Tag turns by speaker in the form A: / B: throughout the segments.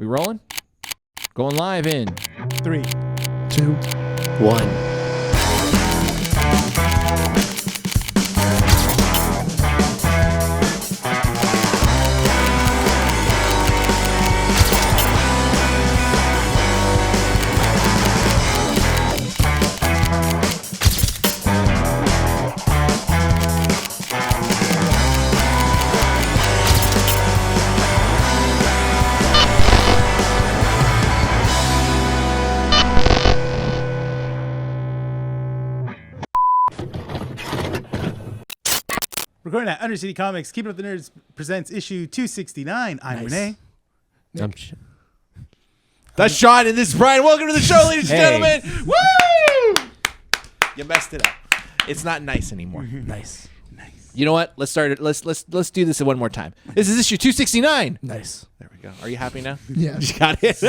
A: We rolling? Going live in
B: 3, 2,
C: 1.
B: Recording at Undercity Comics, Keeping Up with the Nerds presents issue 269. I'm Renee.
A: That's Sean, and this is Bryan. Welcome to the show, ladies and gentlemen. Woo! You messed it up. It's not nice anymore.
C: Nice.
A: You know what? Let's start it. Let's do this one more time. This is issue 269.
C: Nice.
A: There we go. Are you happy now?
C: Yeah.
A: You got it.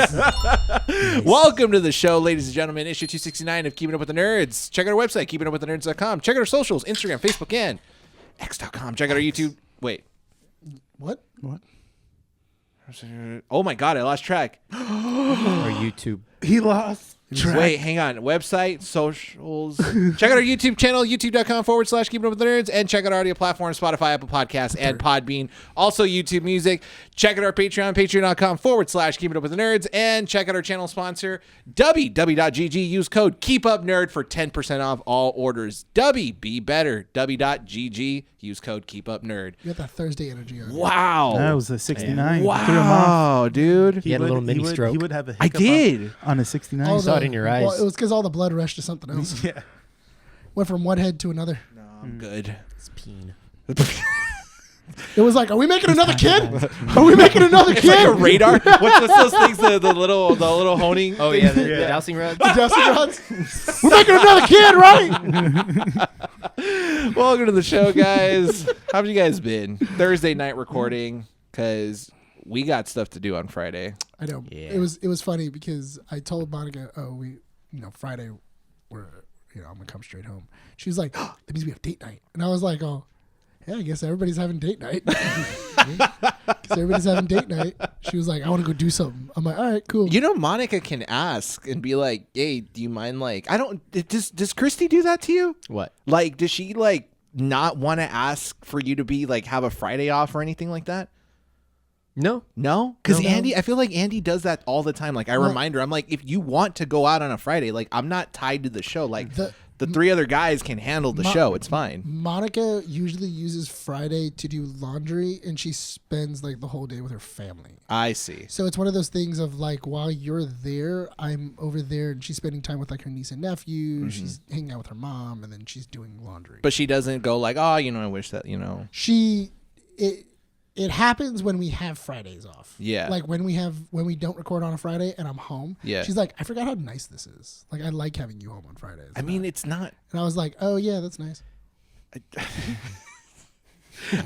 A: Welcome to the show, ladies and gentlemen. Issue 269 of Keeping Up with the Nerds. Check out our website, keepingupwiththenerds.com. Check out our socials, Instagram, Facebook, and X.com. Check out our YouTube. Wait.
C: What?
A: Oh my God, I lost track.
C: Or YouTube.
B: He lost track.
A: Wait, hang on. Website, socials. Check out our YouTube channel, youtube.com/Keeping Up with the Nerds, and check out our audio platforms, Spotify, Apple Podcasts, and Podbean. Also, YouTube Music. Check out our Patreon, patreon.com/Keeping Up with the Nerds, and check out our channel sponsor, W.GG. Use code KEEPUPNERD for 10% off all orders. W, be better. W.GG. Use code KEEPUPNERD.
D: You got that Thursday energy on.
A: Wow.
B: That was a 69.
A: Wow, dude.
C: He had a little mini stroke.
B: He would have a
A: I
B: hiccup
A: did.
B: on a 69.
D: All
C: saw it in your eyes.
D: Well, it was because all the blood rushed to something else.
B: Yeah.
D: Went from one head to another.
A: No, I'm good.
C: It's peen.
D: It was like, are we making another kid? Are we making another kid?
A: Like a radar. What's those things? The little honing.
C: Oh yeah, the dowsing rods.
D: Dusty rods. We're making another kid, right?
A: Welcome to the show, guys. How have you guys been? Thursday night recording because we got stuff to do on Friday.
D: I know.
C: Yeah.
D: It was funny because I told Monica, Friday, I'm gonna come straight home. She was like, that means we have date night, and I was like, oh. Yeah, I guess everybody's having date night. She was like, I want to go do something. I'm like, all right, cool.
A: You know, Monica can ask and be like, hey, do you mind, does Christy do that to you?
C: What?
A: Like, does she, not want to ask for you to be, have a Friday off or anything like that?
C: No.
A: No? Because
D: No.
A: Andy, I feel like Andy does that all the time. I remind her, I'm like, if you want to go out on a Friday, I'm not tied to the show. The three other guys can handle the show. It's fine.
D: Monica usually uses Friday to do laundry, and she spends the whole day with her family.
A: I see.
D: So it's one of those things of while you're there, I'm over there, and she's spending time with her niece and nephew. She's hanging out with her mom, and then she's doing laundry.
A: But she doesn't go I wish that,
D: It happens when we have Fridays off.
A: Yeah.
D: When we don't record on a Friday and I'm home.
A: Yeah.
D: She's like, I forgot how nice this is. I like having you home on Fridays.
A: I mean, it's not.
D: And I was like, oh yeah, that's nice.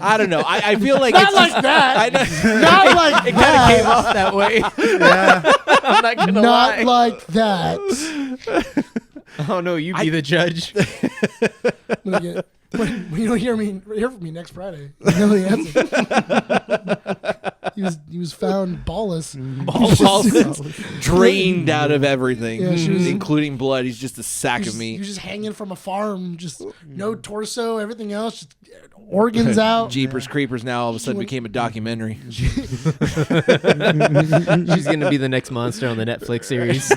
A: I don't know. I feel like
D: Not
A: it's
D: like that. Not like
C: It
D: that.
C: kind of came off that way.
B: Yeah.
C: I'm not gonna lie.
D: Not like that.
C: Oh no, you be the judge.
D: When you don't hear from me next Friday, you know the answer. He was found ballless.
A: Drained out of everything,
D: Yeah, she was-
A: including blood. He's just a sack of
D: He
A: meat.
D: was just hanging from a farm, just no torso, everything else, just organs out.
A: Jeepers Creepers now all of a sudden became a documentary.
C: She's gonna be the next monster on the Netflix series.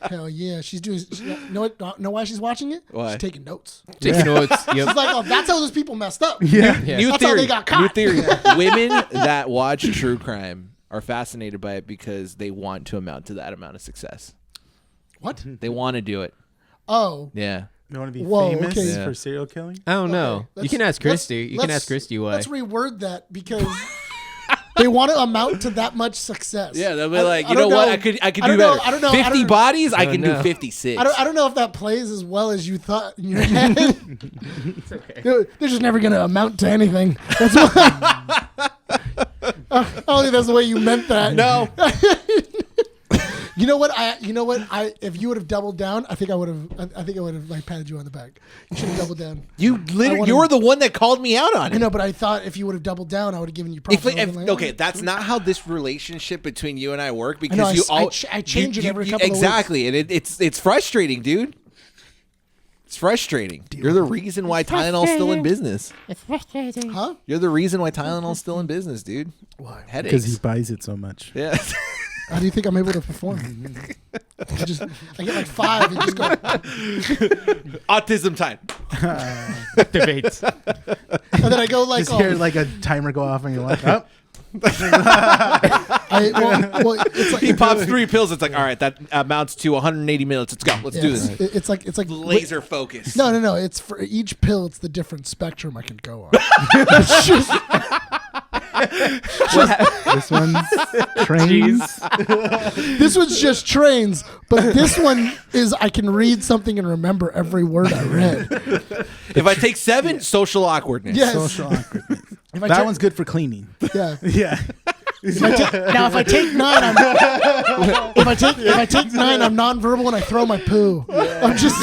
D: Hell yeah, she's doing. Know why she's watching it?
A: Why?
D: She's taking notes.
C: Taking notes. Yep.
D: She's like, oh, that's how those people messed up.
B: Yeah.
C: Yeah.
A: New
D: That's
A: theory.
D: how they got caught.
A: New theory. Women that watch true crime are fascinated by it because they want to amount to that amount of success.
D: What?
A: They want to do it.
D: Oh,
A: Yeah.
B: You want to be
D: Whoa,
B: famous
D: okay.
A: Yeah.
B: for serial killing?
C: I don't know.
D: Okay,
C: You can ask Christy. You can
D: let's-
C: ask Christy why.
D: let's reword that because they want to amount to that much success.
A: Yeah, they'll be
D: I
A: like, you
D: don't
A: know what? I could
D: I
A: do
D: don't know.
A: better.
D: I don't know.
A: 50 bodies, I can do
C: know.
A: 56.
D: I don't know if that plays as well as you thought in your head.
C: It's okay.
D: They're just never going to amount to anything. That's why. I don't think that's the way you meant that.
A: No.
D: You know what? If you would have doubled down, I think I would have like patted you on the back. You should have doubled down.
A: You were the one that called me out on it.
D: I know, but I thought if you would have doubled down, I would have given you props.
A: Okay, that's not how this relationship between you and I work because
D: I change it every couple of weeks.
A: Exactly, and it's frustrating, dude. It's frustrating. You're the reason why Tylenol's still in business.
E: It's frustrating.
D: Huh?
A: You're the reason why Tylenol's still in business, dude.
D: Why?
A: Headaches.
B: Because he buys it so much.
A: Yeah.
D: How do you think I'm able to perform? I get like 5 and just go.
A: Autism time.
C: Debates.
D: And then I go like,
B: Just hear like a timer go off and you're like, oh.
D: It's like
A: He pops 3 pills. It's like, all right, that amounts to 180 minutes. Let's go. Let's do this.
D: It's like
A: Laser focus.
D: No. It's for each pill. It's the different spectrum I can go on. It's just,
B: This one's trains.
D: this one's just trains, but this one is I can read something and remember every word I read.
A: If I take 7, social awkwardness.
D: Yes.
B: Social awkwardness.
D: If I
B: That
D: take-
B: one's good for cleaning.
D: Yeah.
B: Yeah.
D: If I take 9, I'm nonverbal and I throw my poo. I'm just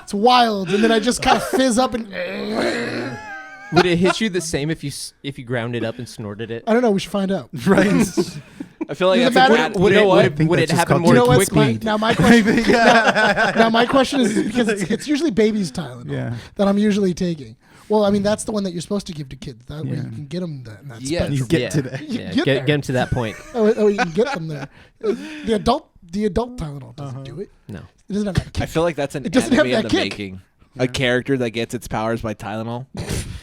D: it's wild, and then I just kind of fizz up and
C: Would it hit you the same if you ground it up and snorted it?
D: I don't know. We should find out.
B: Right.
A: I feel like
D: Does it
A: that's
D: matter?
C: Would
A: you know
C: it,
A: what?
C: would
B: I think
C: would
B: that's
C: it
B: just
C: happen
B: called
C: more
D: You know what's
C: quickly?
D: now my question? Now my question is because it's usually baby's Tylenol that I'm usually taking. Well, I mean that's the one that you're supposed to give to kids. That way you can get them in that
A: Yes.
D: spectrum.
B: You get to that.
D: You
C: Yeah,
D: get there.
C: get him to that point.
D: Oh, you can get them there. The adult Tylenol doesn't do it.
C: No.
D: It doesn't have that kick.
A: I feel like that's an
D: It doesn't have
A: anime in
D: that
A: the
D: kick.
A: making. A character that gets its powers by Tylenol.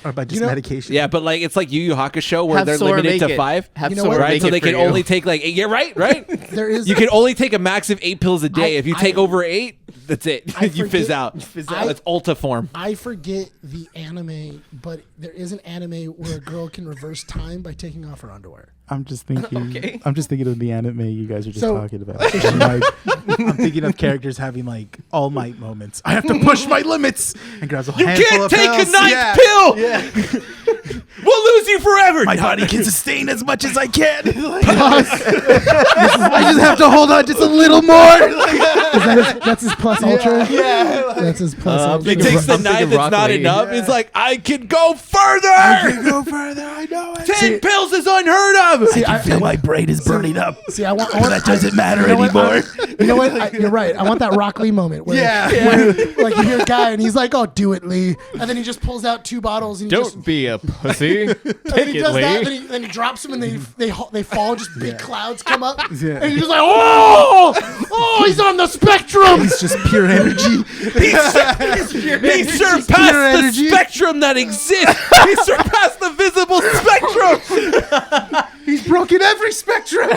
B: Or by just
D: You know-
B: medication.
A: Yeah, but like it's like Yu Yu Hakusho where
C: Have
A: they're
C: Sora
A: limited
C: make
A: to
C: it.
A: 5.
C: Have
D: You know
C: Sora
D: what?
A: Right,
C: make
A: so
C: it
A: they
C: for
A: can
C: you.
A: only take like 8. Yeah, right.
D: There is
A: You can only take a max of 8 pills a day. If you take
D: I-
A: over 8, that's it.
D: I
A: You fizz
D: forget-
A: out.
D: I-
A: That's Ulta form.
D: I forget the anime, but there is an anime where a girl can reverse time by taking off her underwear.
B: I'm just thinking.
C: Okay.
B: I'm just thinking of the anime you guys are just
D: So-
B: talking about. And, like, I'm thinking of characters having like All Might moments. I have to push my limits and grabs a handful
A: Can't
B: of
A: take
B: pills.
A: a 9th
B: Yeah.
A: pill.
B: Yeah.
A: We'll lose you forever.
B: My body can sustain as much as I can. I just have to hold on just a little more.
D: That's his plus ultra. That's his plus ultra.
A: It takes the
C: I'm thinking
A: 9th. It's
C: Rock
A: not
C: Lee.
A: enough. It's like I can go further.
B: Go further. I know it.
A: 10 pills is unheard of.
D: See, I
B: feel my brain is burning up.
D: See, I want
B: That doesn't matter
D: you know what?
B: anymore.
D: You know what? You're right. I want that Rock Lee moment where, where like you hear a guy and he's like, "Oh, do it, Lee," and then he just pulls out 2 bottles and he just
C: Don't be a pussy.
D: and
C: Take
D: he
C: it,
D: does that.
C: Lee.
D: Then he drops them and they fall. Just big clouds come up,
B: Yeah.
D: and you're just like, "Oh, he's on the spectrum."
B: It's just pure energy.
A: He surpassed the
B: energy.
A: spectrum that exists. He surpassed the visible spectrum.
B: He's broken every spectrum.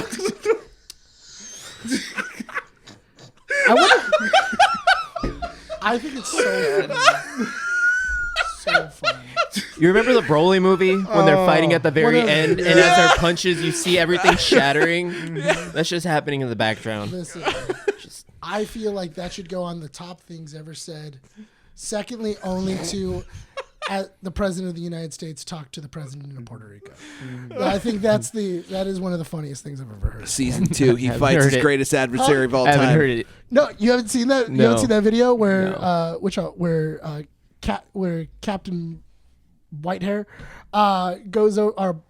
D: I think it's so funny. So funny.
C: You remember the Broly movie when they're fighting at the very
D: What a-
C: end, and as their punches, you see everything shattering? That's just happening in the background.
D: Listen, I feel like that should go on the top things ever said. Secondly, only to the president of the United States talk to the president of Puerto Rico. I think that is one of the funniest things I've ever heard.
A: Season 2, he
C: Haven't
A: fights
C: heard
A: his
C: it.
A: greatest adversary of all
C: I haven't
A: time.
C: heard it.
D: No, you haven't seen that. You
C: No.
D: haven't seen that video where
C: No.
D: where Captain Whitehair goes or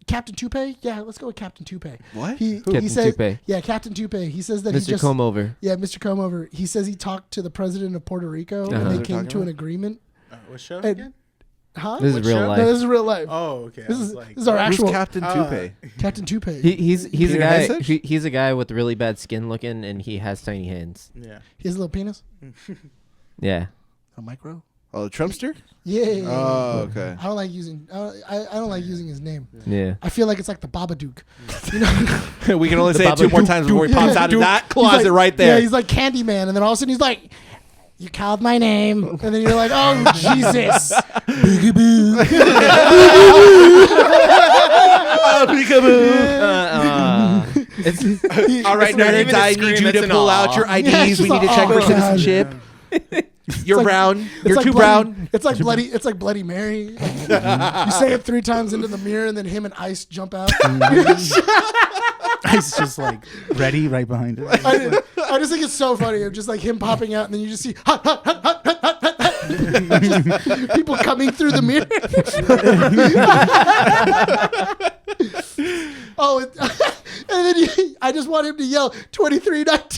D: Captain Toupee. Yeah, let's go with Captain Toupee.
A: What?
D: He
C: Captain
D: says,
C: Toupee.
D: Yeah, Captain Toupee. He says that he
C: Mr.
D: just
C: Comeover.
D: Yeah, Mr. Comeover. He says he talked to the president of Puerto Rico and they came to an agreement.
B: What show
D: And-
B: again?
D: Huh?
C: This is real
B: show?
C: lieve.
D: No, this is real life.
B: Oh, okay.
D: This is our
A: Who's
D: actual
A: Captain Toupee?
D: Captain Toupee.
C: He's a
A: Peter
C: guy.
A: Hesage?
C: He's a guy with really bad skin looking, and he has tiny hands.
B: Yeah.
D: He has a little penis.
C: Yeah.
D: A micro.
A: Oh, the Trumpster?
D: Yeah.
A: Oh, okay.
D: I don't like using. I don't like using his name.
C: Yeah.
D: I feel like it's like the Babadook. You know.
A: We can only say it
C: Baba
A: 2 more
C: Dook
A: times before he
D: Dook.
A: pops
D: Yeah.
A: out of that
D: He's
A: closet
D: like-
A: right there.
D: Yeah, he's like Candyman, and then all of a sudden he's like, "You called my name," and then you're like, "Oh Jesus!"
A: All right,
C: It's not
A: nerds,
C: even a
A: I
C: scream,
A: need you
C: it's
A: to
C: an
A: pull
C: aw.
A: out your
D: Yeah,
A: IDs.
D: it's
A: We
D: just
A: need to
D: a
A: check
D: aw.
A: for citizenship. You're brown. You're too brown.
D: It's like bloody. It's like Bloody Mary. Like, you say it 3 times into the mirror, and then him and Ice jump out.
B: He's just like ready right behind him.
D: I just think it's so funny. Of just like him popping out, and then you just see hot, hot, hot, hot, hot, hot, hot, hot. Just people coming through the mirror. And then I just want him to yell 2319.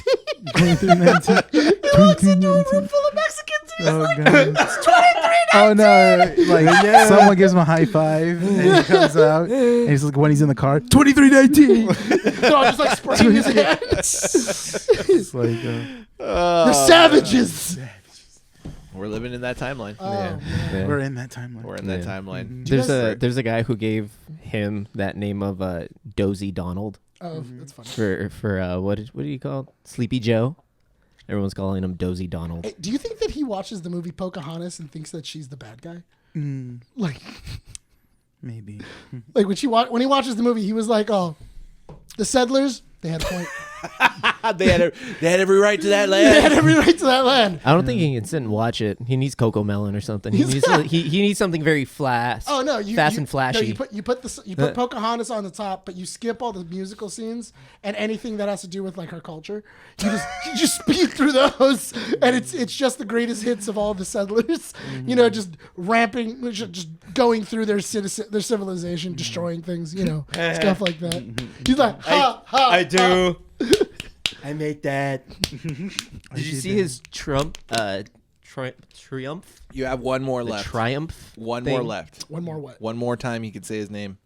B: 2319.
D: He walks into a room full of Mexicans. And
B: Oh,
D: he's like,
B: God.
D: it's 2319.
B: Oh no! Like someone gives him a high five, and he comes out, and he's like, when he's in the car, 2319.
D: No, I'm just like spraying his hand.
B: It's like,
D: They're savages.
A: We're living in that timeline.
D: Oh,
C: Yeah.
D: man.
C: Yeah.
A: We're
B: in that timeline.
A: in that timeline.
C: There's a guy who gave him that name of Dozy Donald
D: Oh, that's funny.
C: for what do you call Sleepy Joe? Everyone's calling him Dozy Donald.
D: Hey, do you think that he watches the movie Pocahontas and thinks that she's the bad guy? Like,
B: Maybe.
D: like when he watches the movie, he was like, "Oh, the settlers, they had a point.
A: they had every right to that
D: They had
A: land.
D: every right to that land."
C: I don't think he can sit and watch it. He needs Coco Melon or something. He needs he needs something very fast.
D: Oh no,
C: fast and flashy.
D: No, you put Pocahontas on the top, but you skip all the musical scenes and anything that has to do with like her culture. You just speed through those, and it's just the greatest hits of all the settlers. You know, just ramping, just going through their civilization, destroying things. You know, stuff like that. He's like, ha ha.
C: I do.
D: Ha.
C: I made that. Did you see his triumph?
A: You have one more
C: The
A: left.
C: triumph.
A: One
C: thing?
A: more left.
D: One more what?
A: One more time he could say his name.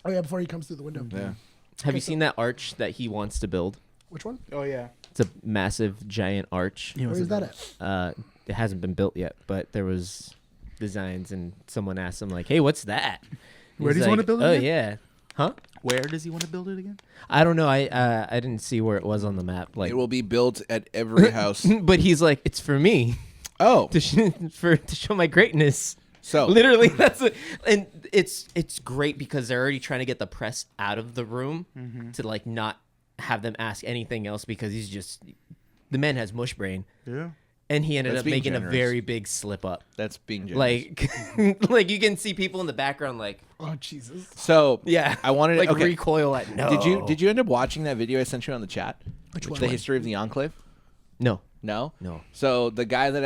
D: Oh yeah, before he comes through the window.
A: Yeah.
C: Have you seen that arch that he wants to build?
D: Which one?
B: Oh yeah.
C: It's a massive, giant arch.
D: Where is that at?
C: It hasn't been built yet, but there was designs, and someone asked him like, "Hey, what's that?"
B: Where
C: He's
B: does he wanna
C: like,
B: build it
C: Oh
B: again?
C: yeah, huh?
B: Where does he want to build it again?
C: I don't know. I didn't see where it was on the map. Like,
A: It will be built at every house.
C: but he's like, it's for me
A: Oh,
C: to show my greatness.
A: so
C: Literally, that's it. And it's great because they're already trying to get the press out of the room to like not have them ask anything else because the man has mush brain,
B: Yeah.
C: and he ended
A: That's
C: up
A: being
C: making
A: generous.
C: a very big slip up.
A: that's being generous.
C: Like, like you can see people in the background, like,
D: Oh Jesus.
A: So
C: yeah,
A: I wanted to
C: like
A: okay.
C: recoil at no.
A: Did you end up watching that video I sent you on the chat?
D: Which one?
A: The history of the Enclave?
C: No.
A: No.
C: No.
A: So the guy that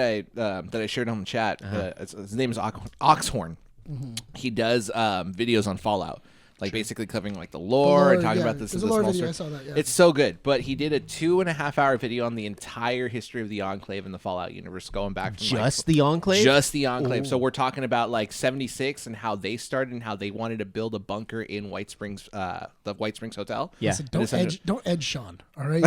A: I shared on the chat, his name is Oxhorn. He does videos on Fallout, like basically covering like the lore and talking about this.
D: There's
A: and
D: a
A: this
D: lore
A: and all
D: video. I
A: sorts.
D: saw that. Yeah.
A: It's so good. But he did a 2.5 hour video on the entire history of the Enclave and the Fallout universe, going back from
C: Just the Enclave?
A: Just the Enclave. So we're talking about like 76 and how they started and how they wanted to build a bunker in White Springs, the White Springs Hotel.
C: Yeah.
D: Listen,
A: And it's
D: don't edge Sean. All right.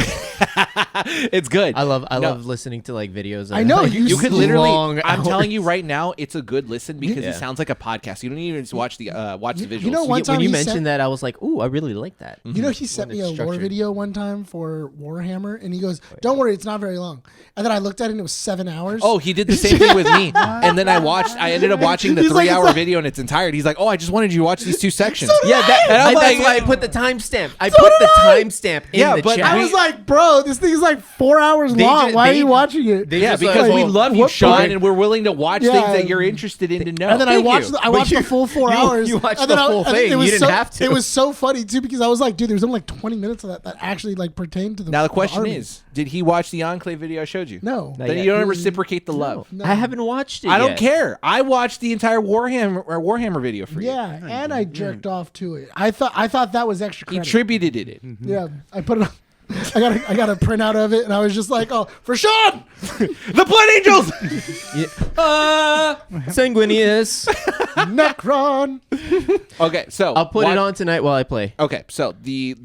A: It's good.
C: I love listening to like videos.
D: I know,
C: like,
A: You could literally.
C: long
A: I'm
C: hours.
A: telling you right now, it's a good listen because
C: Yeah.
A: it sounds like a podcast. You don't even just watch the visuals.
D: you know what? One time
C: when you
D: he
C: mentioned
D: sent-
C: that, I was like, "Ooh, I really like that."
D: You know, he sent
C: When
D: me a
C: it's
D: lore
C: structured.
D: video one time for Warhammer, and he goes, "Don't worry, it's not very long." And then I looked at it, and it was 7 hours.
A: Oh, he did the same thing with me. And then I ended up watching the
D: He's like,
A: 3 hour
D: it's like-
A: video in its entirety. He's like, "Oh, I just wanted you to watch these 2 sections."
C: Yeah,
A: And I'm
C: that's
A: like-
C: why I put the timestamp. I put the timestamp in
A: Yeah,
C: the
A: but
C: chat.
D: I was like, "Bro, this thing's like 4 hours
C: They
D: long.
C: ju-
D: Why are
C: they-
D: you watching it?"
C: they
A: Yeah,
C: just
A: because
C: like,
A: we
C: well,
A: love you,
D: what-
A: Sean,
D: okay.
A: and we're willing to watch
D: Yeah.
A: things that you're interested in to know.
D: And then I
C: Thank
D: watched
C: you.
D: I watched
C: But
D: the full 4
C: you-
D: hours.
C: you watched
D: and
C: the
D: then
C: full
D: and
C: thing.
D: It was
C: You didn't
D: so,
C: have to.
D: It was so funny too because I was like, dude, there's only like 20 minutes of that actually like pertain to the.
A: Now the question
D: army.
A: is, did he watch the Enclave video I showed you?
D: No.
C: Not
A: Then
C: yet.
A: you don't reciprocate the love.
D: No.
C: I haven't watched it.
A: I don't
C: yet.
A: care. I watched the entire Warhammer video for you.
D: Yeah, and I jerked off to it. I thought that was extra
A: He
D: credit.
A: attributed it.
D: Yeah, I put it on. I got a printout of it, and I was just like, "Oh, for Sean!"
A: The Blood Angels.
C: Sanguinius.
D: Necron.
A: Okay, so
C: I'll put it on tonight while I play.
A: Okay, so the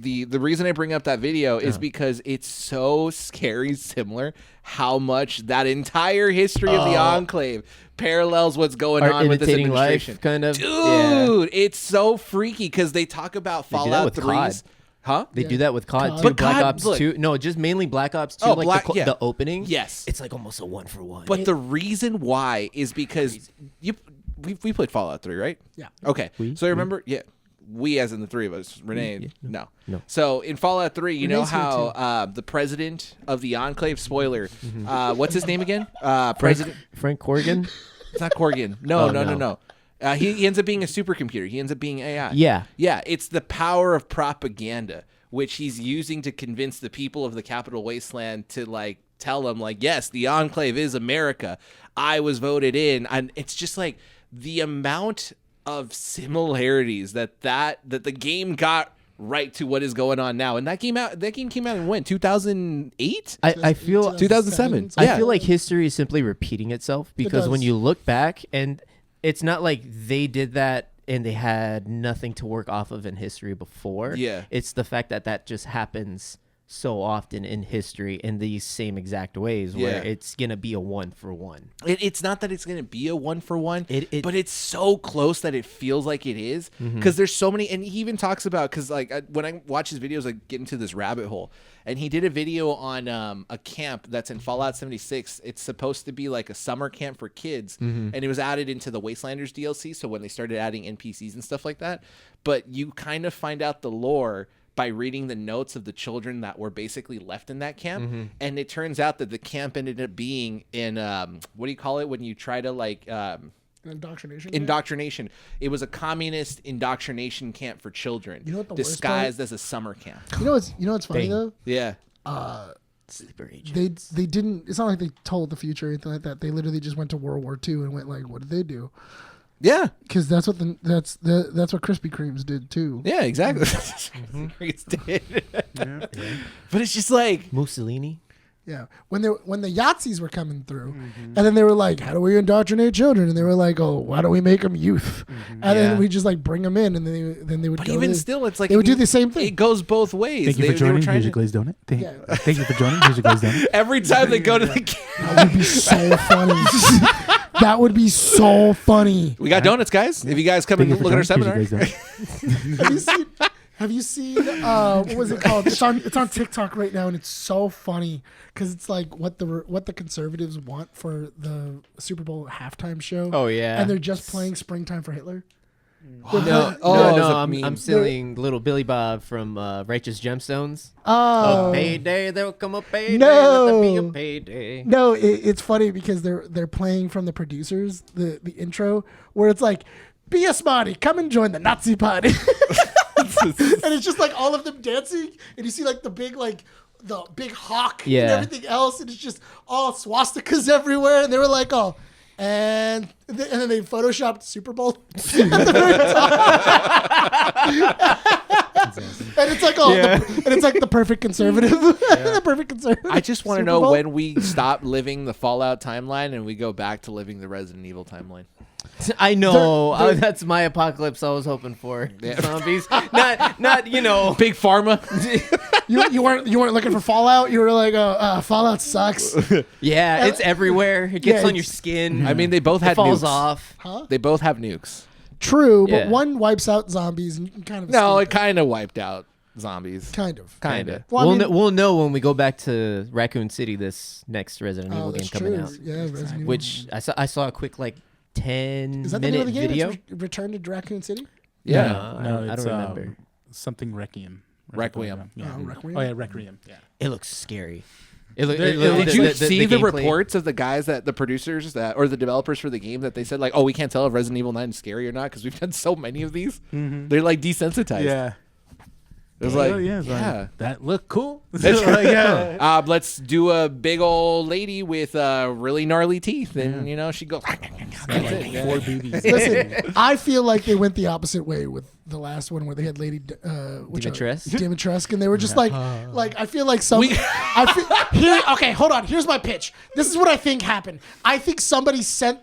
A: reason I bring up that video is because it's so scary similar how much that entire history of the Enclave parallels what's going
C: Art
A: on with this
C: imitating
A: administration.
C: life, kind of.
A: Dude, it's so freaky because they talk about
C: do that
A: Fallout
C: with
A: 3's.
C: COD.
A: Huh?
C: They do that with COD
D: COD.
C: too.
A: But
C: Black
A: COD,
C: Ops
A: look.
C: 2. No, just mainly Black Ops 2.
A: Oh,
C: like
A: yeah.
C: the opening.
A: Yes.
C: It's like almost a 1-for-1.
A: But the reason why is because we played Fallout 3, right?
D: Yeah.
A: Okay.
C: We?
A: So remember, we as in the three of us. Renee, no.
C: No.
A: So in Fallout 3, you know
D: Renee's here
A: how the president of the Enclave, spoiler, what's his name again? President.
C: Frank Corrigan.
A: It's not Corrigan. No,
C: Oh,
A: no.
C: no.
A: He ends up being a supercomputer. He ends up being AI.
C: Yeah.
A: Yeah, it's the power of propaganda. which he's using to convince the people of the Capital Wasteland to like tell them like, yes, the Enclave is America. I was voted in. And it's just like the amount of similarities that the game got right to what is going on now. And that game came out in when? 2008?
C: I feel
A: 2007.
C: I feel like history is simply repeating itself because when
D: does.
C: you look back, and it's not like they did that and they had nothing to work off of in history before.
A: Yeah.
C: It's the fact that just happens so often in history in these same exact ways where
A: Yeah.
C: it's going to be a 1-for-1.
A: It's not that it's going to be a 1-for-1,
C: It-
A: but it's so close that it feels like it is because there's so many. And he even talks about, because like when I watch his videos, I get into this rabbit hole. And he did a video on a camp that's in Fallout 76. It's supposed to be like a summer camp for kids, and it was added into the Wastelanders DLC. So when they started adding NPCs and stuff like that, but you kind of find out the lore by reading the notes of the children that were basically left in that camp. And it turns out that the camp ended up being in, what do you call it when you try to like,
D: Indoctrination.
A: indoctrination. It was a communist indoctrination camp for children,
D: You know what the worst
A: disguised as a summer camp.
D: You know what's funny
C: Dang.
D: though?
A: Yeah.
C: Sleeper agent.
D: They didn't. It's not like they told the future or anything like that. They literally just went to World War II and went like, what did they do?
A: Yeah.
D: Because that's what that's what Krispy Kremes did too.
A: Yeah, exactly. It's dead. But it's just like,
C: Mussolini.
D: Yeah, when the Yahtzees were coming through, and then they were like, "How do we indoctrinate children?" And they were like, "Oh, why don't we make them youth?" And then we just like bring them in, and then they would.
A: but
D: go
A: even
D: to,
A: still, it's like
D: they would do the same thing.
A: It goes both ways.
B: Thank you for
A: They were
B: joining.
A: trying
B: Here's your
A: to-
B: glazed donut. Thank,
D: Yeah.
B: thank you for joining. Here's your glazed donut.
A: Every time they go to the
D: That would be so funny. That would be so funny.
A: we got donuts, guys. If you guys come
B: Thank
A: and
B: you for
A: look at our
B: joining.
A: seminar.
B: Here's your glazed donut.
D: Have you seen what was it called? It's on TikTok right now, and it's so funny because it's like what the conservatives want for the Super Bowl halftime show.
C: Oh, yeah.
D: and they're just playing "Springtime for Hitler."
C: No,
A: Oh, it's a
C: I'm
A: meme.
C: stealing little Billy Bob from Righteous Gemstones.
D: Oh,
C: A payday, there'll come a payday.
D: No.
C: Let there be a payday.
D: no, it's funny because they're playing from the producers the intro where it's like, "Be a smarty, come and join the Nazi party," and it's just like all of them dancing, and you see like the big hawk and
C: Yeah.
D: everything else, and it's just all swastikas everywhere, and they were like, "Oh." And then they photoshopped Super Bowl at the very top. And it's like and it's like the perfect conservative. The perfect conservative.
A: I just want to
D: Super
A: know
D: Bowl.
A: when we stop living the Fallout timeline and we go back to living the Resident Evil timeline.
C: I know.
D: They're-
C: That's my apocalypse I was hoping for.
A: Yeah.
C: Zombies. not
A: Big Pharma.
D: You weren't looking for Fallout. You were like, Fallout sucks.
C: Yeah, it's everywhere. It gets
D: Yeah,
C: on your skin.
A: I mean, they both
C: It
A: had
C: falls
A: nukes.
C: off.
D: Huh?
A: They both have nukes.
D: True, but
C: Yeah.
D: one wipes out zombies, and you can kind of
A: No, it
D: escape
A: kind of wiped out zombies.
D: kind of.
A: Kind of.
D: Well, I
C: we'll,
D: mean-
C: we'll know when we go back to Raccoon City, this next Resident Evil
D: Oh,
C: game
D: that's
C: coming
D: true.
C: out.
D: Yeah, Resident Evil.
C: Which I saw a quick like 10
D: is that the name
C: minute
D: of the game?
C: video.
D: It's Return to Raccoon City.
A: Yeah.
C: No, I don't remember.
B: Something Requiem.
A: Requiem.
B: Yeah.
D: Requiem?
B: Oh yeah, Requiem. Yeah.
C: It looks scary. It look,
A: Did you see the
C: gameplay-
A: reports of the guys the producers or the developers for the game that they said like, oh, we can't tell if Resident Evil 9 is scary or not because we've done so many of these. They're like desensitized.
B: Yeah.
A: It was like,
B: Oh, yeah, it's like,
A: yeah.
B: that looked cool.
A: That's
B: Like, yeah.
A: let's do a big old lady with really gnarly teeth, and you know she goes. That's it. Yeah.
B: 4 BBs.
D: Listen, I feel like they went the opposite way with the last one where they had Lady Dimitrescu, and they were just like I feel like okay, hold on. Here's my pitch. This is what I think happened. I think somebody sent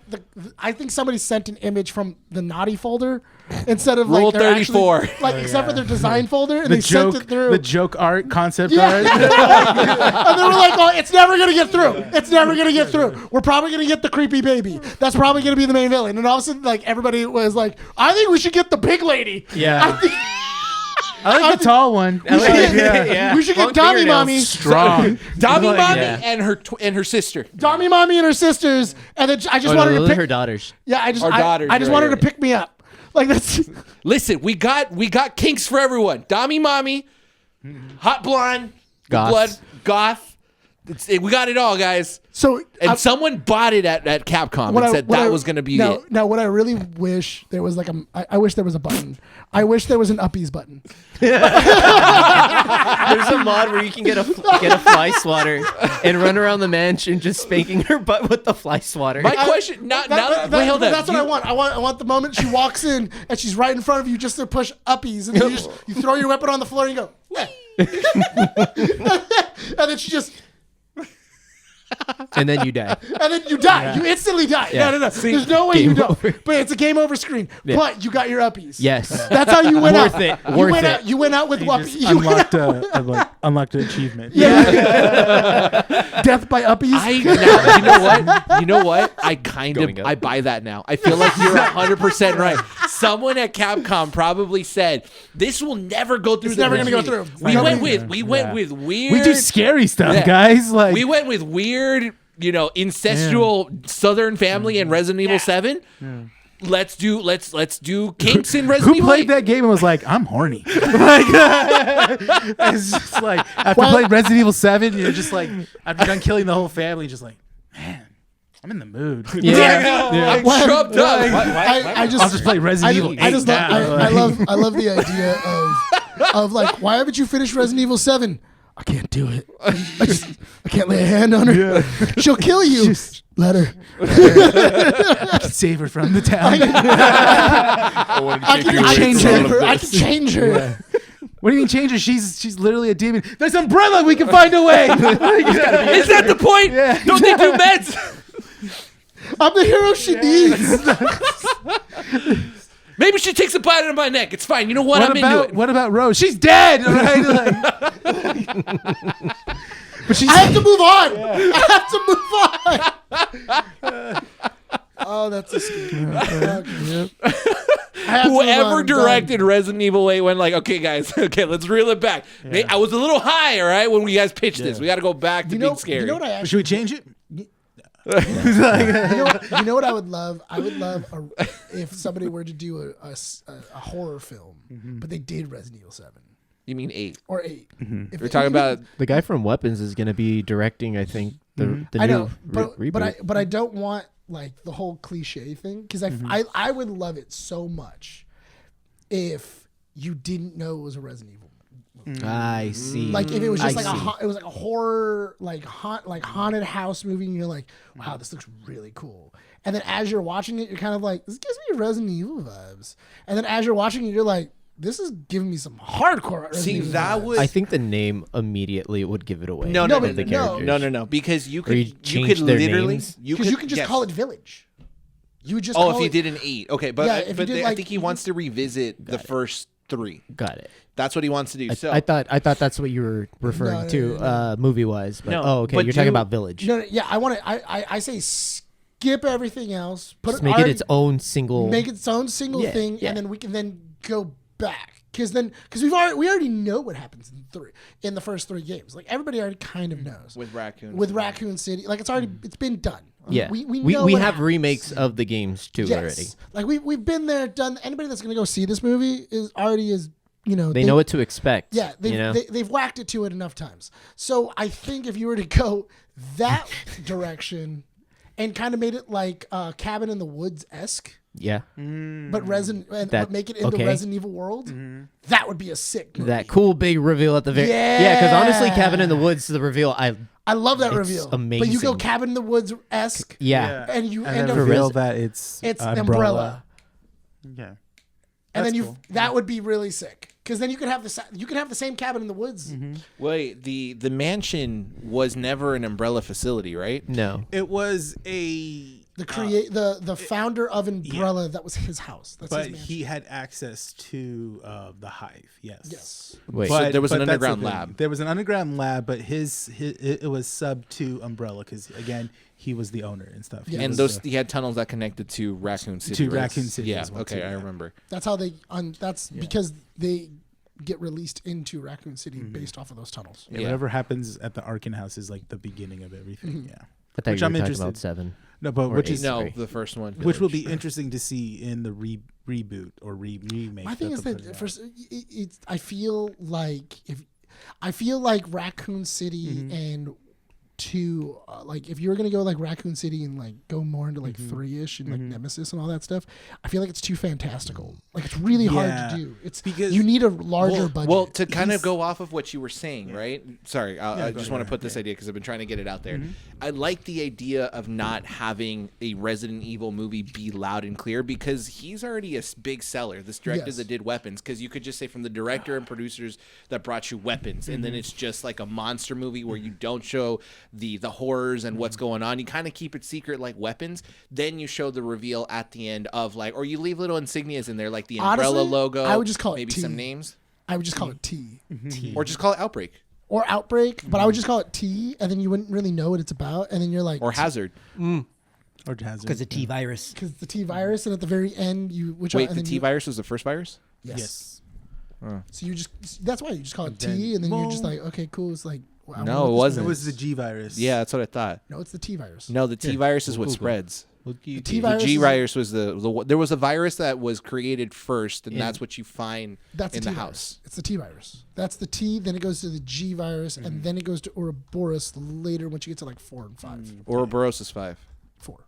D: an image from the naughty folder instead of
A: Rule
D: like their
A: 34.
D: except for their design folder, and
B: The
D: they sent
B: joke,
D: it through.
B: the joke art, concept
D: Yeah.
B: art.
D: And they were like, "Oh, it's never gonna get through. It's never gonna get through. We're probably gonna get the creepy baby. That's probably gonna be the main villain." And all of a sudden, like everybody was like, "I think we should get the big lady.
C: Yeah.
D: I think
B: I like the tall one.
D: we should get,
C: Yeah.
D: we should
C: Long
D: get Dommy
C: fingernails.
D: Mommy,
B: Strong.
A: Dami
B: Like,
A: Mommy
C: yeah.
A: and her sister.
D: Dommy Mommy and her sisters, and then I just
C: Oh,
D: wanted
C: no,
D: to
C: those are
D: pick.
C: her daughters.
D: Yeah, I
A: daughters,
D: just
A: right,
D: wanted
A: right.
D: to pick me up. Like that's
A: Listen, we got kinks for everyone. Dami Mommy, hot blonde,
C: Goths.
A: blood, goth. We got it all, guys.
D: So
A: And someone bought it at Capcom and said that was going to be it.
D: Now, what I really wish there was I wish there was a button. I wish there was an uppies button.
C: There's a mod where you can get a fly swatter and run around the mansion just spanking her butt with the fly swatter.
A: My question, wait, hold on.
D: That's what I want. I want the moment she walks in and she's right in front of you just to push uppies, and then you throw your weapon on the floor and you go, and then she just.
C: And then you die.
D: And then you die. Yeah. You instantly die.
C: Yeah.
D: No. There's no way you don't. But it's a game over screen. Yeah. But you got your uppies.
C: Yes.
D: That's how you went out.
C: Worth it.
D: You went out with uppies.
B: Unlocked an achievement.
D: Yeah. Death by uppies.
A: You know what? I buy that now. I feel like you're 100% right. Someone at Capcom probably said this will never go through.
D: It's never gonna go through.
A: We went with weird.
B: We do scary stuff, guys. Like
A: we went with weird, incestual Southern family in Resident Evil 7. Yeah. Let's do kinks in Resident Evil.
B: Who played that game and was like, I'm horny? It's just like after playing Resident Evil 7, you're just like after done killing the whole family, just like, man, I'm in the mood.
A: I'm shoved up.
B: I'll just play Resident Evil 8
D: I love the idea of like, why haven't you finished Resident Evil 7? I can't do it. I can't lay a hand on her. Yeah. She'll kill you. Let her.
B: I can save her from the town.
D: I can change her. I can change her.
B: Yeah. What do you mean change her? She's literally a demon. There's Umbrella. We can find a way.
A: Is that the point? Yeah. Don't they do meds?
D: I'm the hero she needs.
A: Maybe she takes a bite out of my neck. It's fine. You know what? I'm into it.
B: What about Rose? She's dead. Right?
D: But I have to move on. I have to move on. Oh, that's a scary.
A: Whoever directed Resident Evil 8 went like, okay, guys, let's reel it back. Yeah. I was a little high, all right, when we guys pitched this. We got to go back to being scary.
B: Should we change it?
D: You know what I would love? I would love if somebody were to do a horror film, but they did Resident Evil 7.
A: You mean 8?
D: Or 8.
A: We're talking about
C: the guy from Weapons is going to be directing, I think, the new reboot.
D: But I don't want like the whole cliche thing because I would love it so much if you didn't know it was a Resident Evil.
C: I see.
D: Like if it was just it was like a horror, like haunted house movie, and you're like, wow, this looks really cool. And then as you're watching it, you're kind of like, this gives me Resident Evil vibes. And then as you're watching it, you're like, this is giving me some hardcore Resident Evil vibes.
C: I think the name immediately would give it away.
A: No, because you could literally
D: you can just call it Village. You would just
A: if you did an 8, okay, but I think he wants to revisit the first 3.
C: Got it.
A: That's what he wants to do.
C: I thought that's what you were referring to movie wise. But okay, you're talking about Village.
D: No, yeah, I say skip everything else.
C: Make it its own single
D: thing, and then we can then go back because we already know what happens in the first 3 games. Like everybody already kind of knows
A: with
D: Raccoon City. Like it's been done.
C: Yeah,
D: we know
C: we have remakes of the games too already.
D: Like we've been there, done. Anybody that's gonna go see this movie is.
C: They know what to expect.
D: Yeah, they've whacked it to it enough times. So I think if you were to go that direction and kind of made it like Cabin in the Woods-esque.
C: Yeah.
D: But but make it into Resident Evil world, that would be a sick movie.
C: That cool big reveal at the very because honestly, Cabin in the Woods, the reveal, I
D: love that reveal.
C: Amazing.
D: But you go Cabin in the Woods-esque.
C: Yeah.
D: And you end up
B: reveal that it's
D: Umbrella.
B: Yeah.
D: And then that would be really sick because then you could have the same Cabin in the Woods.
A: Wait, the mansion was never an Umbrella facility, right?
C: No,
B: it was
D: the founder of Umbrella. That was his house. That's his mansion.
B: He had access to the Hive. Yes.
C: Wait,
A: so there was an underground lab.
B: There was an underground lab, but it was sub to Umbrella because again he was the owner and stuff.
A: Yeah. And he had tunnels that connected to Raccoon City.
B: Raccoon City.
A: Yeah. Okay, I remember.
D: That's how they. Because they get released into Raccoon City based off of those tunnels.
B: Yeah, whatever happens at the Arkin House is like the beginning of everything. Yeah.
C: I thought you were talking about 7.
B: No, but
A: the first one,
B: which will be interesting to see in the reboot or remake.
D: My thing is that first, I feel like Raccoon City and 2, like if you were gonna go like Raccoon City and like go more into like 3-ish and like Nemesis and all that stuff, I feel like it's too fantastical. Like it's really hard to do. It's
B: Because-
D: you need a larger budget.
A: Well, to kind of go off of what you were saying, right? Sorry, I just want to put this idea because I've been trying to get it out there. I like the idea of not having a Resident Evil movie be loud and clear because he's already a big seller. This director that did Weapons, because you could just say from the director and producers that brought you Weapons, and then it's just like a monster movie where you don't show the horrors and what's going on. You kind of keep it secret like Weapons. Then you show the reveal at the end of like, or you leave little insignias in there like the Umbrella
D: Honestly,
A: logo.
D: I would just call it
A: maybe
D: T.
A: some names,
D: I would just call it T.
A: or just call it Outbreak
D: Or Outbreak, but I would just call it T, and then you wouldn't really know what it's about, and then you're like,
A: or Hazard.
B: Or Hazard.
C: Because the T virus.
D: because the T virus, and at the very end,
A: Wait, the T virus was the first virus?
D: Yes.
B: Yes.
D: So you just that's why you just call it
B: then-
D: T, and then you're just
B: well-
D: like, okay, cool. It's like I
A: No,
D: wonder
A: it
D: what this
A: wasn't.
B: It
D: one
B: was
D: is.
B: the G virus.
A: Yeah, that's what I thought.
D: No, it's the T virus.
A: No, the T virus is what
B: Google.
A: spreads.
B: The
D: T
A: The
D: virus
A: G
D: is-
A: virus was there was a virus that was created first, and that's what you find
D: That's
A: in
D: the
A: the
D: T
A: house.
D: virus. It's the T virus. That's the T. Then it goes to the G virus, and then it goes to Ouroboros later once you get to like 4 and 5.
A: Ouroboros is 5.
D: 4.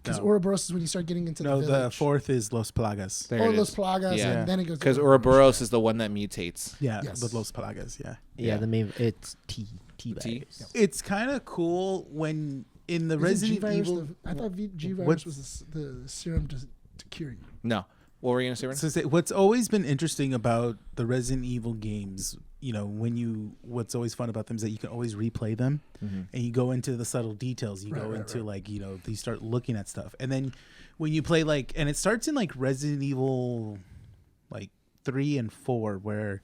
D: Because
B: No.
D: Ouroboros is when you start getting into
B: No,
D: the
B: the
D: village.
B: 4th is Los Plagas.
A: There
D: Or
A: it
D: Los
A: is.
D: Plagas,
A: Yeah.
D: and then it goes
A: Because
D: to
A: Ouroboros is the one that mutates.
B: Yeah,
D: Yes.
B: the Los Plagas, yeah.
C: Yeah,
A: Yeah.
C: the main it's T
A: T?
C: virus.
B: It's kind of cool when in the
D: Isn't
B: Resident
D: G-virus
B: Evil...
D: I thought G virus
B: What's-
D: was the serum to cure you.
A: No. What were you going to say, Ren?
B: So what's always been interesting about the Resident Evil games, what's always fun about them is that you can always replay them, and you go into the subtle details. You go into like, you start looking at stuff, and then when you play like, and it starts in like Resident Evil, like 3 and 4, where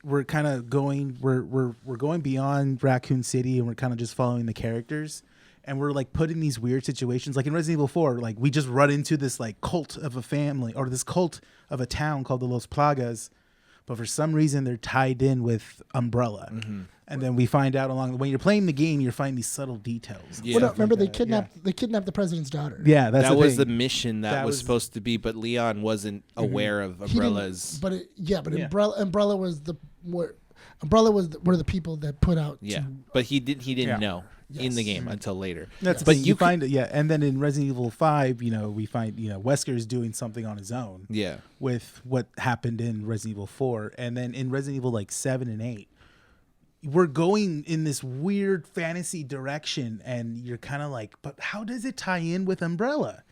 B: we're kind of going, we're going beyond Raccoon City, and we're kind of just following the characters. And we're like put in these weird situations, like in Resident Evil 4, like we just run into this like cult of a family or this cult of a town called the Los Plagas, but for some reason they're tied in with Umbrella. And then we find out when you're playing the game, you're finding these subtle details.
A: Yeah.
D: Well, no, remember they
B: that,
D: kidnapped the president's daughter.
B: Yeah, that's
A: That
B: the
A: was
B: thing.
A: the mission that was supposed to be, but Leon wasn't aware of
D: He didn't-
A: Umbrella's.
D: But
B: Yeah.
D: Umbrella was were the people that put out.
A: Yeah, but he didn't know in the
D: Yes.
A: game until later.
B: That's the
A: But
B: thing.
A: you
B: You find it, yeah. And then in Resident Evil 5, we find Wesker's doing something on his own.
A: Yeah.
B: With what happened in Resident Evil 4, and then in Resident Evil like 7 and 8, we're going in this weird fantasy direction, and you're kind of like, but how does it tie in with Umbrella?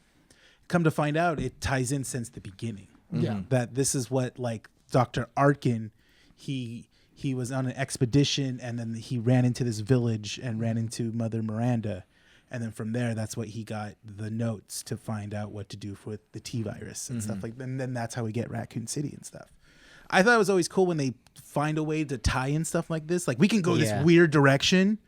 B: Come to find out, it ties in since the beginning.
D: Yeah.
B: That this is what like Dr. Arkin, he was on an expedition, and then he ran into this village and ran into Mother Miranda. And then from there, that's what he got the notes to find out what to do with the T virus and stuff like that. And then that's how we get Raccoon City and stuff. I thought it was always cool when they find a way to tie in stuff like this. Like we can go this weird direction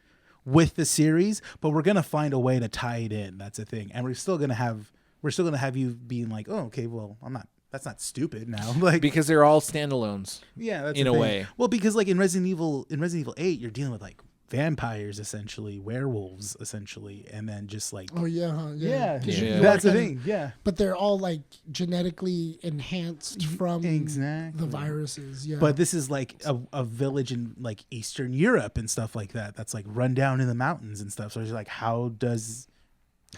B: with the series, but we're going to find a way to tie it in. That's a thing. And we're still going to have you being like, oh, okay, well, that's not stupid now. Like,
A: Because they're all standalones.
B: yeah, that's
A: in
B: the
A: a
B: thing.
A: way.
B: Well, because like in Resident Evil 8, you're dealing with like vampires essentially, werewolves essentially, and then just like
D: Oh yeah, huh? Yeah. 'Cause
A: Yeah.
D: you
B: that's
D: are
B: the
D: kinda-
B: thing. Yeah,
D: But they're all like genetically enhanced from
B: exactly.
D: the viruses. Yeah.
B: But this is like a village in like Eastern Europe and stuff like that. That's like run down in the mountains and stuff. So it's like, how does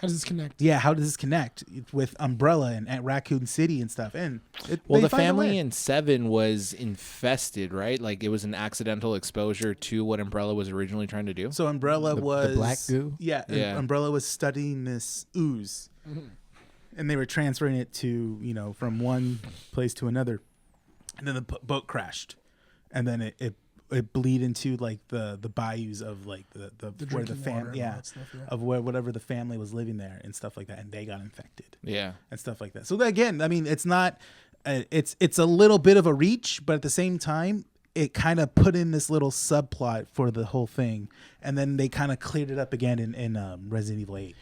D: this connect?
B: this connect with Umbrella and at Raccoon City and stuff? And
A: Well,
B: they
A: the
B: find a
A: family
B: way.
A: in 7 was infested, right? Like it was an accidental exposure to what Umbrella was originally trying to do.
B: So Umbrella was
C: black goo?
B: Yeah,
A: Yeah.
B: Umbrella was studying this ooze, and they were transferring it to from one place to another, and then the boat crashed, and then it bleed into like the bayous of like the where the
D: drinking water
B: family
D: and all that stuff, yeah.
B: of whatever the family was living there and stuff like that, and they got infected
A: Yeah.
B: and stuff like that. So again, I mean, it's not it's a little bit of a reach, but at the same time, it kind of put in this little subplot for the whole thing, and then they kind of cleared it up again in Resident Evil 8.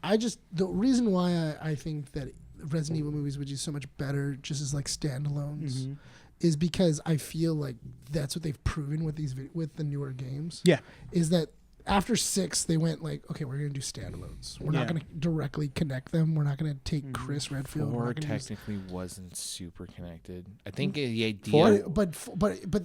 D: I just the reason why I think that Resident Evil movies would do so much better just as like standalones is because I feel like that's what they've proven with with the newer games.
B: Yeah.
D: Is that after 6, they went like, okay, we're gonna do standalones. We're not gonna directly connect them. We're not gonna take Chris Redfield.
A: 4 technically wasn't super connected. I think the idea.
D: 4, but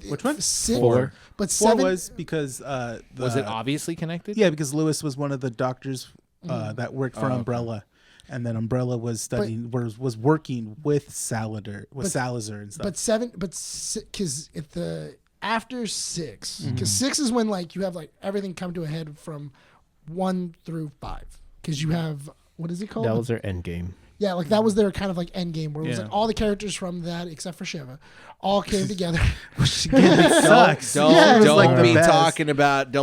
B: Which one?
D: 6,
C: 4.
D: but
B: 4
D: 7
B: was because
A: was it obviously connected?
B: Yeah, because Lewis was one of the doctors that worked for Umbrella, and then Umbrella was studying was working with Salazar and stuff.
D: But 7, because after 6, because 6 is when like you have like everything come to a head from 1 through 5, because you have, what is it called?
C: That was their end game.
D: Yeah, like that was their kind of like end game, where it was like all the characters from that except for Shiva all came together.
B: Which again, it sucks.
A: Don't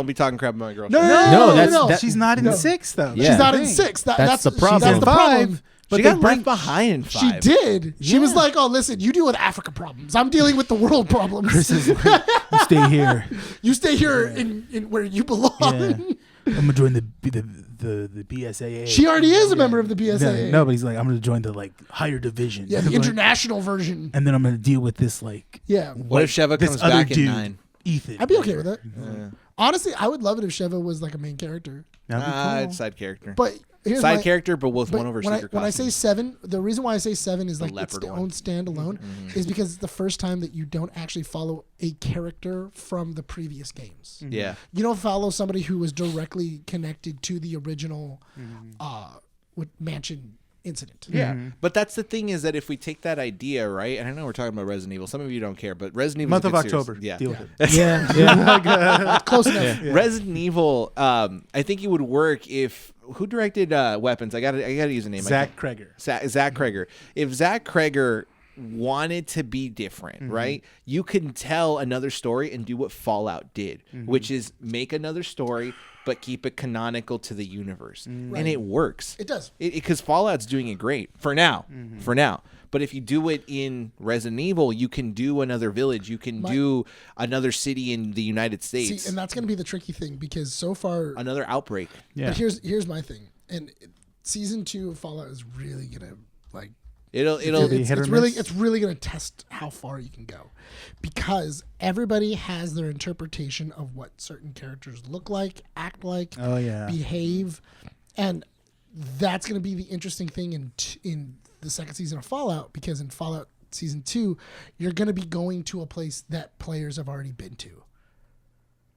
A: be talking crap about my girl.
C: No,
B: she's not in 6 though.
C: Yeah.
D: She's not in 6. That's
C: the problem.
D: That's the problem.
A: But she got left behind in 5.
D: She did. She was like, "Oh, listen, you deal with Africa problems. I'm dealing with the world problems.
B: Chris is like, you stay here.
D: You stay here in where you belong."
B: Yeah. I'm gonna join the BSAA.
D: She already is a member of the BSAA.
B: No, but he's like, I'm gonna join the like higher division.
D: Yeah, the international version.
B: And then I'm gonna deal with this like.
D: Yeah.
A: What if Sheva
B: this
A: comes
B: other
A: back
B: dude,
A: in 9?
B: Ethan.
D: I'd be okay with it. Honestly, I would love it if Sheva was like a main character.
B: That'd be cool.
A: It's side character.
D: But here's
A: Side
D: my,
A: character, but with
D: but
A: one of her
D: when
A: secret
D: I say
A: costumes.
D: 7, the reason why I say 7 is like it's
A: leopard
D: its
A: one.
D: own standalone is because it's the first time that you don't actually follow a character from the previous games.
A: Yeah.
D: You don't follow somebody who was directly connected to the original mansion incident.
A: Yeah. But that's the thing, is that if we take that idea, right? And I know we're talking about Resident Evil. Some of you don't care, but Resident Evil
B: Month
A: is a
B: of
A: good series.
B: October.
A: Yeah.
B: Deal with it.
C: Yeah.
D: Close enough.
A: Resident Evil, I think it would work if who directed Weapons? I gotta use a name.
B: Zach Kreger.
A: Zach Kreger. If Zach Kreger wanted to be different, right? You can tell another story and do what Fallout did, which is make another story but keep it canonical to the universe. And it works.
D: It does.
A: Because Fallout's doing it great for now. For now. But if you do it in Resident Evil, you can do another village. You can do another city in the United States.
D: See, and that's going to be the tricky thing, because so far,
A: Another outbreak.
B: Yeah.
D: but here's my thing. And season 2 of Fallout is really going to like
A: It'll
B: be hit or miss.
D: it's really going to test how far you can go, because everybody has their interpretation of what certain characters look like, act like,
B: Oh yeah.
D: behave, and that's going to be the interesting thing in the second season of Fallout, because in Fallout season 2, you're going to be going to a place that players have already been to.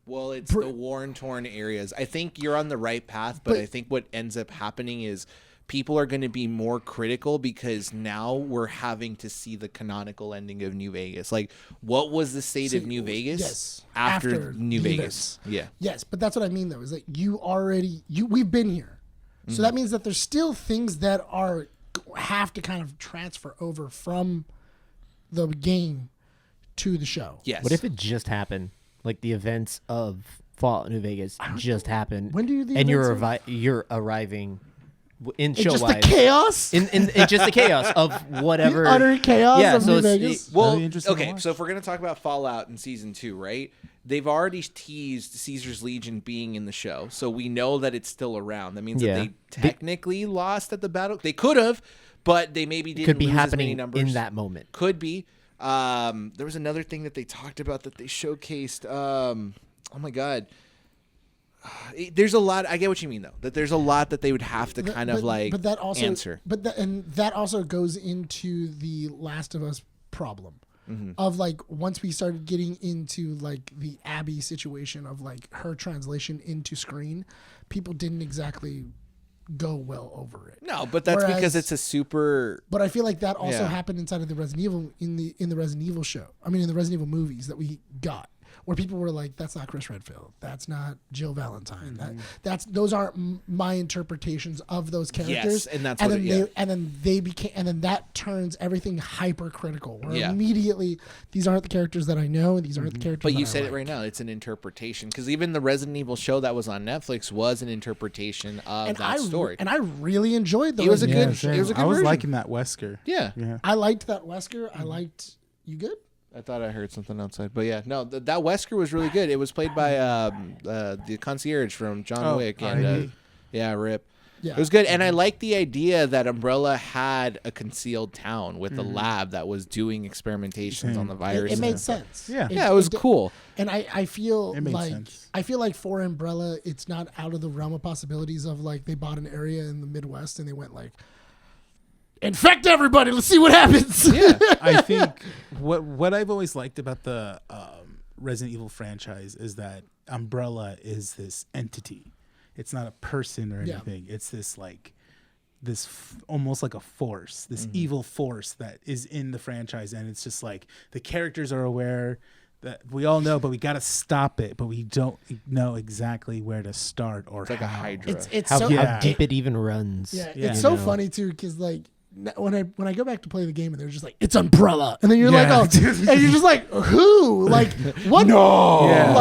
A: Well, it's the war-torn areas. I think you're on the right path, but I think what ends up happening is people are going to be more critical, because now we're having to see the canonical ending of New Vegas. Like, what was the state of New Vegas
D: Yes,
A: after New
D: the
A: Vegas?
D: events.
A: Yeah.
D: Yes, but that's what I mean, though, is that we've been here. So that means that there's still things that have to kind of transfer over from the game to the show.
A: Yes.
C: What if it just happened? Like the events of Fallout New Vegas just happened.
D: When do the
C: and
D: events
C: you're arriving in
D: It's
C: show
D: just
C: wise
D: the chaos.
C: in just the chaos of whatever.
D: The utter chaos
C: Yeah,
D: of
C: so
D: New
C: it's-
D: Vegas.
A: Well,
B: That'd be interesting to
A: okay,
B: watch.
A: so if we're going to talk about Fallout in season 2, right? They've already teased Caesar's Legion being in the show, so we know that it's still around. That means
C: Yeah.
A: that they technically lost at the battle. They could have, but they maybe didn't
C: could be
A: lose as many
C: happening
A: numbers.
C: in that moment.
A: Could be. There was another thing that they talked about that they showcased. Oh my god. There's a lot. I get what you mean, though. That there's a lot that they would have to kind of like
D: but that also,
A: answer.
D: But that also goes into the Last of Us problem of like, once we started getting into like the AVBE situation of like her translation into screen, people didn't exactly go well over it.
A: No, but that's because it's a super.
D: But I feel like that also
A: Yeah.
D: happened inside of the Resident Evil in the Resident Evil show. I mean, in the Resident Evil movies that we got, where people were like, "That's not Chris Redfield. That's not Jill Valentine. Those aren't my interpretations of those characters."
A: Yes, and that's
D: and
A: what
D: then that turns everything hypercritical. Where
A: Yeah.
D: immediately, these aren't the characters that I know, and these aren't the characters.
A: But you
D: that I
A: said
D: like.
A: it right now. It's an interpretation, because even the Resident Evil show that was on Netflix was an interpretation of that story.
D: And I really enjoyed those.
A: It was a
B: Yeah,
A: good.
B: same.
A: It was a good
B: I was
A: version.
B: liking that Wesker.
A: Yeah.
B: Yeah.
D: I liked that Wesker. I liked you. Good.
A: I thought I heard something outside, but yeah, no, that Wesker was really good. It was played by the concierge from John Wick, and
B: R.I.P.
A: yeah, Rip.
D: Yeah.
A: It was good, and I like the idea that Umbrella had a concealed town with a lab that was doing experimentations on the virus.
D: It made sense.
B: Yeah.
A: Yeah, it was cool.
D: And I feel
B: It made
D: like
B: sense.
D: for Umbrella, it's not out of the realm of possibilities of like they bought an area in the Midwest and they went like, infect everybody. Let's see what happens.
A: Yeah.
B: I think what I've always liked about the Resident Evil franchise is that Umbrella is this entity. It's not a person or anything. It's this like almost like a force, this evil force that is in the franchise, and it's just like the characters are aware that we all know, but we got to stop it, but we don't know exactly where to start or
A: It's like a
B: how.
A: Hydra.
D: It's
C: How,
D: so
C: how deep it even runs.
D: Yeah,
B: Yeah.
D: it's so
C: You know?
D: funny too because like when I go back to play the game and they're just like it's Umbrella and then you're
B: Yeah.
D: like and you're just like who like what
A: No.
B: Yeah.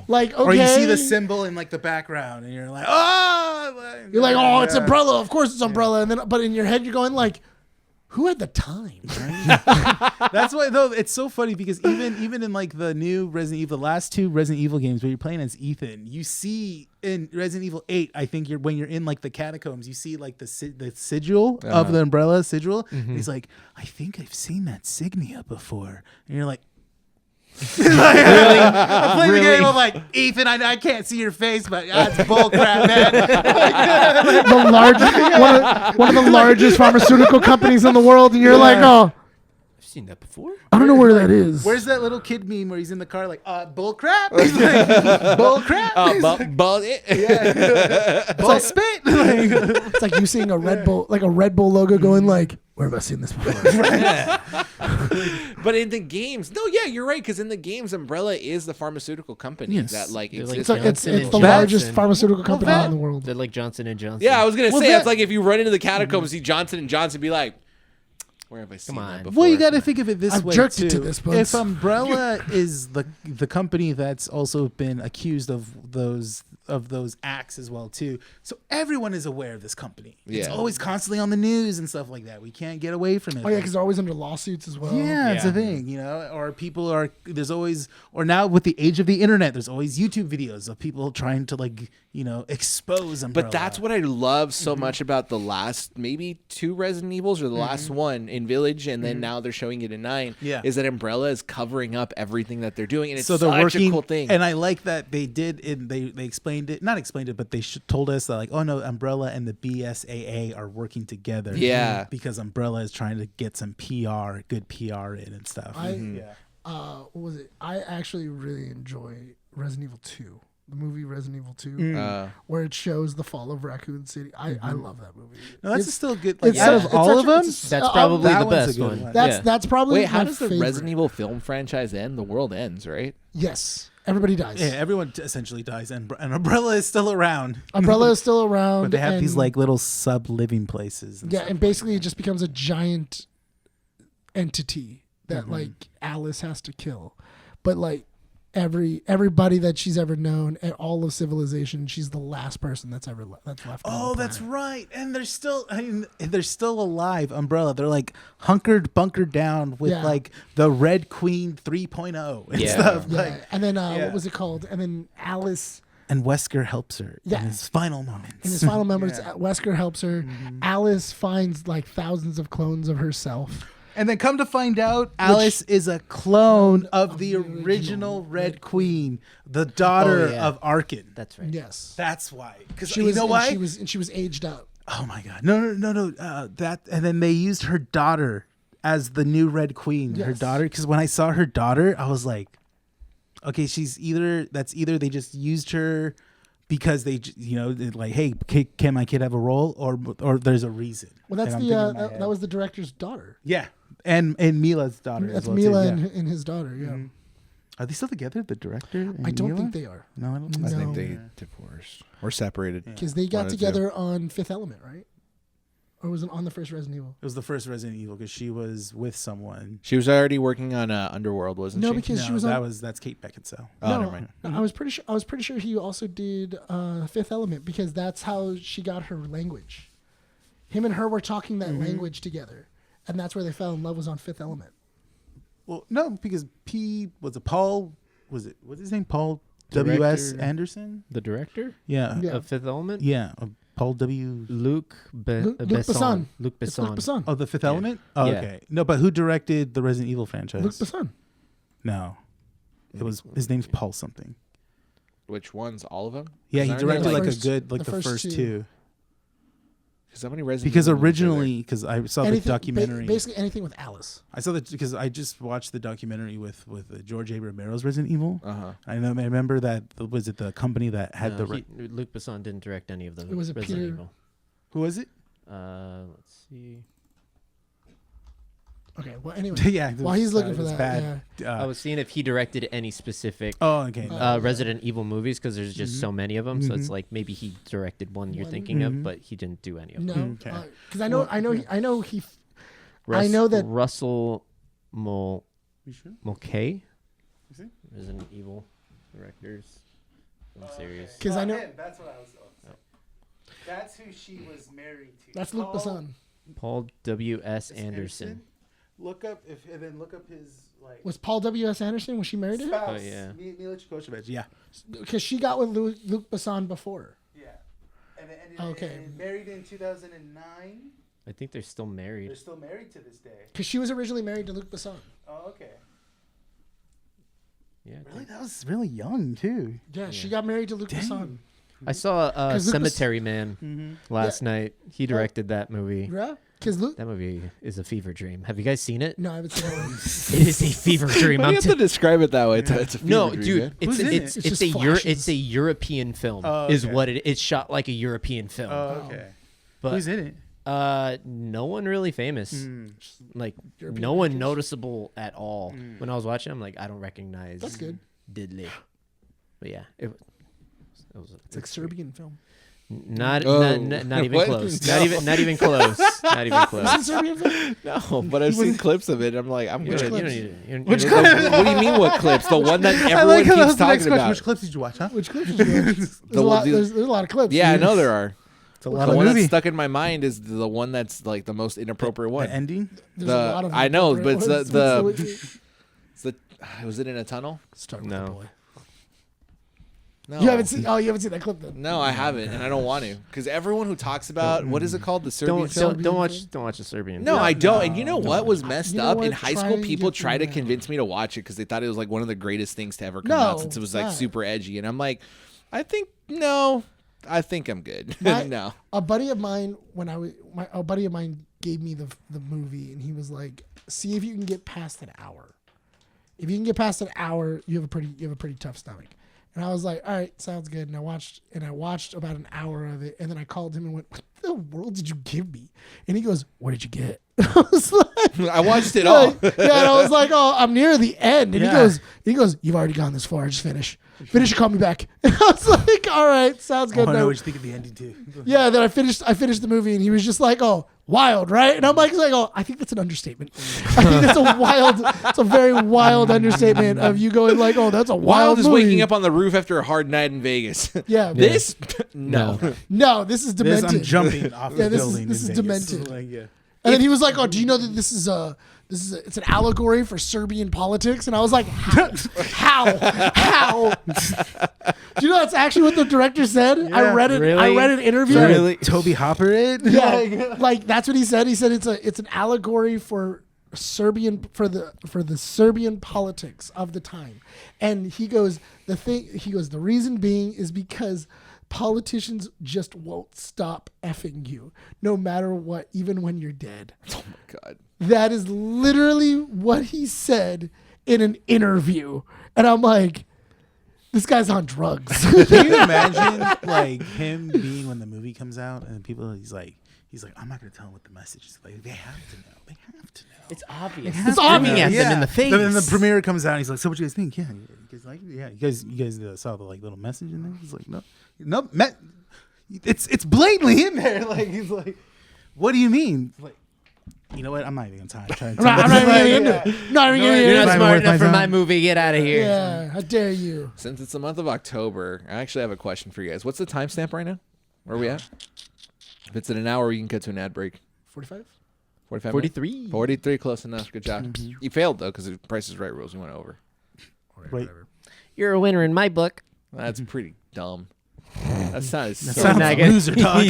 D: like okay
B: Or you see the symbol in like the background, and you're like, oh,
D: you're like oh it's
B: Yeah.
D: Umbrella of course it's Umbrella and then but in your head you're going like who had the time
B: That's why though it's so funny because even in like the new Resident Evil, the last two Resident Evil games where you're playing as Ethan, you see in Resident Evil 8, I think when you're in like the catacombs, you see like the sigil of the Umbrella sigil. And he's like, I think I've seen that signia before, and you're like.
C: Really?
B: I'm playing the game. I'm like, Ethan, I can't see your face, but that's bullcrap, man.
D: the largest one of the largest pharmaceutical companies in the world and you're like oh
C: I've seen that before.
D: I don't know where that is
B: Where's that little kid meme where he's in the car like, bullcrap? He's like, bullcrap? Bull spit?
D: it's like you seeing a Red Bull logo going like where have I seen this before
A: But in the games, no, yeah, you're right. Because in the games, Umbrella is the pharmaceutical company
B: Yes.
A: that like
C: They're like
A: exists.
D: it's the
C: Johnson &
D: largest
C: Johnson.
D: pharmaceutical company
B: that-
D: in the world
C: They're like Johnson and Johnson.
A: Yeah, I was gonna say
B: that-
A: it's like if you run into the catacombs, see Johnson and Johnson, be like, where have I seen
C: Come
A: that
C: on.
A: before?
B: Well, you got to think of it this
D: I've
B: way
D: jerked
B: too.
D: it to this, but
B: if Umbrella is the company that's also been accused of those acts as well too, so everyone is aware of this company. It's
A: Yeah.
B: always constantly on the news and stuff like that. We can't get away from it.
D: oh yeah because they're always under lawsuits as well
B: Yeah, it's a thing, or people are, there's always, or now with the age of the internet, there's always YouTube videos of people trying to like, expose Umbrella.
A: But that's what I love so much about the last maybe 2 Resident Evils or the last one in Village, and then now they're showing it in 9.
B: Yeah.
A: Is that Umbrella is covering up everything that they're doing, and it's
B: so they're
A: such
B: working,
A: a cool thing.
B: and I like that they did. They explained it, not explained it, but they told us that like, oh no, Umbrella and the BSAA are working together.
A: Yeah.
B: because Umbrella is trying to get some PR, good PR in and stuff.
D: what was it I actually really enjoy Resident Evil 2 the movie Resident Evil 2 where it shows the fall of Raccoon City I love that movie
B: No, that's
D: It's-
B: still good. Like,
D: it's
B: out
D: such-
B: of all
D: it's
B: of
D: such a-
B: them,
D: it's-
C: That's probably
B: that
C: the
B: one's a
C: best
B: good
C: one.
B: one.
D: that's
C: Yeah.
D: that's probably
A: Wait, how
D: my
A: does the
D: favorite.
A: Resident Evil film franchise end? The world ends, right?
D: Yes everybody dies
B: yeah, everyone essentially dies, and Umbrella is still around.
D: Umbrella is still around
B: But they have these
D: and-
B: like little sub-living places. And
D: yeah
B: stuff.
D: and basically it just becomes a giant entity that like Alice has to kill but like everybody that she's ever known at all of civilization she's the last person that's left on
B: Oh,
D: the
B: that's
D: planet.
B: right. And they're still, they're still alive. Umbrella. They're like bunkered down with
D: Yeah.
B: like the Red Queen 3.0 and
C: Yeah.
B: stuff.
D: yeah.
B: Like,
D: And then
B: yeah.
D: what was it called? And then Alice
B: and Wesker helps her
D: Yeah.
B: in his final moments.
D: in his final moments, Wesker helps her. Alice finds like thousands of clones of herself.
B: And then come to find out, Alice is a clone of the original Red Queen, the daughter
C: Oh, yeah.
B: of Arkin.
C: That's right.
D: Yes.
B: That's why. Because
D: She
B: you
D: was
B: know why?
D: she was aged up.
B: Oh my God! No! That, and then they used her daughter as the new Red Queen. Her
D: Yes.
B: daughter, because when I saw her daughter, I was like, okay, she's either they just used her because they're like, hey, can my kid have a role, or there's a reason.
D: Well, that's
B: And I'm thinking in my
D: that
B: head.
D: was the director's daughter.
B: Yeah, and Mila's daughter.
D: That's
B: as well,
D: Mila
B: too, yeah.
D: and his daughter. Yeah.
B: Are they still together? The director? And
D: I don't
B: Mila?
D: think they are
B: No, I don't think
A: I
B: so.
A: think
D: No.
A: they divorced or separated.
D: because they got
A: One or two.
D: together on Fifth Element, right? Or was it on the first Resident Evil?
B: It was the first Resident Evil because she was with someone.
A: She was already working on Underworld, wasn't
D: No,
A: she?
D: because she
B: No,
D: was on.
B: that's Kate Beckinsale.
A: Oh,
D: no,
A: never mind.
D: no, I was pretty sure he also did Fifth Element because that's how she got her language. Him and her were talking that language together, and that's where they fell in love. Was on Fifth Element.
B: Well, no, because Paul? Was his name Paul
C: Director.
B: W.S. Anderson?
C: The director
B: Yeah.
D: Yeah.
C: of Fifth Element.
B: Yeah. Paul W.
C: Luc
D: Luc
C: Besson.
D: Besson.
C: Luc
D: It's Luc
C: Besson.
D: Besson.
B: Oh, the Fifth Element. Oh,
C: Yeah.
B: okay. No, but who directed the Resident Evil franchise?
D: Luc Besson.
B: No, it was his name's Paul something.
A: Which ones? All of them?
B: Yeah, he
A: Is there
B: directed
A: any,
B: like
D: first-
B: a good
D: the
B: the
D: first
B: first
D: two.
B: two.
A: Because how many Resident
B: Because
A: Evil movies are there?
B: originally, because I saw the
D: Anything,
B: documentary.
D: basically anything with Alice.
B: I saw that because I just watched the documentary with George A. Romero's Resident Evil.
A: Uh-huh.
B: I remember that was it the company that had
C: No,
B: the
C: Luc Besson didn't direct any of them.
D: It was a
C: Resident
D: Peter-
C: Evil.
B: who was it?
C: Let's see.
D: Okay. Well, anyway.
B: Yeah.
D: While he's looking for
B: it was
D: that,
B: bad.
C: I was seeing if he directed any specific
B: Oh, okay. No.
C: Resident Evil movies because there's just so many of them. So it's
B: Mhm.
C: like maybe he directed one you're
D: One.
C: thinking
B: Mhm.
C: of, but he didn't do any of them.
D: No,
B: Okay.
D: because I know he. I know that-
C: Russell
B: You sure?
C: Mulcahy,
B: Is it?
C: Resident Evil directors film series.
D: Because I know
B: That's what I was. That's who she was married to.
D: that's Luc Besson.
C: Paul W.S. Anderson.
B: Look up and then look up his like
D: Was Paul W.S. Anderson? Was she married to him?
B: spouse.
C: Oh, yeah.
B: Mila Jovovich. Yeah.
D: Because she got with Luc Besson before.
B: Yeah. And then
D: Okay.
B: married in 2009.
C: I think they're still married.
B: They're still married to this day.
D: Because she was originally married to Luc Besson.
B: Oh, okay.
C: Yeah. I
B: Really,
C: think-
B: that was really young too.
D: Yeah, she got married to Luc
B: Dang.
D: Besson.
C: I saw
D: 'Cause Luc Bes-
C: Cemetery Man last night. He directed that movie.
D: Yeah? Because Luc.
C: That movie is a fever dream. Have you guys seen it?
D: No, I haven't seen that one.
C: It is a fever dream.
A: Why do you have to describe it that way? It's a fever
C: No,
A: dream,
C: dude,
A: man.
C: it's
B: Who's in
C: it's
B: it?
C: it's
D: It's
C: a
D: just
C: Euro,
D: flashes.
C: it's a European film.
B: Oh,
C: Is
B: okay.
C: what it's shot like a European film.
B: okay.
C: But
B: Who's in it?
C: no one really famous. Like
D: European
C: no one
D: actors?
C: noticeable at all. When I was watching, I'm like, I don't recognize.
D: That's good.
C: Diddley. But yeah, it was
D: It's like Serbian film.
C: not
A: Oh.
C: not even
A: What?
C: close.
A: No.
C: Not even close. Not even
D: Is it
C: close.
D: Serbian film?
A: No, but I've seen clips of it. I'm like, I'm
C: You
A: good.
C: don't
D: clips?
C: need it. You don't-
A: What
C: you
A: do
C: don't-
A: you mean what clips? The one that everyone keeps talking about.
B: Which clips did you watch? Huh?
D: Which clip did you watch? There's,
A: The
D: a lot,
A: one-
D: there's a lot of clips.
A: Yeah, I know there are.
B: It's a
A: The
B: lot of
A: one
B: movie.
A: that's stuck in my mind is the one that's like the most inappropriate one.
B: The ending.
D: There's a lot of
A: I know, but it's
D: inappropriate
A: it's the was it in a tunnel?
D: Start with
C: No.
D: the boy.
A: No.
D: You haven't seen. Oh, you haven't seen that clip then.
A: No, I haven't, and I don't want to, because everyone who talks about what is it called, the Serbian film?
C: don't watch the Serbian.
A: No,
C: film.
A: I don't. And you know what was messed
D: You know
A: up?
D: what?
A: In high
D: Try
A: school,
D: and
A: people
D: get
A: tried to
D: through that.
A: convince me to watch it because they thought it was like one of the greatest things to ever come
D: No,
A: out since it was
D: it's
A: like
D: not.
A: super edgy. And I'm like, I think I'm good. No.
D: A buddy of mine, a buddy of mine gave me the movie, and he was like, "See if you can get past an hour. If you can get past an hour, you have a pretty tough stomach." And I was like, "All right, sounds good." And I watched about an hour of it, and then I called him and went, "What the world did you give me?" And he goes, "What did you get?" I was like,
A: I watched it all.
D: yeah, and I was like, "Oh, I'm near the end." And
B: Yeah.
D: he goes, "You've already gone this far. Just finish and call me back." And I was like, "All right, sounds
B: I
D: good."
B: want to know
D: No.
B: what you think of the ending too.
D: Yeah, then I finished the movie, and he was just like, "Oh, wild, right?" And I'm like, "Oh, I think that's an understatement. I think it's a very wild understatement of you going like, oh, that's a
A: Wild
D: wild
A: is
D: movie."
A: waking up on the roof after a hard night in Vegas.
D: Yeah,
A: This? No.
D: no, this is
B: This,
D: demented.
B: I'm jumping off
D: Yeah,
B: the
D: this is-
B: building.
D: this
B: in
D: is
B: Vegas.
D: demented.
B: Like, yeah.
D: And then he was like, "Oh, do you know that it's an allegory for Serbian politics?" And I was like, "How? How? Do you know that's actually what the director said? I
B: Yeah,
D: read it. I
C: really?
D: read an interview.
C: Really?
B: Toby Hopper it?
D: Yeah, like that's what he said. He said it's an allegory for the Serbian politics of the time. And he goes, the reason being is because politicians just won't stop effing you no matter what, even when you're dead.
A: Oh my God.
D: That is literally what he said in an interview. And I'm like, this guy's on drugs.
B: Can you imagine like him being when the movie comes out and people he's like I'm not gonna tell them what the message is. Like they have to know. They have to know.
C: It's obvious.
D: It's obvious.
C: Screaming at them in the face.
B: Then the premiere comes out and he's like, "So what you guys think? Yeah, you guys like it? Yeah, you guys saw the like little message in there." He's like, "No, it's blatantly in there." Like he's like, "What do you mean?" Like, you know what? I'm not even gonna try.
D: I'm not even getting into it. Not even getting
C: You're
D: into
C: not
D: it.
C: smart
B: worth
C: enough
B: my
C: for
B: time.
C: my movie. Get out of here.
D: Yeah, how dare you?
A: Since it's the month of October, I actually have a question for you guys. What's the timestamp right now? Where are we at? If it's in an hour, you can cut to an ad break.
D: 45?
A: 45
C: 43.
A: minutes? 43, close enough. Good job. You failed, though, because the Price is Right rules. You went over.
B: Wait.
C: You're a winner in my book.
A: That's pretty dumb. That sounds
B: That
A: so
B: sounds
C: not
B: like
C: good.
B: loser, dog.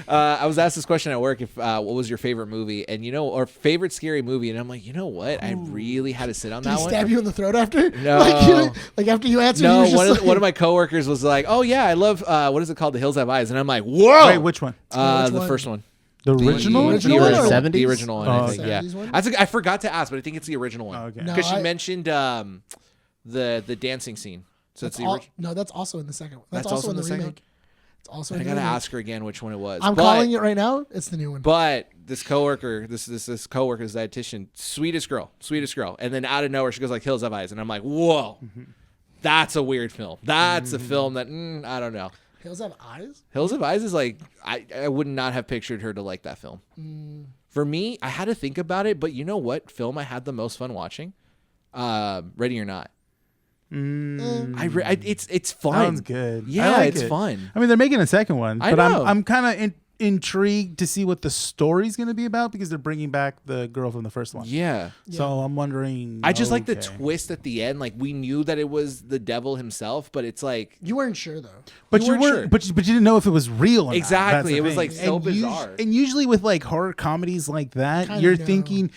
A: I was asked this question at work if what was your favorite movie, and or favorite scary movie, and I'm like, you know what? I really had to sit on
D: Did
A: that
D: he
A: one.
D: stab you in the throat after?
A: No.
D: Like after you answered,
A: No,
D: he was just
A: one of my coworkers was like, "Oh yeah, I love what is it called, The Hills Have Eyes," and I'm like, "Whoa!"
B: Wait, which one?
A: the
D: Which one?
A: first one.
B: The original?
A: The
D: original one or-
A: original,
C: 70s?
A: the original one.
B: Oh,
A: I think,
B: okay.
A: yeah.
D: 70s one?
A: I forgot to ask, but I think it's the original one.
B: Oh, okay.
D: No,
A: Because she
D: I-
A: mentioned the dancing scene. So it's
D: That's
A: the
D: all,
A: original.
D: no, that's also in the second one.
A: That's also in the second
D: remake. It's also
A: I
D: in the
A: gotta
D: remake.
A: ask her again which one it was.
D: I'm calling it right now. It's the new one.
A: But this coworker, this coworker's dietitian, sweetest girl, and then out of nowhere she goes like Hills Have Eyes, and I'm like, whoa, that's a weird film. That's a film that I don't know.
D: Hills Have Eyes?
A: Hills Have Eyes is like I would not have pictured her to like that film. For me, I had to think about it, but you know what film I had the most fun watching? Ready or Not. It's fun.
B: Sounds good.
A: Yeah,
B: I like
A: it's
B: it.
A: fun.
B: I mean, they're making a second one,
A: I
B: but
A: know.
B: I'm kind of intrigued to see what the story's going to be about because they're bringing back the girl from the first one.
A: Yeah.
B: So I'm wondering.
A: I just like the
B: okay.
A: twist at the end. Like we knew that it was the devil himself, but it's like
D: You weren't sure though.
B: But
A: You
B: you
A: weren't
B: weren't.
A: sure.
B: But you didn't know if it was real. Or not.
A: Exactly.
B: That's the
A: It was,
B: thing.
A: like, so
B: And
A: bizarre.
B: And usually with like horror comedies like that,
D: Kinda
B: you're
D: know.
B: thinking.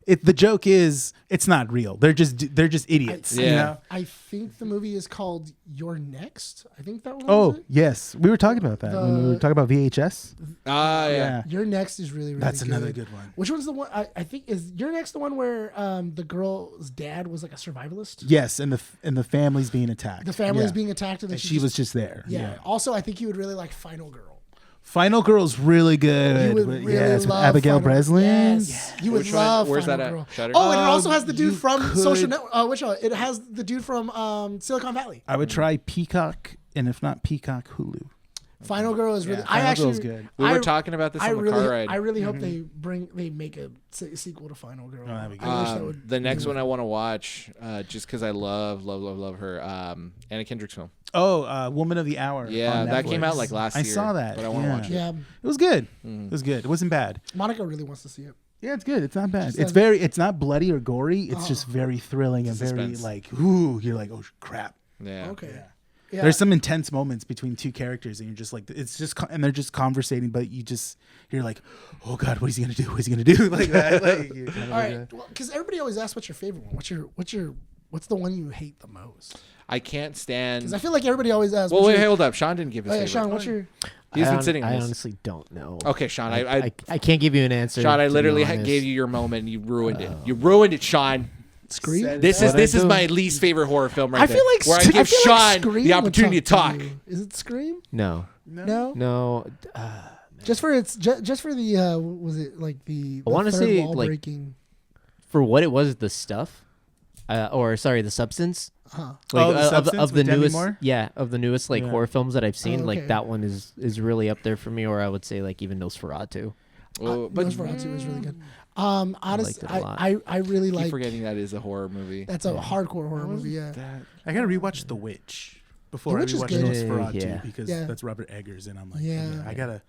B: The joke is it's not real. They're just idiots.
A: Yeah.
B: You know?
D: I think the movie is called You're Next. I think that one.
B: Oh
D: was it?
B: yes, we were talking about that when we were talking about VHS.
A: yeah.
D: You're Next is really
B: That's
D: good.
B: another good one.
D: Which one's the one? I think is You're Next the one where the girl's dad was like a survivalist.
B: Yes, and the family's being attacked.
D: The family is
B: Yeah.
D: being attacked, and then
B: And she was just there.
D: Yeah. Also, I think you would really like Final Girl.
B: Final Girl's really good.
D: You would
B: with-
D: really
B: yes, with
D: love
B: Abigail
D: Final Girl.
B: Breslin.
D: Yes. You would
A: Which one?
D: love
A: Where's
D: Final
A: that at?
D: Girl.
A: Shudder?
D: Oh, and it also has the
B: You
D: dude from
B: could-
D: Social Network. Which one? It has the dude from Silicon Valley.
B: I would try Peacock, and if not Peacock, Hulu.
D: Final Girl is really.
B: Yeah,
D: I
B: Final
D: actually.
B: Girl's good.
A: We were talking about this on the car ride.
D: I really hope they make a sequel to Final Girl.
B: Oh, that'd be good.
D: I wish that would.
A: The next one I want to watch, just because I love her, Anna Kendrick's film.
B: Oh, Woman of the Hour.
A: Yeah,
B: on
A: that came out
B: Netflix.
A: like last
B: I
A: year.
B: saw that.
A: but I want to
B: yeah.
A: watch it.
D: Yeah,
B: It was good. It was good. It wasn't bad.
D: Monica really wants to see it.
B: Yeah, it's good. It's not bad.
D: She
B: It's
D: said-
B: it's not bloody or gory. It's just very thrilling and very
A: Suspense.
B: like, ooh, you're like, oh crap.
A: Yeah.
D: Okay.
B: Yeah.
D: Yeah.
B: There's some intense moments between two characters, and you're just like, it's just, and they're just conversating, but you're like, oh god, what is he gonna do? What is he gonna do? Like that. Like, you're kind of
D: All
B: like
D: right. Well, because everybody always asks, "What's your favorite one? What's the one you hate the most?"
A: I can't stand.
D: Because I feel like everybody always asks.
A: Well,
D: what's
A: wait,
D: your-
A: hold up. Sean didn't give his
D: Oh, yeah,
A: favorite.
D: Sean, what's your?
A: He's been sitting on
C: I
A: this.
C: honestly don't know.
A: Okay, Sean.
C: I can't give you an answer.
A: Sean, I
C: to be
A: literally
C: honest.
A: gave you your moment and you ruined it. You ruined it, Sean.
D: Scream.
A: This
C: What I
A: is
C: do.
A: my least favorite horror film right
D: I
A: there.
D: feel like
A: where I
D: Sc-
A: give
D: feel like
A: Sean
D: Scream
A: the
D: would
A: opportunity to talk.
D: you. Is it Scream?
C: No,
D: No. Just for the was it like the
C: I wanna
D: third
C: say,
D: wall
C: like,
D: breaking?
C: for what it was, the stuff, the substance.
D: Huh.
B: Oh, The Substance
C: of the
B: with Demi
C: newest,
B: Moore?
C: of the newest
B: Yeah.
C: horror films that I've seen,
D: Oh, okay.
C: like that one is really up there for me, or I would say like even Nosferatu.
A: Oh, but
D: Nosferatu was really good. Honestly,
C: liked it a lot.
D: I really
A: keep
D: like.
A: forgetting that is a horror movie.
D: That's a hardcore horror movie. Yeah.
B: I gotta rewatch The Witch before
D: The
B: I
D: Witch is
B: rewatch
D: good.
B: Nosferatu
C: Yeah.
B: because
D: Yeah.
B: that's Robert Eggers, and I'm like,
D: Yeah.
B: I gotta,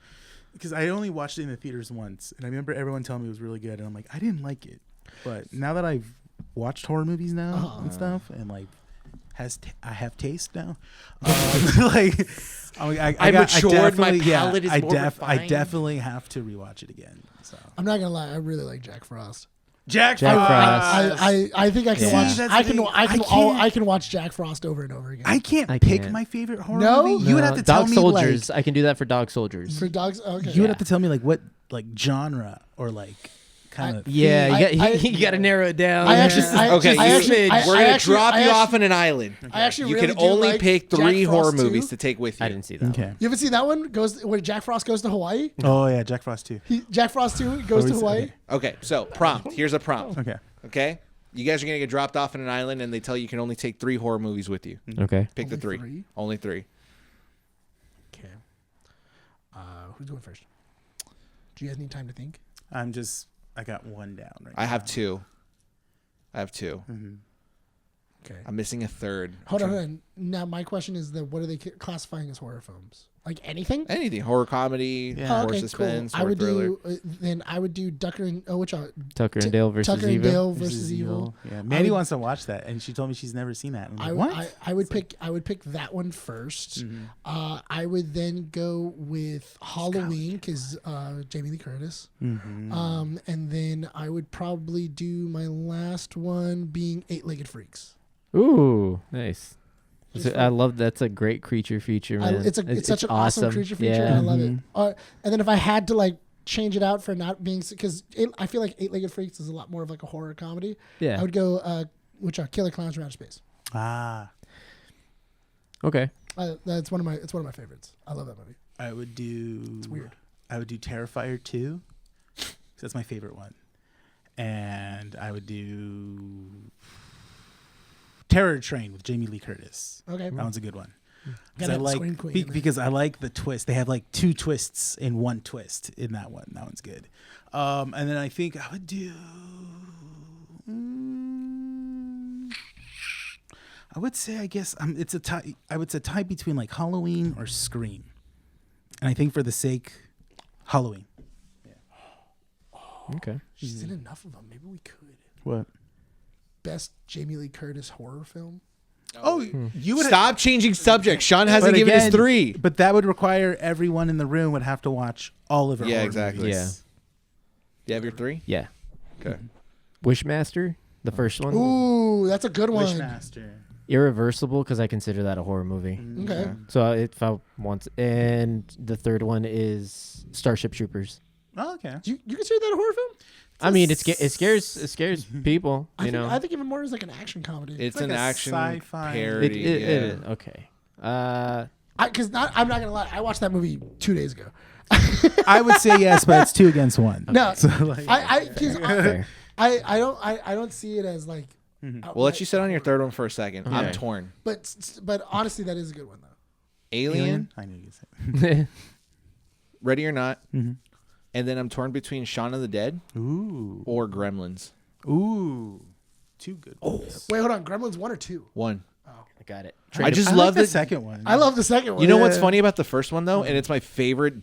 B: because I only watched it in the theaters once, and I remember everyone telling me it was really good, and I'm like, I didn't like it, but now that I've watched horror movies now and stuff, and like, I have taste now, like, I
A: matured, my
B: definitely-
A: palate is more
B: I
A: refined.
B: definitely have to rewatch it again. So
D: I'm not gonna lie. I really like Jack Frost.
B: Jack
C: Frost.
D: I think I can
C: Yeah.
D: watch.
B: See, that's
D: I
B: the
D: can
B: thing.
D: I can watch Jack Frost over and over again.
B: I can't
C: I
B: pick
C: can't.
B: my favorite horror
D: No?
B: movie. You would have to tell
C: Dog
B: me
C: Soldiers.
B: like
C: I can do that for Dog Soldiers.
D: For dogs. Okay.
B: you would have to tell me like what like genre or like kind of
C: Yeah,
D: I-
C: you got to narrow it down.
D: I actually. I,
A: Okay,
D: I
A: you-
D: actually, I,
A: we're
D: I
A: gonna
D: actually,
A: drop
D: I
A: you
D: actually,
A: off on an island.
D: I actually
A: You
D: really
A: can
D: do
A: only
D: like
A: pick
D: Jack
A: 3 horror
D: Frost
A: movies
D: too.
A: to take with you.
C: I didn't see that.
B: okay.
D: You ever seen that one? Where Jack Frost goes to Hawaii.
B: Oh yeah, Jack Frost too.
D: Jack Frost 2 goes to Hawaii.
A: Okay, so prompt. Here's a prompt.
B: Okay.
A: Okay? You guys are going to get dropped off on an island and they tell you can only take 3 horror movies with you.
C: Okay.
A: Pick the
D: Only
A: 3.
D: three?
A: Only 3.
D: Okay. Who's going first? Do you guys need time to think?
B: I got one down right
A: I
B: now.
A: have 2. I have 2.
B: Mhm.
D: Okay.
A: I'm missing a third.
D: Hold on. now my question is what are they classifying as horror films? Like anything?
A: Anything. Horror comedy,
B: Yeah.
A: horror
D: Okay,
A: suspense,
D: cool.
A: horror thriller.
D: Then I would do
C: Tucker and Dale versus
D: Tucker and
C: Evil.
D: Dale versus Evil.
B: Yeah, Mandy wants to watch that, and she told me she's never seen that. I'm like, what?
D: I would pick that one first. I would then go with Halloween because Jamie Lee Curtis. And then I would probably do my last one being Eight-Legged Freaks.
C: Ooh, nice. I love that's a great creature feature, man.
D: It's such an awesome creature feature.
C: Yeah.
D: I love it. And then if I had to like change it out for not being, because I feel like Eight-Legged Freaks is a lot more of like a horror comedy.
C: Yeah.
D: I would go Killer Clowns from Outer Space.
B: Ah,
C: Okay.
D: It's one of my favorites. I love that movie.
B: I would do.
D: It's weird.
B: I would do Terrifier 2. That's my favorite one, and I would do Terror Train with Jamie Lee Curtis.
D: Okay.
B: That one's a good one.
D: Gotta
B: I
D: have
B: like
D: Scream Queen in there.
B: because I like the twist. They have like 2 twists in one twist in that one. That one's good. And then I think I would do. I would say I guess it's a tie. I would say tie between like Halloween or Scream, and I think for the sake, Halloween.
C: Okay.
D: She's in enough of them. Maybe we could.
B: What?
D: Best Jamie Lee Curtis horror film.
B: Oh, you would
A: Stop changing subjects. Sean hasn't
B: But
A: given
B: again,
A: his 3.
B: But that would require everyone in the room would have to watch all of her.
A: Yeah,
B: horror
A: exactly.
B: movies.
A: You have your 3?
C: Yeah.
A: Okay.
C: Wishmaster, the first one.
D: Ooh, that's a good one.
B: Wishmaster.
C: Irreversible, because I consider that a horror movie.
D: Okay.
C: So if I want, and the third one is Starship Troopers.
B: Oh, okay.
D: You consider that a horror film?
C: I mean, it scares people. You know,
D: I think even more is like an action comedy.
A: It's
B: like
A: an
B: a
A: action
B: sci-fi.
A: parody.
C: it
A: yeah.
C: is okay.
D: Because I'm not gonna lie, I watched that movie 2 days ago.
B: I would say yes, but it's 2 against 1.
D: No,
B: So, like,
C: Fair.
D: I don't see it as like.
A: We'll let you sit on your third one for a second. I'm
C: Okay.
A: torn.
D: But honestly, that is a good one though.
A: Alien,
B: I knew you said.
A: Ready or Not, and then I'm torn between Shaun of the Dead
B: Ooh.
A: or Gremlins.
B: Ooh. 2 good ones.
D: Wait, hold on. Gremlins 1 or 2?
A: 1.
C: I got it.
A: I just
B: I
A: love
B: like the
A: the
B: second one.
D: I love the second one.
A: You know what's
B: Yeah.
A: funny about the first one though, and it's my favorite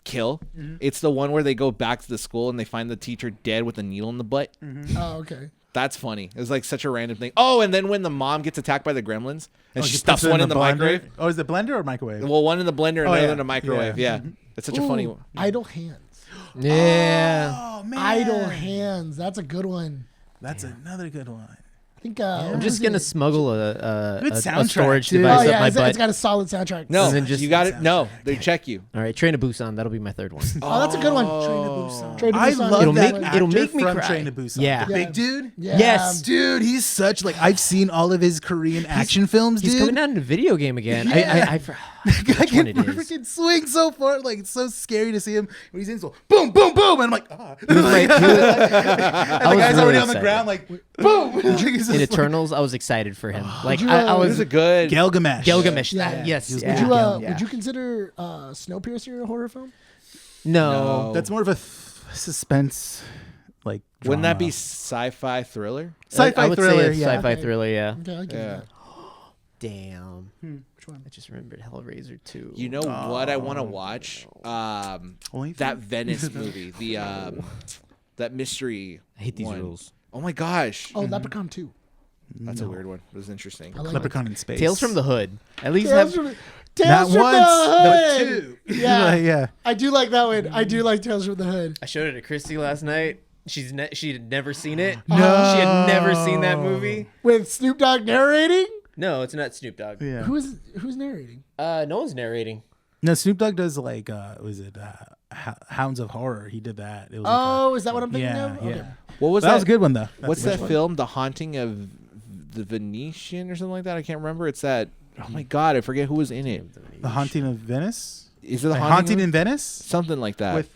A: kill. It's the one where they go back to the school and they find the teacher dead with a needle in the butt.
D: Oh, okay.
A: That's funny. It's like such a random thing. Oh, and then when the mom gets attacked by the gremlins and she
B: puts
A: stuffs
B: it
A: one in the
B: blender?
A: microwave.
B: Oh, is it blender or microwave?
A: Well, one in the blender and the other
B: yeah.
A: in the microwave. Yeah. It's such a
D: Ooh,
A: funny one.
D: Idle Hands.
C: Yeah.
B: Oh man.
D: Idle Hands. That's a good one.
B: That's another good one.
D: I think.
C: I'm just gonna smuggle a
B: Good
C: a
B: soundtrack,
C: storage
B: too.
C: device
D: Oh
C: up
D: yeah,
C: my
D: it's
C: butt.
D: got a solid soundtrack.
A: No,
C: And then just-
A: you got it. No, they check you.
C: All right, Train to Busan. That'll be my third one.
D: Oh, that's a good one.
B: Train to Busan.
D: Train to
B: I
D: Busan.
B: love
C: It'll
B: that
C: make-
B: actor
C: it'll make me
B: from
C: cry.
B: Train to Busan.
C: Yeah.
B: The big dude.
D: Yeah.
C: Yes.
B: Dude, he's such like I've seen all of his Korean action films.
C: He's
B: dude.
C: coming out in a video game again.
B: Yeah.
C: I
B: I
C: which one
B: can
C: it is.
B: freaking swing so far. Like it's so scary to see him when he's in so boom, boom, boom, and I'm like, ah.
C: He was my- he was-
B: and
C: I
B: the
C: was
B: guy's
C: really
B: already on the
C: excited.
B: ground, like boom.
C: In Eternals, I was excited for him. Like
D: you,
C: I
A: It
C: was
A: was a good.
B: Gilgamesh.
C: Gilgamesh.
D: Yeah.
C: Yes.
B: Would
C: yeah.
D: Would you consider Snowpiercer a horror film?
C: No.
B: That's more of a suspense, like.
A: Wouldn't that be
B: drama.
A: sci-fi thriller?
B: Sci-fi
C: I would
B: thriller?
C: Say it's
B: Yeah.
C: sci-fi thriller. Yeah.
D: Okay, I get
A: Yeah.
D: that.
C: Damn.
D: Which one?
C: I just remembered Hellraiser 2.
A: You know what I want to watch?
B: Only
A: That
B: thing?
A: Venice movie. The that mystery.
C: I hate these
A: one.
C: rules.
A: Oh my gosh.
D: Oh, Leprechaun 2.
A: That's a weird one. It was interesting.
D: I like
B: Leprechaun in space.
C: Tales from the Hood. At least
D: Tales
C: have.
D: from,
B: Not
D: Tales from
B: once,
D: the
B: but
D: Hood.
B: 2.
D: Yeah.
B: Like, yeah.
D: I do like that one. I do like Tales from the Hood.
C: I showed it to Christy last night. She had never seen it.
B: No.
C: She had never seen that movie.
D: With Snoop Dogg narrating?
C: No, it's not Snoop Dogg.
B: Yeah.
D: Who's narrating?
C: No one's narrating.
B: No, Snoop Dogg does like was it Hounds of Horror? He did that. It was
D: Oh, is that what I'm
B: like
D: thinking
B: yeah,
D: of? Okay.
B: yeah.
A: What was
B: That
A: that?
B: was a good one though.
A: What's
B: That's a
A: that
B: good
A: film? The Haunting of the Venetian or something like that? I can't remember. It's that. Oh my god, I forget who was in it.
B: one. The Haunting of Venice.
A: Is it the
B: Haunting in Venice
A: something like that?
B: with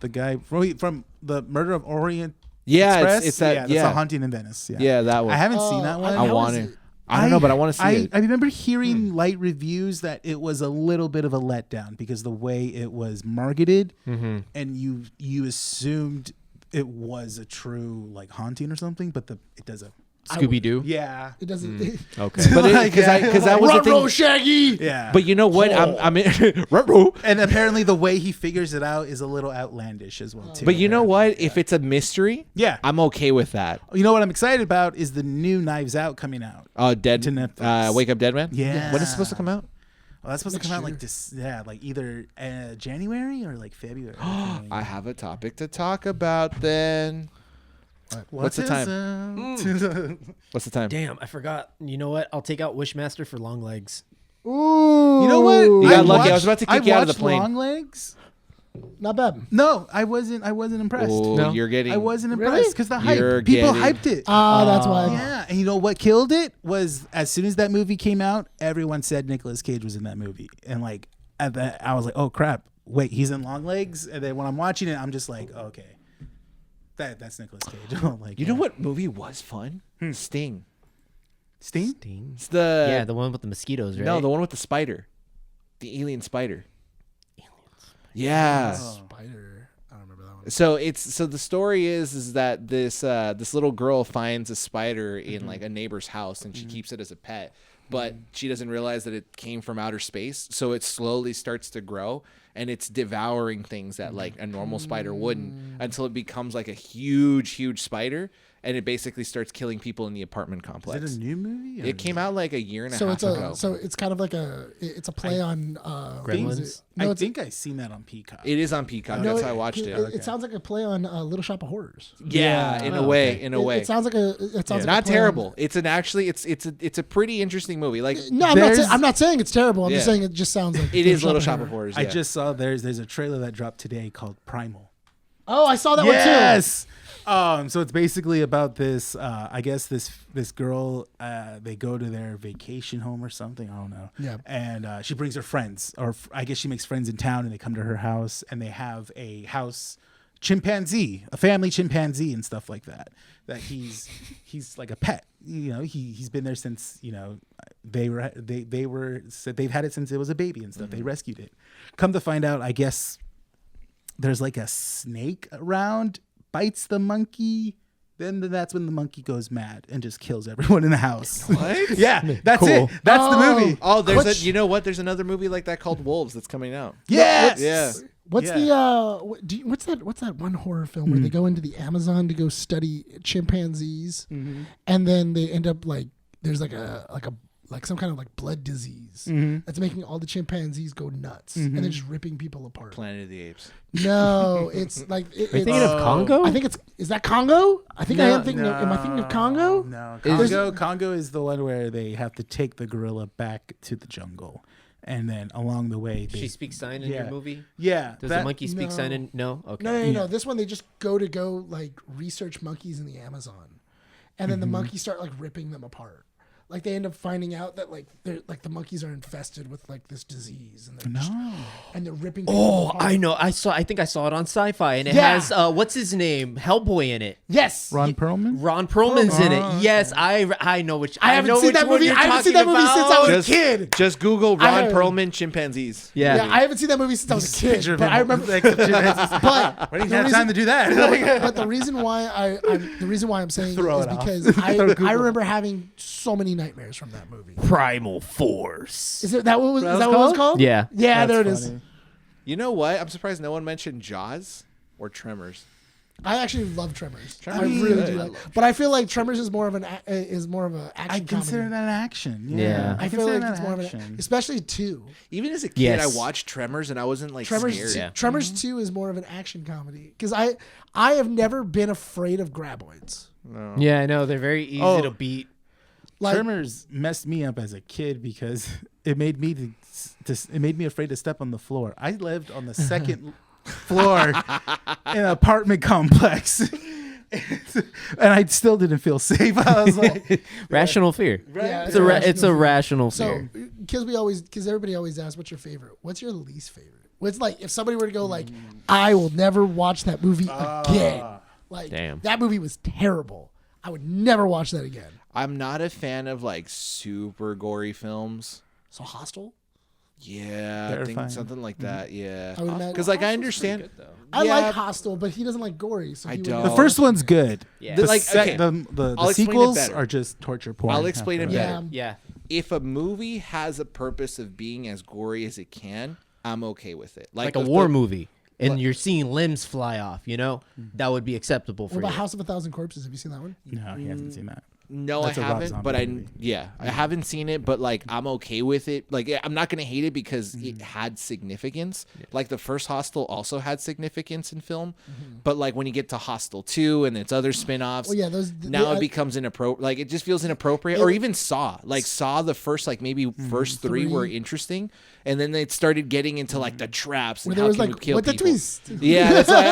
B: the guy from the Murder of Orient
A: yeah,
B: Express.
A: it's that.
B: That's
A: Yeah,
B: The Haunting in Venice. Yeah.
A: yeah, that one.
B: I haven't seen that one.
A: I
D: how
A: want
D: is
A: it.
D: it?
A: I don't know, but I want to see it.
B: I remember hearing light reviews that it was a little bit of a letdown because the way it was marketed, and you assumed it was a true like haunting or something, but it does a
C: Scooby Doo.
B: Yeah.
D: It doesn't.
C: Okay.
A: But
B: Like,
A: because that was the
D: Ruh-roh,
A: thing.
D: Shaggy.
B: Yeah.
A: But you know what? I'm in. Ruh-roh.
B: and apparently the way he figures it out is a little outlandish as well too.
A: But you know what? If it's a mystery,
B: Yeah.
A: I'm okay with that.
B: You know what I'm excited about is the new Knives Out coming out.
A: Dead.
B: To Netflix.
A: Wake Up Dead Man.
B: Yeah.
A: When is it supposed to come out?
B: Well, that's supposed to come out
D: year.
B: like this. Yeah, like either January or like February.
A: I have a topic to talk about then. What's the time? What's the time?
E: Damn, I forgot. You know what? I'll take out Wishmaster for long legs.
D: Ooh.
B: You know what?
A: You got lucky. I was about to kick you out of the
B: watched
A: plane.
B: Long Legs.
D: Not bad.
B: No, I wasn't impressed.
A: Oh,
C: No.
A: you're getting.
B: I wasn't
D: Really?
B: impressed because the hype.
A: You're
B: People
A: getting-
B: hyped it.
D: That's why.
B: Yeah, and you know what killed it was as soon as that movie came out, everyone said Nicolas Cage was in that movie, and like at that, I was like, oh crap, wait, he's in Long Legs, and then when I'm watching it, I'm just like, oh, okay, that's Nicolas Cage. I'm like,
A: You know what movie was fun? Sting.
B: Sting?
A: It's the
C: Yeah, the one with the mosquitoes, right?
A: no, the one with the spider, the alien spider. Yeah.
D: Spider. I don't remember that one.
A: So the story is that this little girl finds a spider in like a neighbor's house and she keeps it as a pet, but she doesn't realize that it came from outer space. So it slowly starts to grow and it's devouring things that like a normal spider wouldn't until it becomes like a huge spider and it basically starts killing people in the apartment complex.
B: Is it a new movie?
A: It came out like a year and a
D: So
A: half
D: it's
A: ago.
D: so it's kind of like it's a play on
C: Gremlins?
D: No,
B: I
D: it's,
B: think I seen that on Peacock.
A: It is on Peacock.
D: no,
A: That's how I watched it.
D: It sounds like a play on Little Shop of Horrors.
A: Yeah, in a way. In a way.
D: It sounds like a. It sounds like
A: Not
D: a play
A: terrible.
D: on-
A: It's a pretty interesting movie. Like
D: No, I'm not saying it's terrible. I'm just
A: Yeah.
D: saying it just sounds like
A: it is Little
D: Shop
A: Shop of
D: Horrors.
A: Horrors.
B: I
A: Yeah.
B: just saw there's a trailer that dropped today called Primal.
D: Oh, I saw that one too.
B: Yes. So it's basically about this. I guess this girl. They go to their vacation home or something. I don't know.
D: Yeah.
B: And she brings her friends, or I guess she makes friends in town, and they come to her house, and they have a house chimpanzee, a family chimpanzee, and stuff like that. That he's like a pet. You know, he's been there since they said they've had it since it was a baby and stuff. They rescued it. Come to find out, I guess there's like a snake around. Bites the monkey, then that's when the monkey goes mad and just kills everyone in the house.
A: What?
B: Yeah, that's
C: Cool.
B: it. That's the movie.
A: Oh,
D: Which-
A: you know what? There's another movie like that called Wolves that's coming out.
B: Yes.
A: Yeah.
D: What's
B: Yeah.
D: the what's that one horror film where they go into the Amazon to go study chimpanzees, and then they end up like there's like some kind of like blood disease that's making all the chimpanzees go nuts and then just ripping people apart.
A: Planet of the Apes.
D: No, it's like
C: Are you thinking of Congo?
D: I think is that Congo? I think I am thinking.
B: No,
D: Am I thinking of Congo?
B: No,
C: Is-
B: Congo is the one where they have to take the gorilla back to the jungle, and then along the way,
C: She speaks sign in
B: Yeah.
C: your movie?
B: yeah,
C: Does
B: that-
C: the monkey speak sign
D: No.
C: in? No? Okay.
D: No. This one they just go like research monkeys in the Amazon, and then the monkeys start like ripping them apart. Like they end up finding out that like they're like the monkeys are infested with like this disease, and they're ripping. people
C: Oh,
D: apart.
C: I know. I think I saw it on Sci-Fi, and it
D: Yeah.
C: has what's his name, Hellboy in it.
D: Yes,
B: Ron Perlman.
C: Ron Perlman's in it.
B: okay.
C: Yes, I know which.
D: I haven't
C: know
D: seen
C: which
D: that
C: one
D: movie.
C: you're
D: I haven't seen
C: talking
D: that movie since I
C: about.
D: was a kid.
A: Just Google
D: I
A: Ron
D: have-
A: Perlman chimpanzees.
C: Yeah.
D: I haven't seen that movie since I was a kid, but I remember.
B: Like,
D: But
B: why didn't you have time to do that?
D: but the reason why I'm saying
B: Throw
D: is
B: it off.
D: because I
B: Google.
D: remember having so many nightmares from that movie.
C: Primal Force.
D: Is that what was
B: That's
D: that what it was
B: called?
D: called?
C: Yeah.
D: Yeah,
B: That's
D: there it is.
B: funny.
A: You know what? I'm surprised no one mentioned Jaws or Tremors.
D: I actually love Tremors. I
A: Tremors is
D: really
A: good.
D: do. But I feel like Tremors is more of an action
B: I consider
D: comedy.
B: that an action.
C: Yeah.
D: I feel
B: consider
D: like
B: that
D: it's more of
B: action.
D: an, especially 2.
A: Even as a kid,
C: Yes.
A: I watched Tremors and I wasn't like
D: Tremors,
A: scared.
C: Yeah.
D: Tremors 2 is more of an action comedy because I have never been afraid of graboids.
C: Yeah, I know. They're very easy
B: Oh.
C: to beat.
D: Like
B: Tremors messed me up as a kid because it made me it made me afraid to step on the floor. I lived on the second floor in an apartment complex, and I still didn't feel safe. I was like,
C: Rational fear.
D: Yeah,
C: It's a it's a rational
D: so
C: fear.
D: because everybody always asks what's your favorite. What's your least favorite? What's like if somebody were to go like I will never watch that movie again. Like
C: Damn.
D: that movie was terrible. I would never watch that again.
A: I'm not a fan of like super gory films.
D: So Hostel?
A: Yeah, I think
B: Terrifying.
A: something like that. Yeah,
D: I would imagine.
A: because like I understand.
D: I
A: Yeah.
D: like Hostel, but he doesn't like gory. So
A: I
D: he would
A: don't.
B: The first one's good.
C: Yeah.
B: The,
A: Like, okay,
B: the
A: I'll explain it
B: sequels
A: better.
B: are just torture porn.
A: I'll explain it
B: after
A: better.
B: that.
C: Yeah.
A: If a movie has a purpose of being as gory as it can, I'm okay with it.
C: Like a
A: if
C: war
A: the-
C: movie. And
A: What?
C: you're seeing limbs fly off, you know? That would be acceptable
D: What
C: for
D: about
C: you.
D: House of a Thousand Corpses? Have you seen that one?
B: No, he hasn't seen that.
A: No,
B: That's a
A: I
B: Rob
A: haven't,
B: Zombie
A: but
B: movie.
A: I haven't seen it, but like I'm okay with it. Like I'm not gonna hate it because it had significance. Like the first Hostel also had significance in film, but like when you get to Hostel 2 and its other spin-offs,
D: Well, yeah, those
A: now it becomes inappropriate. Like it just feels inappropriate. Or even Saw. Like Saw, the first like maybe first three were interesting, and then they started getting into like the traps and
D: where there
A: how
D: was
A: can
D: like
A: we kill
D: what the
A: people.
D: twist.
A: Yeah, that's like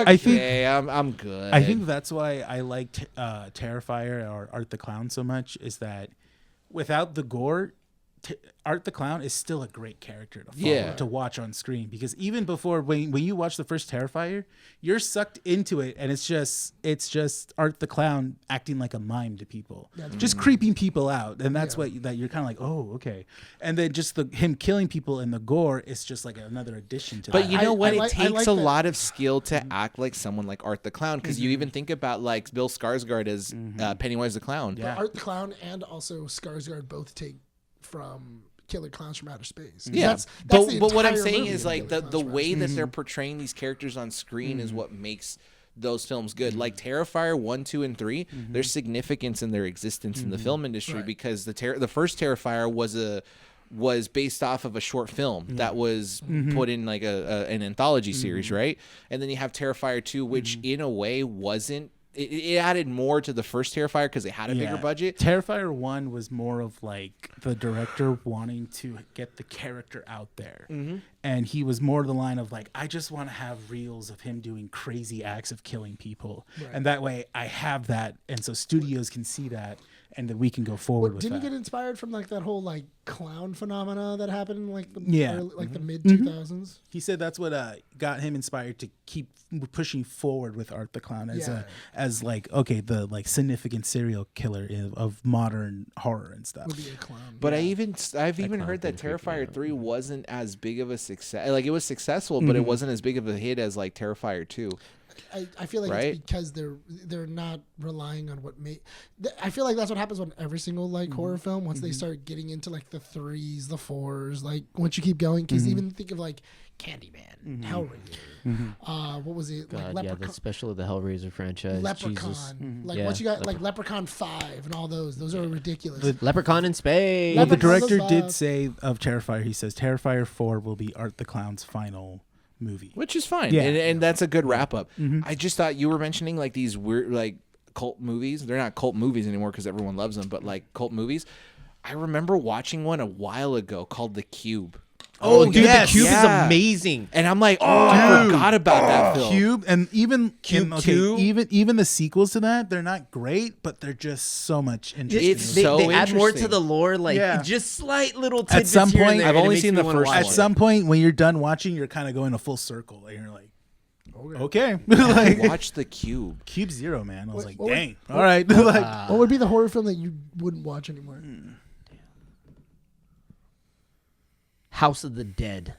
B: I think-
A: okay, I'm good.
B: I think that's why I liked Terrifier or Art the Clown so much, is that without the gore, Art the Clown is still a great character to follow,
A: Yeah.
B: to watch on screen, because even before when you watch the first Terrifier, you're sucked into it, and it's just Art the Clown acting like a mime to people, just creeping people out, and that's what that you're kind of like, oh, okay, and then just him killing people and the gore is just like another addition to
A: But
B: that.
A: you know what?
D: I
A: It
D: like
A: takes
D: that.
A: a lot of skill to act like someone like Art the Clown, because you even think about like Bill Skarsgård as Pennywise the Clown.
B: Yeah.
D: Art the Clown and also Skarsgård both take from Killer Clowns from Outer Space.
A: Yeah,
D: That's
A: but
D: the
A: what I'm
D: entire
A: saying
D: movie
A: is
D: of
A: like
D: Killer
A: the
D: Clowns from
A: way
D: Outer
A: that
D: Space.
A: they're portraying these characters on screen is what makes those films good. Like Terrifier 1, 2, and 3, there's significance in their existence in the film industry because the first Terrifier was based off of a short film that was put in like an anthology series, right? And then you have Terrifier 2, which in a way wasn't. It added more to the first Terrifier because it had a bigger budget.
B: Terrifier 1 was more of like the director wanting to get the character out there. And he was more the line of like, I just want to have reels of him doing crazy acts of killing people. And that way I have that. And so studios can see that, and then we can go forward with
D: Didn't
B: that.
D: he get inspired from like that whole like clown phenomena that happened in like the the mid 2000s?
B: He said that's what got him inspired to keep pushing forward with Art the Clown as like, okay, the like significant serial killer of modern horror and stuff.
D: Would be a clown.
A: But I've even heard that Terrifier 3 wasn't as big of a success. Like it was successful, but it wasn't as big of a hit as like Terrifier 2.
D: I feel like
A: Right?
D: it's because they're not relying on what made. I feel like that's what happens on every single like horror film once they start getting into like the 3s, the 4s. Like once you keep going, because even think of like Candyman, Hellraiser. What was it?
C: God,
D: Like
C: yeah,
D: Leprechaun.
C: especially the Hellraiser franchise.
D: Leprechaun,
C: Jesus.
D: like
C: Yeah,
D: once you got like Leprechaun 5 and all those are ridiculous.
C: Leprechaun in space.
B: Well, the
D: Leprechaun
B: director
D: was,
B: did say of Terrifier, he says Terrifier 4 will be Art the Clown's final movie.
A: Which is fine.
B: Yeah.
A: And that's a good wrap up. I just thought you were mentioning like these weird like cult movies. They're not cult movies anymore because everyone loves them, but like cult movies. I remember watching one a while ago called The Cube.
C: Oh, dude,
A: yes.
C: the Cube
A: Yeah.
C: is amazing.
A: And I'm like, I forgot about that film.
B: Cube, and even
C: Cube 2?
B: even the sequels to that, they're not great, but they're just so much interesting.
A: It's
C: They
A: so
C: add more to
A: interesting.
C: the lore, like
B: Yeah.
C: just slight little tidbits
B: some
C: here and
B: point-
C: there,
A: I've
C: and it
A: only
C: makes
A: seen
C: me
A: the
C: wanna
A: first
C: watch
B: At
C: it.
B: some point, when you're done watching, you're kind of going a full circle, and you're like, okay, like
A: Watch The Cube.
B: Cube Zero, man. I was like,
D: what-
B: dang, all right, like,
D: What would be the horror film that you wouldn't watch anymore?
C: House of the Dead.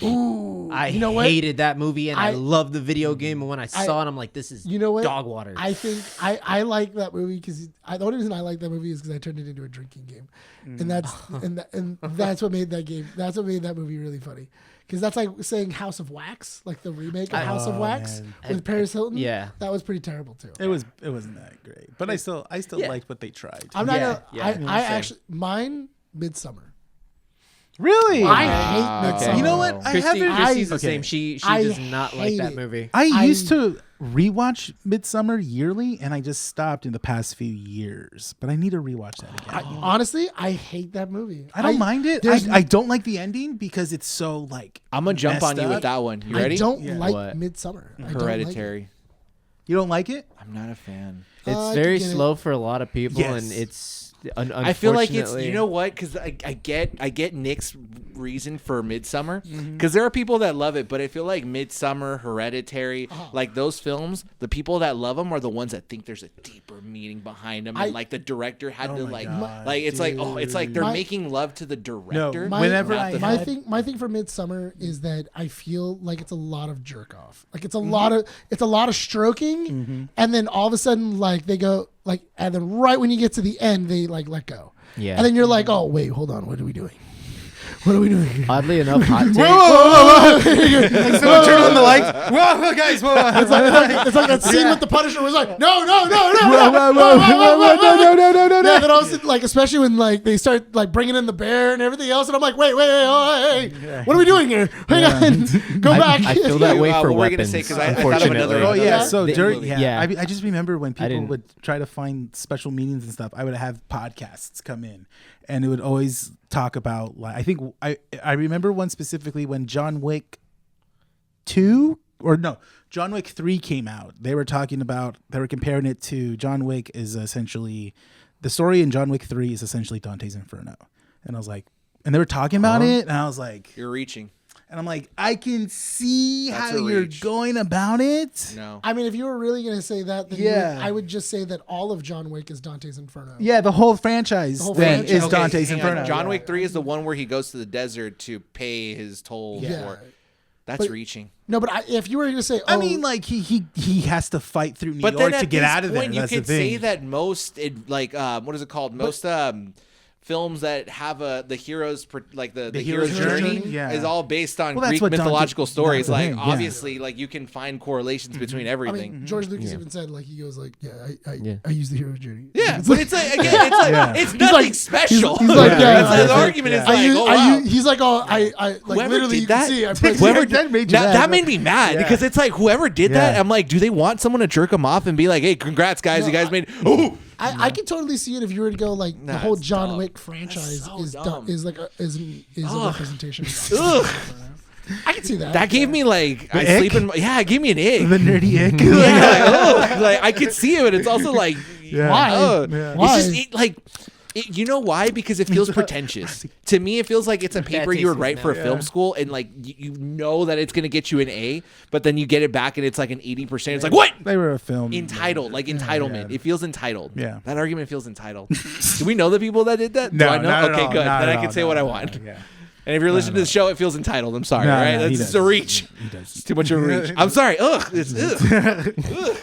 D: Ooh,
C: I
D: you know what?
C: hated that movie, and I
D: I-
C: loved the video game. And when I saw it, I'm like, this is
D: You know what?
C: dog water.
D: I think I like that movie because the only reason I like that movie is because I turned it into a drinking game, and that's what made that game. That's what made that movie really funny. Because that's like saying House of Wax, like the remake of House of Wax
C: man.
D: with Paris Hilton.
C: Yeah.
D: that was pretty terrible too.
B: it wasn't that great, but I still
C: Yeah.
B: liked what they tried.
D: I'm not
C: Yeah,
D: gonna.
C: yeah.
D: I
C: Same.
D: actually mine Midsummer.
B: Really,
D: I hate Midsummer.
B: You know what?
C: Christy's the
B: okay.
C: same. She
D: I
C: does not like
D: hate
C: that
D: it.
C: movie.
B: I used to rewatch Midsummer yearly, and I just stopped in the past few years. But I need to rewatch that again.
D: Honestly, I hate that movie.
B: I don't mind it.
D: there's-
B: I don't like the ending because it's so like.
A: I'm gonna jump on
B: messed
A: you with
B: up.
A: that one. You ready?
D: I don't
B: Yeah.
D: like
C: What?
D: Midsummer. I don't like it.
A: Hereditary.
B: You don't like it?
A: I'm not a fan.
C: It's
D: I
C: very
D: can get it.
C: slow for a lot of people,
B: Yes.
C: and it's
A: I feel like it's
C: unfortunately-
A: you know what, because I get Nick's reason for Midsummer, because there are people that love it, but I feel like Midsummer, Hereditary, like those films, the people that love them are the ones that think there's a deeper meaning behind them, and like the director had to
B: my
A: like
B: God,
A: it's like it's like they're
D: My-
A: making love to the director.
B: No, whenever
A: not
B: I
A: the
D: my
A: film.
D: thing for Midsummer is that I feel like it's a lot of jerk off. Like it's a lot of stroking, and then all of a sudden like they go like, and then right when you get to the end they like let go.
C: Yeah.
D: And then you're like, oh wait, hold on, what are we doing? What are we doing here?
C: Oddly enough, hot take.
B: Someone turn on the lights. Whoa, guys, whoa.
D: It's like that scene with the Punisher was like, no. Yeah, then all of a sudden, like, especially when like they start like bringing in the bear and everything else, and I'm like, wait, hey, what are we doing here? Hang on, go back.
C: I feel that way for
A: what were you
C: weapons.
A: gonna say? 'Cause I thought of another-
B: Oh yeah,
A: Yeah.
B: so during
C: Yeah.
B: I just remember when people
C: didn't-
B: would try to find special meanings and stuff. I would have podcasts come in, and it would always talk about like I remember one specifically when John Wick 2 or no John Wick 3 came out. They were comparing it to John Wick is essentially the story in John Wick 3 is essentially Dante's Inferno, and I was like, and they were talking about it, and I was like,
A: You're reaching.
B: and I'm like, I can see
A: That's
B: how
A: a
B: you're
A: reach.
B: going about it.
A: No.
D: I mean, if you were really gonna say that, then
B: Yeah.
D: I would just say that all of John Wick is Dante's Inferno.
B: Yeah, the whole franchise
D: whole
B: then
D: franchise.
B: is
A: Okay,
B: Dante's
A: hang on.
B: Inferno.
A: John Wick 3 is the one where he goes to the desert to pay his toll
D: Yeah.
A: for. That's
D: But-
A: reaching.
D: No, but if you were gonna say,
B: I mean, like he has to fight through New
A: But then
B: York to
A: at
B: get
A: this
B: out of there.
A: point, you
B: That's the
A: could
B: thing.
A: say that most, what is it called? Most films that have the hero's the hero's
B: hero's
A: journey,
B: journey? Yeah.
A: is all based on
B: Well, that's
A: Greek
B: what Dante-
A: mythological stories.
B: that's the
A: Like
B: thing, yeah.
A: obviously, like you can find correlations between
D: I
A: everything.
D: mean, George Lucas even said like he goes like,
C: Yeah.
D: I use the hero's journey.
A: Yeah, but it's like again, it's like
B: Yeah.
A: it's nothing
D: like-
A: special.
D: he's like, yeah,
A: That's- the
D: I-
A: argument is
D: I
A: like,
D: use,
A: oh
D: I
A: wow.
D: use, he's like, oh, I like
A: Whoever
D: literally
A: did
D: you
A: that,
D: can see. I put
A: whoever
B: that made you
A: that,
B: mad.
A: that made me mad
B: Yeah.
A: because it's like whoever did that.
B: Yeah.
A: I'm like, do they want someone to jerk them off and be like, hey, congrats guys,
D: No,
A: you guys made. Oh,
D: I could totally see it if you were to go like the
A: Nah,
D: whole
A: it's
D: John
A: dumb.
D: Wick franchise
A: so
D: is
A: dumb.
D: is like a representation.
A: ugh.
D: I can see that.
A: That gave me like I
B: ick?
A: sleep in. Yeah, it gave me an ick.
B: the nerdy ick.
A: Yeah, like, ugh. Like I could see it, but it's also like
D: Why?
A: ugh.
B: Yeah.
D: Why?
A: It's just like. You know why? Because it feels pretentious. To me, it feels like it's a paper you would
C: taste
A: write
C: is
A: for a
C: now.
A: film school, and like you know that it's gonna get you an A, but then you get it back and it's like an 80%. It's like what?
B: They were a film.
A: Entitled, like entitlement.
B: Yeah.
A: It feels entitled.
B: Yeah.
A: That argument feels entitled. Do we know the people that did that?
B: No,
A: Do I know?
B: not at
A: Okay,
B: all,
A: good.
B: not
A: Then
B: at
A: I can
B: all,
A: say
B: no,
A: what I
B: no,
A: want.
B: yeah.
A: And if you're listening to the show, it feels entitled. I'm sorry.
B: No,
A: all right,
B: no, he
A: that's just
B: does.
A: a reach.
B: He does.
A: It's too much of a reach. I'm sorry. Ugh. It's ugh.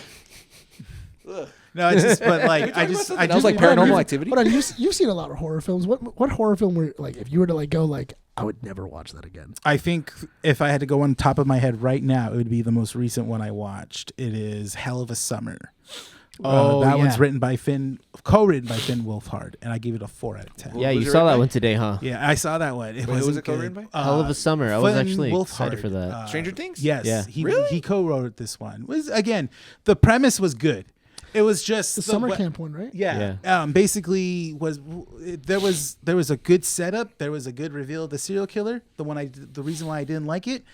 A: Ugh.
B: No, it's just but like
A: talking
B: I
A: about
B: just
A: something
B: I
A: else
B: just
A: like
B: remember-
A: Paranormal Activity?
D: Hold on, you've seen a lot of horror films. What horror film were like if you were to like go like I would never watch that again?
B: I think if I had to go on top of my head right now, it would be the most recent one I watched. It is Hell of a Summer. That one's co-written by Finn Wolfhard, and I gave it a 4 out of 10.
C: Yeah,
A: was
C: you
A: it
C: saw
A: written
C: that
A: by?
C: one today, huh?
B: Yeah, I saw that one.
A: who
B: wasn't
A: was it
B: good.
A: co-written by?
C: Hell of a Summer. I was
B: Finn
C: actually
B: Wolfhard,
C: excited for that.
A: Stranger Things?
B: Yes,
C: Yeah.
B: he co-wrote this one. Was again the premise was good. It was just
D: The summer
B: wa-
D: camp one, right?
B: Yeah. Basically, there was a good setup. There was a good reveal of the serial killer. The reason why I didn't like it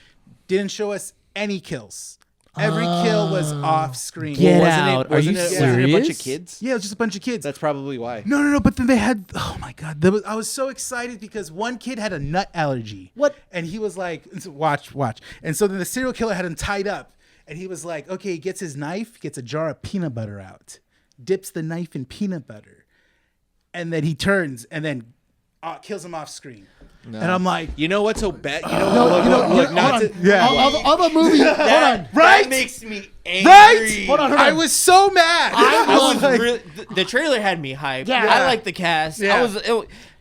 B: didn't show us any kills. Every kill was off screen.
C: Get
A: Wasn't
C: out.
A: it,
C: Are you
A: wasn't it a bunch of
C: serious?
A: kids?
B: Yeah, it was just a bunch of kids.
A: That's probably why.
B: No. But then they had. Oh my god! I was so excited because one kid had a nut allergy.
D: What?
B: And he was like, "Watch." And so then the serial killer had him tied up, and he was like, "Okay." He gets his knife, gets a jar of peanut butter out, dips the knife in peanut butter, and then he turns and then kills him off screen.
A: No.
B: And I'm like,
A: You know what's so bad? You know, look, not to.
D: Of a movie. Hold on.
B: right?
C: That makes me angry.
B: Right?
D: Hold on.
B: I was so mad.
C: I was
B: like,
C: really, the trailer had me hyped.
D: Yeah.
C: I like the cast.
B: Yeah.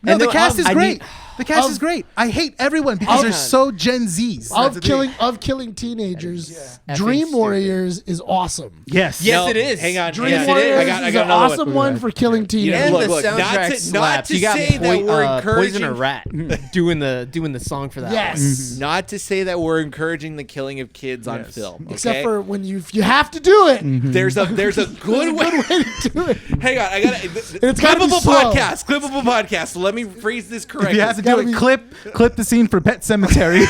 C: No,
B: the cast is great. The cast
D: of-
B: is great. I hate everyone because they're so Gen Zs. That's the thing.
D: Of killing teenagers.
C: Yeah.
D: Dream
C: Effing
D: Warriors is awesome.
B: Yes.
C: Yes,
A: No,
C: it is.
A: Hang on.
D: Dream
A: hang on.
D: Warriors
A: I got
D: is
A: another
D: an
A: one.
D: awesome one for killing teenagers.
C: And
A: Look,
C: the
A: look, not
C: soundtrack
A: to
C: slaps. You got
A: say that we're
C: Poison
A: encouraging-
C: a Rat doing the song for that.
D: Yes.
A: Not to say that we're encouraging the killing of kids on
B: Yes.
A: film. Okay?
D: Except for when you have to do it.
A: there's a good way.
D: to do it.
A: Hang on, I got
D: It's gotta be
A: clippable
D: slow.
A: podcast. Clippable podcast. So let me phrase this
B: If
A: correctly.
B: you have to do
D: gotta
B: it,
D: be-
B: clip the scene for Pet Cemetery.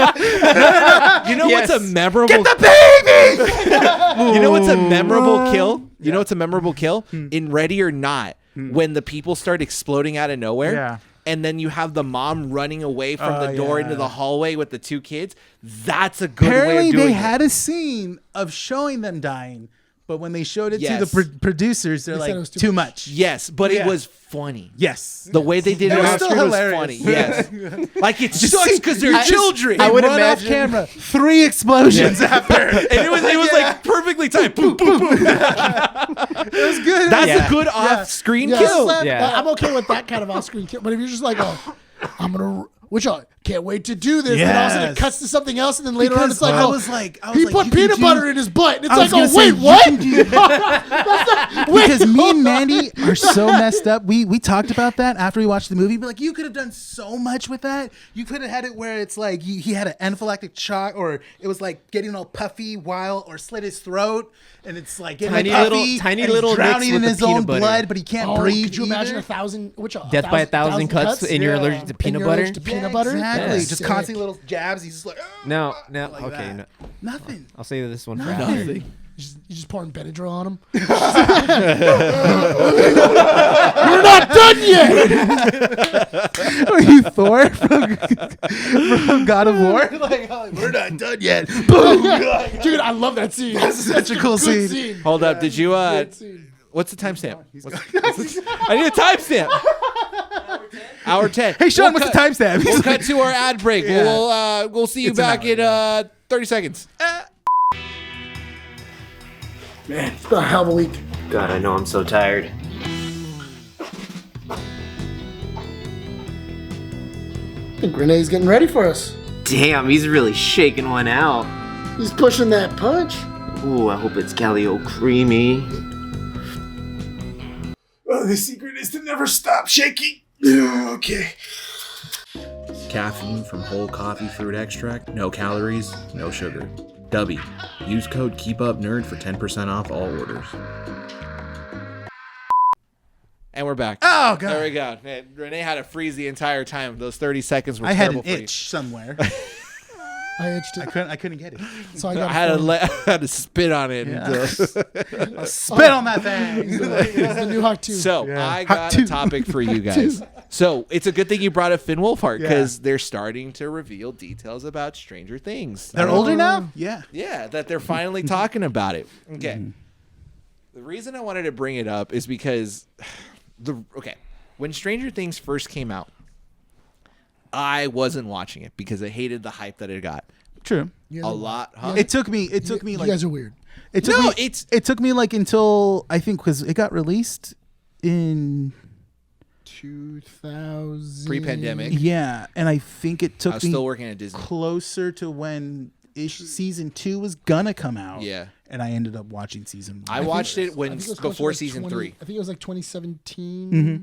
A: You know
C: Yes.
A: what's a memorable?
B: Get the baby.
A: You know what's a memorable kill? You know what's a memorable kill? In Ready or Not, when the people start exploding out of nowhere.
B: Yeah.
A: And then you have the mom running away from the door into
B: yeah.
A: the hallway with the 2 kids. That's a good way
B: Apparently,
A: of doing
B: they
A: it.
B: had a scene of showing them dying, but when they showed it to
A: Yes.
B: the producers, they're
D: They said
B: like,
D: it was too
B: too much.
A: Yes, but it
B: Yeah.
A: was funny.
B: Yes.
A: The way they did
B: It
A: it
B: was
A: on
B: still
A: screen was
B: hilarious.
A: funny. Yes. Like it sucks because they're
C: I-
A: children.
C: I would
B: Run
C: imagine-
B: off camera. 3 explosions after.
A: and it was like perfectly timed. Boom, boom, boom.
B: It was good.
A: That's
C: Yeah.
A: a good off-screen
D: Yeah,
A: kill.
C: Yeah.
D: I'm okay with that kind of off-screen kill. But if you're just like, I'm gonna, which I can't wait to do this, and all of a sudden it
B: Yes.
D: cuts to something else, and then later on
B: Because
D: it's like,
B: I was like,
D: he
B: you
D: put
B: can
D: peanut
B: do-
D: butter in his butt, and it's
B: I
D: like,
B: was gonna
D: wait,
B: say, you
D: what?
B: can do- because me and Mandy are so messed up. We talked about that after we watched the movie. But like, you could have done so much with that. You could have had it where it's like he had an anaphylactic shock, or it was like getting all puffy while, or slit his throat, and it's like getting
C: Tiny
B: puffy,
C: little- tiny
B: and he's
C: little
B: drowning
C: mix
B: in
C: with
B: his
C: the
B: own
C: peanut butter.
B: blood, but he can't breathe.
D: Could you imagine
B: either.
D: 1,000?
C: Death by 1,000 cuts, and you're allergic to peanut
D: and you're
C: butter?
D: allergic to peanut butter?
B: Exactly.
C: Yeah.
B: Just
D: Sick.
B: constantly little jabs. He's just like,
C: No,
B: like
C: okay.
B: that.
C: No,
B: Nothing.
C: I'll save this one for
B: Nothing.
C: after.
D: You just pouring Benadryl on him.
B: We're not done yet. Are you Thor from God of War? Like, we're not done yet. Boom.
D: Dude, I love that scene.
B: That's such a cool
D: Good
B: scene.
A: Hold up. Did you,
D: Good scene.
A: what's the timestamp? I need a timestamp. Hour 10.
B: Hey, Sean,
A: We'll
B: what's the timestamp?
A: We'll cut to our ad break.
B: Yeah.
A: We'll see you
B: It's an
A: back
B: hour,
A: in 30 seconds.
D: Man, it's been a hell of a week.
C: God, I know I'm so tired.
D: I think Renee's getting ready for us.
C: Damn, he's really shaking one out.
D: He's pushing that punch.
C: Ooh, I hope it's Calio creamy.
B: Oh, the secret is to never stop shaking. Okay.
A: Caffeine from whole coffee fruit extract. No calories, no sugar. W. Use code KEEPUPNERD for 10% off all orders. And we're back.
B: Oh, God.
A: There we go. Man, Renee had to freeze the entire time. Those 30 seconds were
B: I had
A: terrible
B: an
A: for you.
B: itch somewhere.
D: I itched
B: I
D: it.
B: couldn't get it.
D: So I got
A: I had
D: a
A: to,
D: phone.
A: I had to spit on it.
B: Yeah. Spit on that thing.
D: It's the new Hawk 2.
A: So
B: Yeah.
A: I
B: Hot
A: got
B: two.
A: a topic for you guys. So it's a good thing you brought up Finn Wolfhard because
B: Yeah.
A: they're starting to reveal details about Stranger Things.
B: They're older now? Yeah.
A: Yeah, that they're finally talking about it. Okay. The reason I wanted to bring it up is because when Stranger Things first came out, I wasn't watching it because I hated the hype that it got.
B: True.
D: You
A: A
D: guys are-
A: lot, huh?
B: It took me
D: you
B: like
D: guys are weird.
B: it took
A: No,
B: me
A: it's-
B: it took me like until I think because it got released in
D: 2000.
A: Pre-pandemic.
B: yeah, and I think it
A: I
B: took
A: was
B: me
A: still working at Disney.
B: closer to when season 2 was gonna come out.
A: Yeah.
B: and I ended up watching season 1.
A: I watched it
D: I
A: when
D: think it was closer to
A: before
D: like
A: season
D: 20
A: 3.
D: I think it was like 2017,
B: Mm-hmm.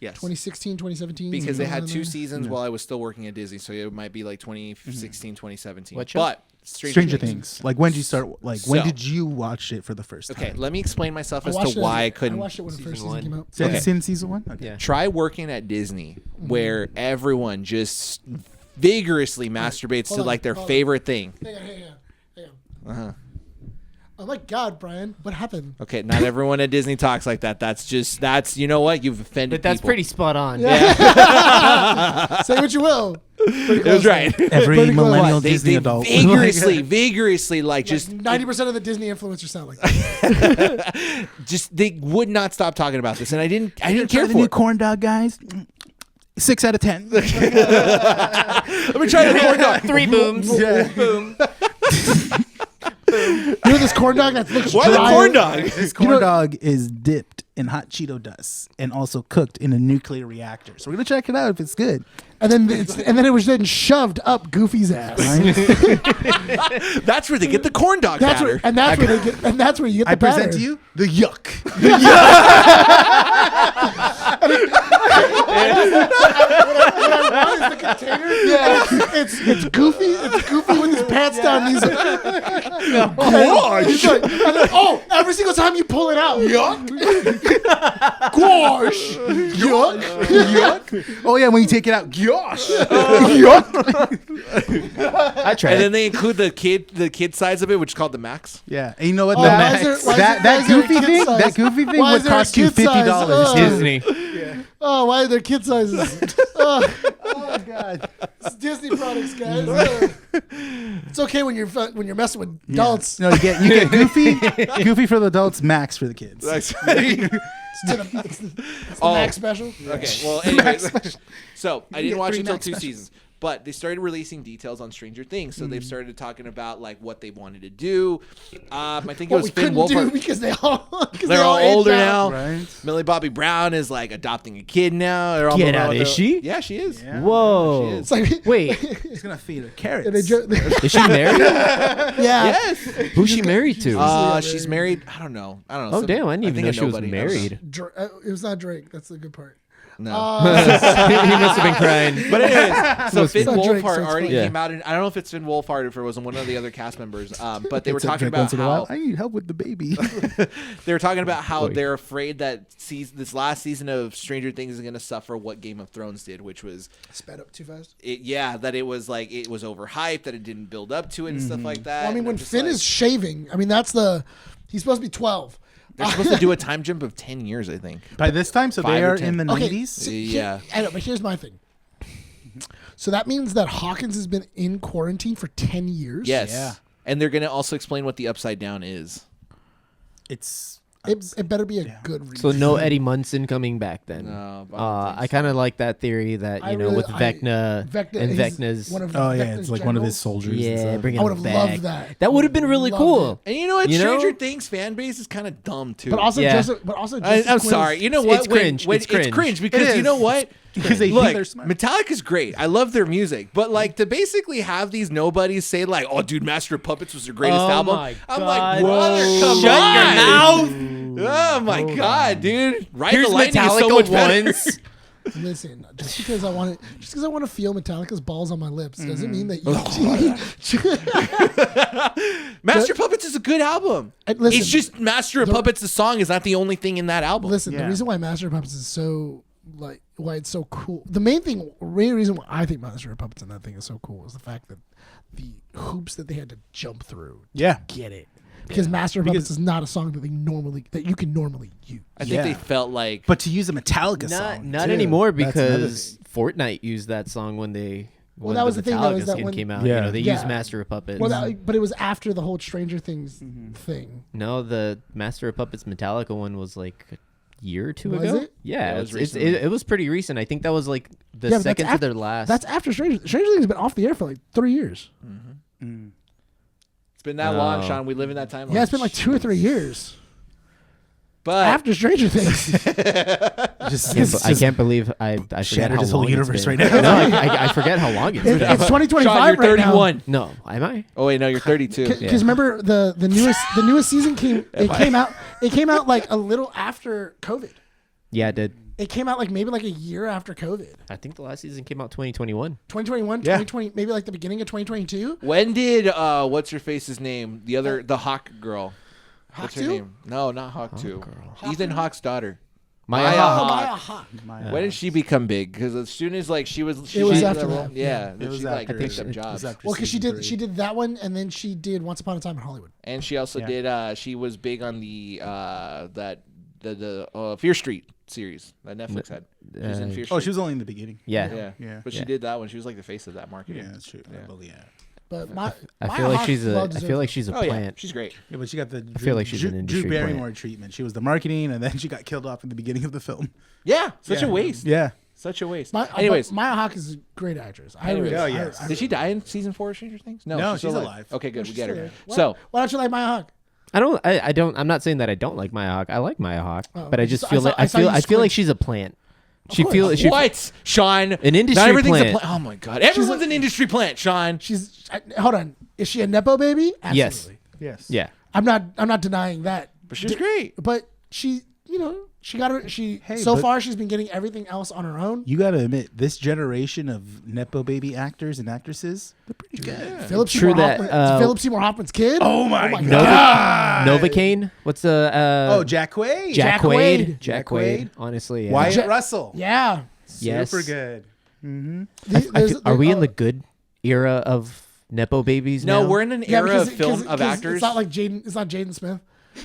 A: Yes.
D: 2016, 2017.
A: Because they had
D: something
A: 2
D: around there.
A: seasons while I was still working at Disney, so it might be like 2016, 2017.
C: What show?
A: But
B: Stranger Things. Like when did you start? Like when
A: So-
B: did you watch it for the first time?
A: Okay, let me explain myself
D: I
A: as
D: watched
A: to
D: it
A: why I
D: I
A: couldn't.
D: watched it when the first
C: Season
D: season came
C: one.
D: out.
B: So
A: Okay.
B: it's in season 1. Okay.
C: Yeah.
A: Try working at Disney, where everyone just vigorously masturbates to
D: hold on,
A: like their
D: hold on.
A: favorite thing.
D: Hang on. Oh my God, Brian, what happened?
A: Okay, not everyone at Disney talks like that. That's you know what? You've offended
C: But that's
A: people.
C: pretty spot on.
D: Say what you will.
A: It was right.
B: Every
D: Pretty close.
B: millennial
A: They
B: Disney adult.
A: vigorously, like just
D: 90% of the Disney influencers sound like that.
A: just they would not stop talking about this, and I didn't
B: Try
A: care
B: the
A: for
B: new
A: it.
B: corn dog, guys. 6 out of 10.
A: Let me try the corn dog.
C: 3 booms.
B: Yeah.
C: Boom.
D: You know this corn dog that looks
A: Why the
D: dry?
A: corn dog?
B: This corn dog is dipped in hot Cheeto dust and also cooked in a nuclear reactor. So we're gonna check it out if it's good.
D: And then it was then shoved up Goofy's ass.
A: That's where they get the corn dog
D: That's
A: batter.
D: where, and that's where they get, and that's where you get the
B: I present
D: batter.
B: to you the yuck.
D: What is the container? Yeah, it's Goofy. It's Goofy with his pants down. And he's like, and then, oh, every single time you pull it out. Yuck. Gosh. Yuck. Yuck.
B: Oh yeah, when you take it out, gosh.
C: I tried.
A: And then they include the kid size of it, which is called the max.
B: Yeah, and you know what?
D: Oh, why is there-
B: That
D: why is there a
B: goofy
D: kid
B: thing.
D: size?
B: That goofy thing
D: Why
B: would
D: is there a
B: cost you
D: kid size?
B: $50.
C: Disney.
D: Oh, why are there kid sizes? Oh,
B: God.
D: it's Disney products, guys. It's okay when you're messing with adults.
B: No, you get goofy for the adults, max for the kids.
D: It's the Max special.
A: Okay. Well, anyways, so I didn't
B: get
A: watch
B: 3
A: until
B: Max
A: 2
B: specials.
A: seasons, but they started releasing details on Stranger Things. So they've started talking about like what they wanted to do. I think it
D: What
A: was
D: we
A: Finn
D: couldn't do
A: Wolfhard.
D: because they're all
A: They're all older
D: aged
A: now.
D: out.
B: Right?
A: Millie Bobby Brown is like adopting a kid now. They're all
C: Get
A: moving
C: out,
A: with
C: is
A: her-
C: she?
A: Yeah, she is.
B: Yeah.
C: Whoa.
A: She
D: It's like
C: Wait,
B: He's gonna feed her carrots.
D: and they
C: is she married?
D: yeah.
A: Yes.
C: Who's she married to?
A: She's married. I don't know.
C: Oh damn! I didn't even know she was
A: nobody.
C: married.
D: It was not Drake. That's the good part.
A: No.
C: He must have been crying.
A: But anyways, so Finn
D: It's not Drake,
A: Wolfhard
D: so it's
A: already
D: fine.
C: Yeah.
A: came out, and I don't know if it's Finn Wolfhard or if it was one of the other cast members. But they were
B: It's a
A: talking
B: drink
A: about
B: once in a while.
A: how
B: I need help with the baby.
A: they were talking about how
C: Boy.
A: they're afraid that this last season of Stranger Things is going to suffer what Game of Thrones did, which was
D: Sped up too fast.
A: that it was like it was overhyped, that it didn't build up to it and stuff like that.
D: Well, I mean,
A: And
D: when
A: I'm just
D: Finn
A: like,
D: is shaving, I mean he's supposed to be 12.
A: they're supposed to do a time jump of 10 years, I think.
B: By this time, so
A: 5
B: they
A: or
B: are
A: 10.
B: in the
D: Okay,
B: 90s.
D: see,
A: Yeah.
D: I know, but here's my thing. So that means that Hawkins has been in quarantine for 10 years.
A: Yes.
B: Yeah.
A: And they're going to also explain what the Upside Down is.
B: It's
D: It better be a good reason.
C: So no Eddie Munson coming back then.
A: No, I don't think
C: I kind of like that theory that
D: I
C: you know
D: really-
C: with Vecna and
D: he's
C: Vecna's.
D: one of
B: oh yeah,
D: Vecna's
B: it's like one of his
D: generals.
B: soldiers. and
C: Yeah,
B: stuff.
C: bringing
D: I would
C: him
D: have
C: back.
D: loved that.
C: That would have been really
D: Loved
C: cool.
D: it.
A: And you know what?
C: You know?
A: Stranger Things fan base is kind of dumb too.
D: But also,
C: Yeah.
D: Joseph
A: I'm
D: Quinn
A: sorry.
D: is-
A: You know
C: It's
A: what?
C: cringe. It's
A: It's
C: cringe.
A: because
B: It
A: you know
B: is.
A: what?
B: Because they
A: Look,
B: think they're smart.
A: Metallica's great. I love their music, but like to basically have these nobodies say like, "Oh, dude, Master of Puppets was their greatest
C: Oh
A: album."
C: my
A: I'm
C: God.
A: like, brother, come
C: Shut
A: on.
C: your mouth.
A: Oh my god, dude! Right,
C: Here's
A: the Lightning is
C: Metallica
A: so much better.
C: once.
D: Listen, just because I want to feel Metallica's balls on my lips doesn't mean that you.
A: Master of Puppets is a good album.
D: Listen,
A: It's just Master of Puppets. The song is not the only thing in that album.
D: Listen, the
B: Yeah.
D: reason why Master of Puppets is so why it's so cool. The main reason why I think Master of Puppets and that thing is so cool is the fact that the hoops that they had to jump through
B: Yeah.
D: to get it. Because Master of Puppets is not a song that you can normally use.
A: I think they
B: Yeah.
A: felt like
B: But to use a Metallica song,
C: Not
B: too,
C: anymore
B: that's another
C: because Fortnite used that song when they.
D: Well,
C: when
D: that was the thing, that
C: Metallica
D: was that
C: skin
D: when-
C: came out.
B: Yeah.
C: You know, they
D: Yeah.
C: used Master of Puppets.
D: Well, but it was after the whole Stranger Things thing.
C: No, the Master of Puppets Metallica one was like a year or two
D: Was
C: ago.
D: it?
C: Yeah,
A: it was
C: it's,
A: recently.
C: it was pretty recent. I think that was like the
D: Yeah, but
C: second
D: that's
C: to their last.
D: That's after Stranger Things has been off the air for like 3 years.
A: it's been that long,
C: No.
A: Sean. We live in that timeline.
D: Yeah, it's been like 2 or 3 years
A: but
D: after Stranger Things.
C: I can't believe I forget
B: shattered
C: how
B: his whole
C: long it's
B: universe
C: been.
B: right now.
C: No, I forget how long it's been.
D: It's 2025
A: Sean, you're
D: right now.
A: 31.
C: No, am I?
A: Oh wait, no, you're 32.
D: Because remember the newest season came out like a little after COVID.
C: Yeah, it did.
D: It came out like maybe like a year after COVID.
C: I think the last season came out 2021.
D: 2021,
B: Yeah.
D: 2020, maybe like the beginning of 2022.
A: When did what's her face's name? The Hawk girl. What's her
D: 2?
A: name? No, not Hawk 2. Ethan Hawke's daughter.
C: Maya
A: Maya
C: Hawke.
A: Hawke.
D: Maya Hawke.
A: When did she become big? Because as soon as like she was
D: It was
A: did
D: after
A: role-
D: that.
A: Yeah,
B: It
A: that
B: was
A: she like
B: after-
A: picked
B: it
A: up
B: was
A: jobs.
B: after
D: Well, because
B: season
D: she
B: 3.
D: did that one, and then she did Once Upon a Time in Hollywood.
A: And she also
B: Yeah.
A: did. She was big on the Fear Street series that Netflix had. She was in Fear Street.
B: Oh, she was only in the beginning.
C: Yeah.
A: Yeah,
B: Yeah.
A: but she
C: Yeah.
A: did that one. She was like the face of that market.
B: Yeah, that's true. Yeah.
D: But
C: I feel like she's a. I feel like she's a
A: Oh yeah,
C: plant.
A: she's great.
B: Yeah, but she got the
C: feel like she's an
B: Drew
C: industry
B: Barrymore
C: plant.
B: treatment. She was the marketing, and then she got killed off in the beginning of the film.
A: Yeah, such
B: Yeah.
A: a waste.
B: Yeah.
A: Such a waste.
D: Anyways, Maya Hawke is a great actress.
A: Anyways.
B: Oh, yes.
A: Did she die in season 4 of Stranger Things?
B: No,
A: still
B: she's alive.
A: Okay, good. We get her.
D: Why,
A: So
D: why don't you like Maya Hawke?
C: I don't. I'm not saying that I don't like Maya Hawke. I like Maya Hawke,
D: Oh,
C: but I
D: I
C: just
D: saw-
C: feel like
D: I saw you
C: I feel
D: squint.
C: like she's a plant. She
D: course.
C: feels. She,
A: what, Sean?
C: An industry
A: Not everything's
C: plant.
A: a plant. Oh my god, everyone's an industry plant, Sean.
D: Hold on. Is she a nepo baby?
C: Yes.
D: Absolutely.
B: Yes.
C: Yeah.
D: I'm not denying that.
A: But she was great.
D: But she, She got her.
B: Hey,
D: so
B: but-
D: far she's been getting everything else on her own.
B: You got to admit, this generation of nepo baby actors and actresses, they're pretty good.
D: Philip
C: True
D: Seymour
C: that,
D: Hoffman, Philip Seymour Hoffman's kid.
B: Oh my
C: Nova-
B: God.
C: Novocaine? What's the
B: Oh, Jack Quaid.
C: Jack
D: Jack
C: Quaid?
D: Quaid.
C: Jack
B: Jack
C: Quaid.
B: Quaid.
C: Honestly, yeah.
B: Wyatt
D: Ja-
B: Russell.
D: Yeah.
C: Yes.
B: Super good.
C: Are we in the good era of nepo babies
A: No,
C: now?
A: we're in an era of film of
D: 'cause
A: actors.
D: It's not like Jaden. It's not Jaden Smith.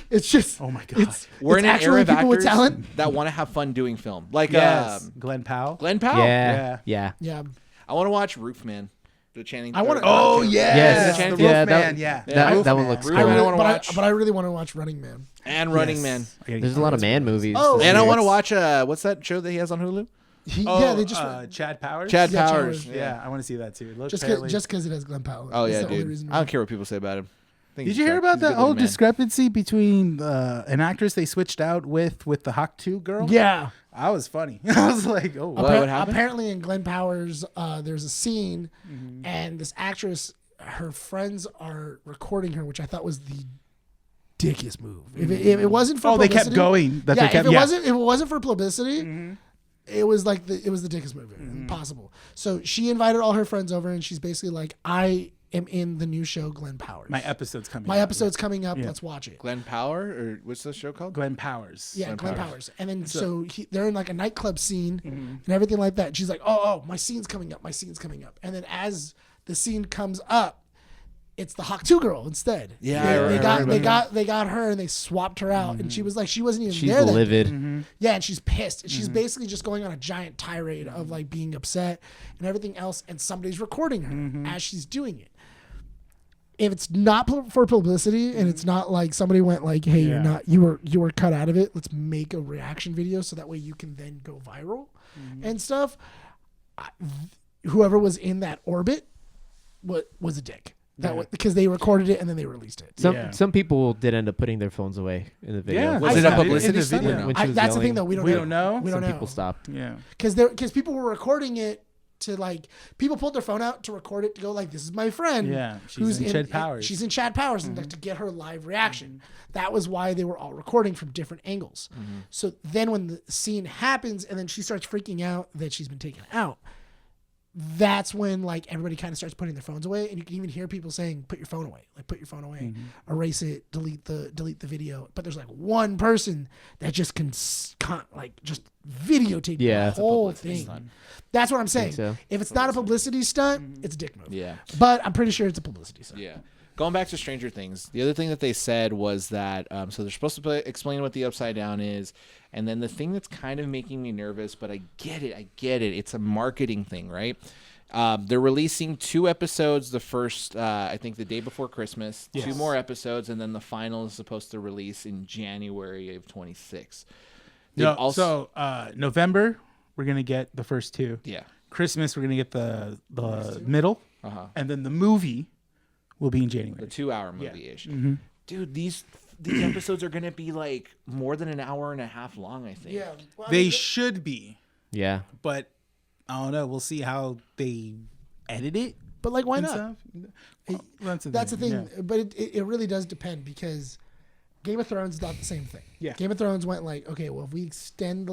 D: It's just.
B: Oh my God.
A: We're in an
D: actually
A: era of
D: people with
A: actors
D: talent.
A: that want to have fun doing film. Like
B: Yes. Glenn Powell.
A: Glenn Powell.
C: Yeah. Yeah.
D: Yeah.
A: I want to watch Roofman. The Channing.
D: I wanna-
B: Oh,
C: Yes.
B: yes. The
C: Yeah,
B: Wolfman.
C: that-
B: Yeah.
C: That one looks
A: Really
D: I
C: cool.
A: wanna
D: really, but,
A: watch.
D: I really want to watch Running Man.
A: And Running
B: Yes.
A: Man.
C: There's a lot of man movies.
D: Oh,
C: this
A: And I
C: year.
A: want to watch what's that show that he has on Hulu?
D: Yeah, they just
B: Chad Powers.
A: Chad
D: Yeah,
A: Powers.
D: Chad
B: Yeah, I want to see that too. Look,
D: just
B: fairly-
D: because it has Glenn Powell.
A: Oh
D: That's
A: yeah,
D: the only
A: dude.
D: reason
A: I don't care what people say about him. I think
B: Did
A: he's
B: you hear
A: a-
B: about
A: he's a
B: that
A: good
B: whole
A: looking man.
B: discrepancy between an actress they switched out with the Hawk 2 girl?
D: Yeah.
B: I was funny. I was like, oh,
A: What happened?
D: Apparently, in Glenn Powers, there's a scene, and this actress, her friends are recording her, which I thought was the dickiest move. If it wasn't for
B: Oh, they
D: publicity,
B: kept going. That
D: yeah,
B: they kept,
D: if it
B: yeah.
D: wasn't for publicity, it was the dickest move possible. So she invited all her friends over, and she's basically like, I am in the new show Glenn Powers.
B: My episode's coming.
D: My
B: out.
D: episode's coming up.
B: Yeah.
D: Let's watch it.
A: Glenn Power or what's the show called?
B: Glenn Powers.
D: Yeah, Glenn
A: Powers.
D: Powers. And then so they're in like a nightclub scene and everything like that. And she's like, oh, my scene's coming up. My scene's coming up. And then as the scene comes up, it's the Hawk 2 girl instead.
A: Yeah,
D: they,
A: I
D: they
A: remember
D: got they got her and they swapped her out. And she was like, she wasn't even
C: She's
D: there. that day.
C: livid.
D: Yeah, and she's pissed. And she's basically just going on a giant tirade of like being upset and everything else. And somebody's recording her as she's doing it. If it's not for publicity and it's not like somebody went like, hey, you were cut out of it. Let's make a reaction video so that way you can then go viral and stuff. Whoever was in that orbit was a dick. Because they recorded it and then they released it.
C: Some people did end up putting their phones away in the video.
B: Yeah.
A: Was
B: I
A: it
B: saw
A: a
B: it
A: publicity
B: in the
A: stunt?
B: video.
C: When she was
D: That's the
C: yelling.
D: thing though. We don't know. We don't
C: Some
D: know.
C: people stopped.
B: Yeah.
D: Because people were recording it to like people pulled their phone out to record it to go like, this is my friend.
B: Yeah, she's in Chad Powers.
D: She's in Chad Powers and like, to get her live reaction. That was why they were all recording from different angles. So then when the scene happens and then she starts freaking out that she's been taken out, that's when like everybody kind of starts putting their phones away, and you can even hear people saying, put your phone away, like put your phone away, erase it, delete the video. But there's like one person that just can like just videotape
C: Yeah.
D: the
C: It's a
D: whole
A: publicity
D: thing.
A: stunt.
D: That's what I'm saying.
C: so.
D: If it's not a publicity stunt, it's a dick move.
A: Yeah.
D: But I'm pretty sure it's a publicity stunt.
A: Yeah. Going back to Stranger Things, the other thing that they said was that so they're supposed to explain what the Upside Down is, and then the thing that's kind of making me nervous, but I get it. It's a marketing thing, right? They're releasing 2 episodes. The first, I think, the day before Christmas.
B: Yes.
A: 2 more episodes, and then the final is supposed to release in January of 26.
B: No, so November we're gonna get the first 2.
A: Yeah.
B: Christmas we're gonna get the middle, and then the movie will be in January.
A: The 2-hour movie-ish. Dude, these episodes are gonna be like more than an hour and a half long, I think.
D: Yeah. Well, I
B: They
D: mean,
B: should be,
C: Yeah.
B: but I don't know. We'll see how they edit it.
D: but like, why
B: and
D: not?
B: stuff. Well,
D: That's the thing.
B: yeah.
D: But it really does depend because Game of Thrones is not the same thing.
B: Yeah.
D: Game of Thrones went like, okay, well, if we extend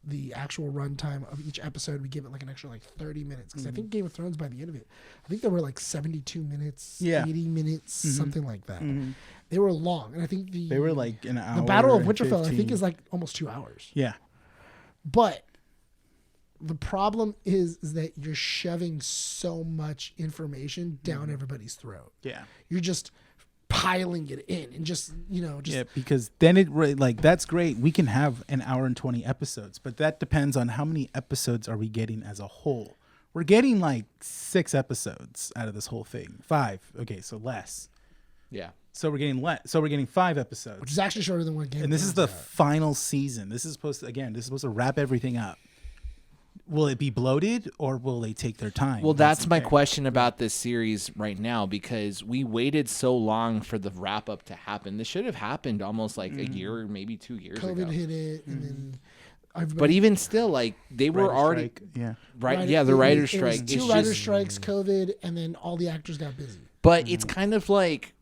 D: the actual runtime of each episode, we give it like an extra like 30 minutes. Because I think Game of Thrones, by the end of it, I think there were like 72 minutes,
B: Yeah.
D: 80 minutes, something like that. They were long. And I think
B: They were like an hour.
D: the Battle of
B: and
D: Winterfell, I
B: 15.
D: think, is like almost 2 hours.
B: Yeah.
D: But the problem is that you're shoving so much information down everybody's throat.
B: Yeah.
D: You're just piling it in and just
B: Yeah, because then like that's great. We can have an hour and 20 episodes, but that depends on how many episodes are we getting as a whole. We're getting like 6 episodes out of this whole thing. 5. Okay, so less.
A: Yeah.
B: So we're getting less. So we're getting 5 episodes.
D: which is actually shorter than one game.
B: And this is the final season. This is supposed to wrap everything up. Will it be bloated or will they take their time?
A: Well, that's my
B: the thing.
A: question about this series right now because we waited so long for the wrap up to happen. This should have happened almost like a year or maybe 2 years
D: COVID
A: ago.
D: hit it, and then everybody.
A: But even still, like they were
B: Writer
A: already
B: strike, yeah.
A: right. Yeah, the writer's
D: it was
A: strike.
D: 2
A: It's
D: writer's
A: just-
D: strikes, COVID, and then all the actors got busy.
A: But it's kind of like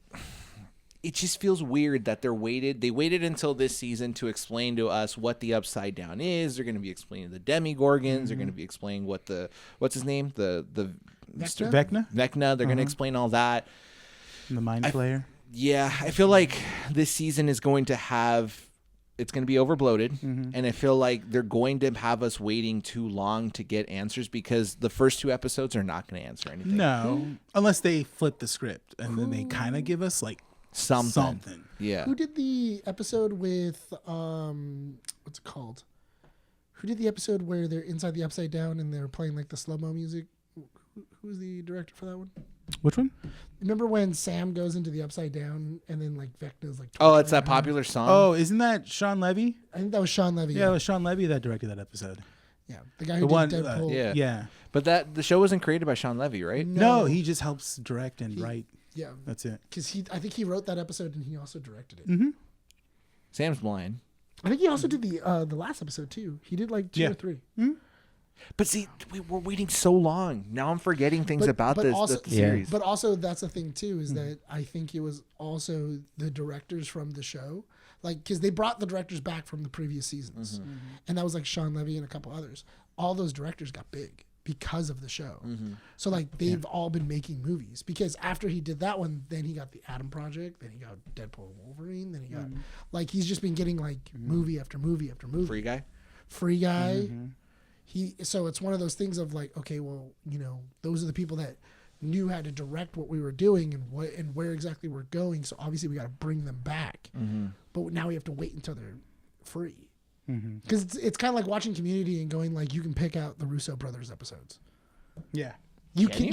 A: it just feels weird that they waited until this season to explain to us what the Upside Down is. They're going to be explaining the Demigorgons. They're going to be explaining what's his name? The
B: Vecna?
A: Vecna. They're going to explain all that.
B: And the Mind Flayer.
A: Yeah, I feel like this season is going to it's going to be overbloated, and I feel like they're going to have us waiting too long to get answers because the first 2 episodes are not going to answer anything.
B: No, unless they flip the script and then they kind of give us like something.
A: Yeah.
D: Who did the episode with what's it called? Who did the episode where they're inside the Upside Down and they're playing like the slow-mo music? Who's the director for that one?
B: Which one?
D: Remember when Sam goes into the Upside Down and then like Vecna's like
A: Oh, it's that
D: torturing her?
A: popular song.
B: Oh, isn't that Sean Levy?
D: I think that was Sean Levy.
B: Yeah, it was Sean Levy that directed that episode.
D: Yeah, the guy who
B: The
D: did
B: one,
D: Deadpool.
A: yeah.
B: Yeah.
A: But the show wasn't created by Sean Levy, right?
B: No, he just helps direct and write.
D: Yeah,
B: That's it.
D: because I think he wrote that episode and he also directed it.
B: Mm-hmm.
A: Sam's blind.
D: I think he also did the last episode too. He did like 2 or 3.
A: But see, we're waiting so long. Now I'm forgetting things about the series.
D: But also that's the thing too is that I think it was also the directors from the show, like because they brought the directors back from the previous seasons, and that was like Sean Levy and a couple others. All those directors got big because of the show. So like they've all been making movies because after he did that one, then he got the Atom Project, then he got Deadpool and Wolverine, then he got like he's just been getting like movie after movie after movie. Free Guy. So it's one of those things of like, okay, well, you know, those are the people that knew how to direct what we were doing and where exactly we're going. So obviously we got to bring them back. But now we have to wait until they're free. Because it's kind of like watching Community and going like, you can pick out the Russo brothers episodes.
B: Yeah.
D: You can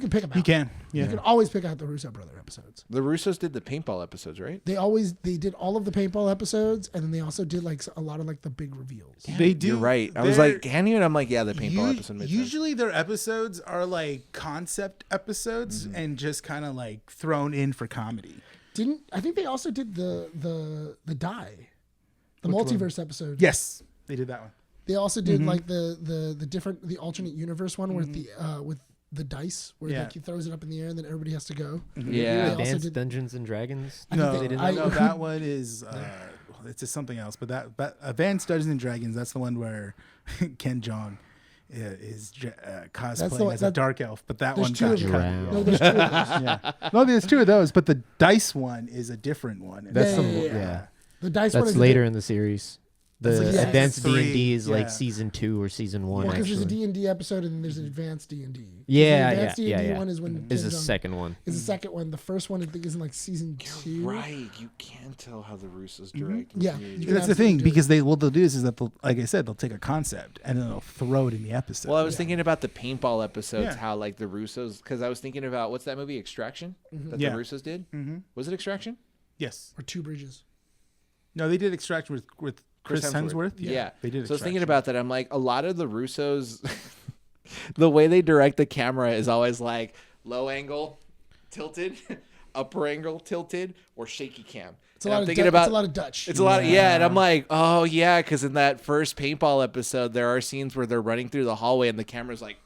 D: pick them out.
B: You can. Yeah.
D: You can always pick out the Russo brother episodes.
A: The Russos did the paintball episodes, right?
D: They did all of the paintball episodes, and then they also did like a lot of like the big reveals.
B: They do.
A: You're right. I was like, can you? And I'm like, yeah, the paintball episode makes sense.
B: Usually their episodes are like concept episodes and just kind of like thrown in for comedy.
D: I think they also did the Die, the
B: Which
D: multiverse episode.
B: Yes, they did that one.
D: They also did like the alternate universe one with the dice where like he throws it up in the air and then everybody has to go.
A: Yeah.
D: They also
C: Advanced
D: did-
C: Dungeons and Dragons.
D: I think
B: No,
D: they did
B: no, that one is it's just something else. But Advanced Dungeons and Dragons, that's the one where Ken Jeong is cosplaying as a dark elf. But that
D: There's
B: one
D: two
B: got
D: of them.
C: Drowned.
D: No, there's two of those.
B: yeah. No, there's 2 of those, but the dice one is a different one.
C: That's
D: Yeah. The dice one
C: That's
D: is
C: later in the series.
B: That's
C: The
B: like
C: advanced
B: season
C: D&D
B: 3,
C: is like
B: yeah.
C: season 2 or season 1.
D: because there's a
C: actually,
D: D&D episode and then there's an advanced D&D.
C: Yeah,
D: the advanced
C: yeah,
D: D&D
C: yeah.
D: one is when
C: is the
D: Ken Jeong
C: second one.
D: is the second one. The first one I think is in like season 2.
A: Right. You can't tell how the Russos direct.
D: Yeah.
A: movies.
D: You can
B: That's the
D: absolutely
B: thing,
D: do it.
B: because what they'll do is that they'll, like I said, they'll take a concept and then they'll throw it in the episode.
A: Well, I was thinking about the paintball episodes,
B: Yeah.
A: how like the Russos, because I was thinking about what's that movie, Extraction, that
B: Yeah.
A: the Russos did. Was it Extraction?
B: Yes.
D: Or Two Bridges.
B: No, they did Extraction with Chris Hemsworth.
A: Yeah.
B: They did.
A: So I was thinking
B: Extraction.
A: about that. I'm like, a lot of the Russos, the way they direct the camera is always like low angle, tilted, upper angle, tilted, or shaky cam.
D: It's a
A: And
D: lot
A: I'm
D: of
A: thinking
D: it's
A: about
D: a lot of Dutch.
A: It's a lot of, and I'm like, oh yeah, because in that first paintball episode, there are scenes where they're running through the hallway and the camera's like,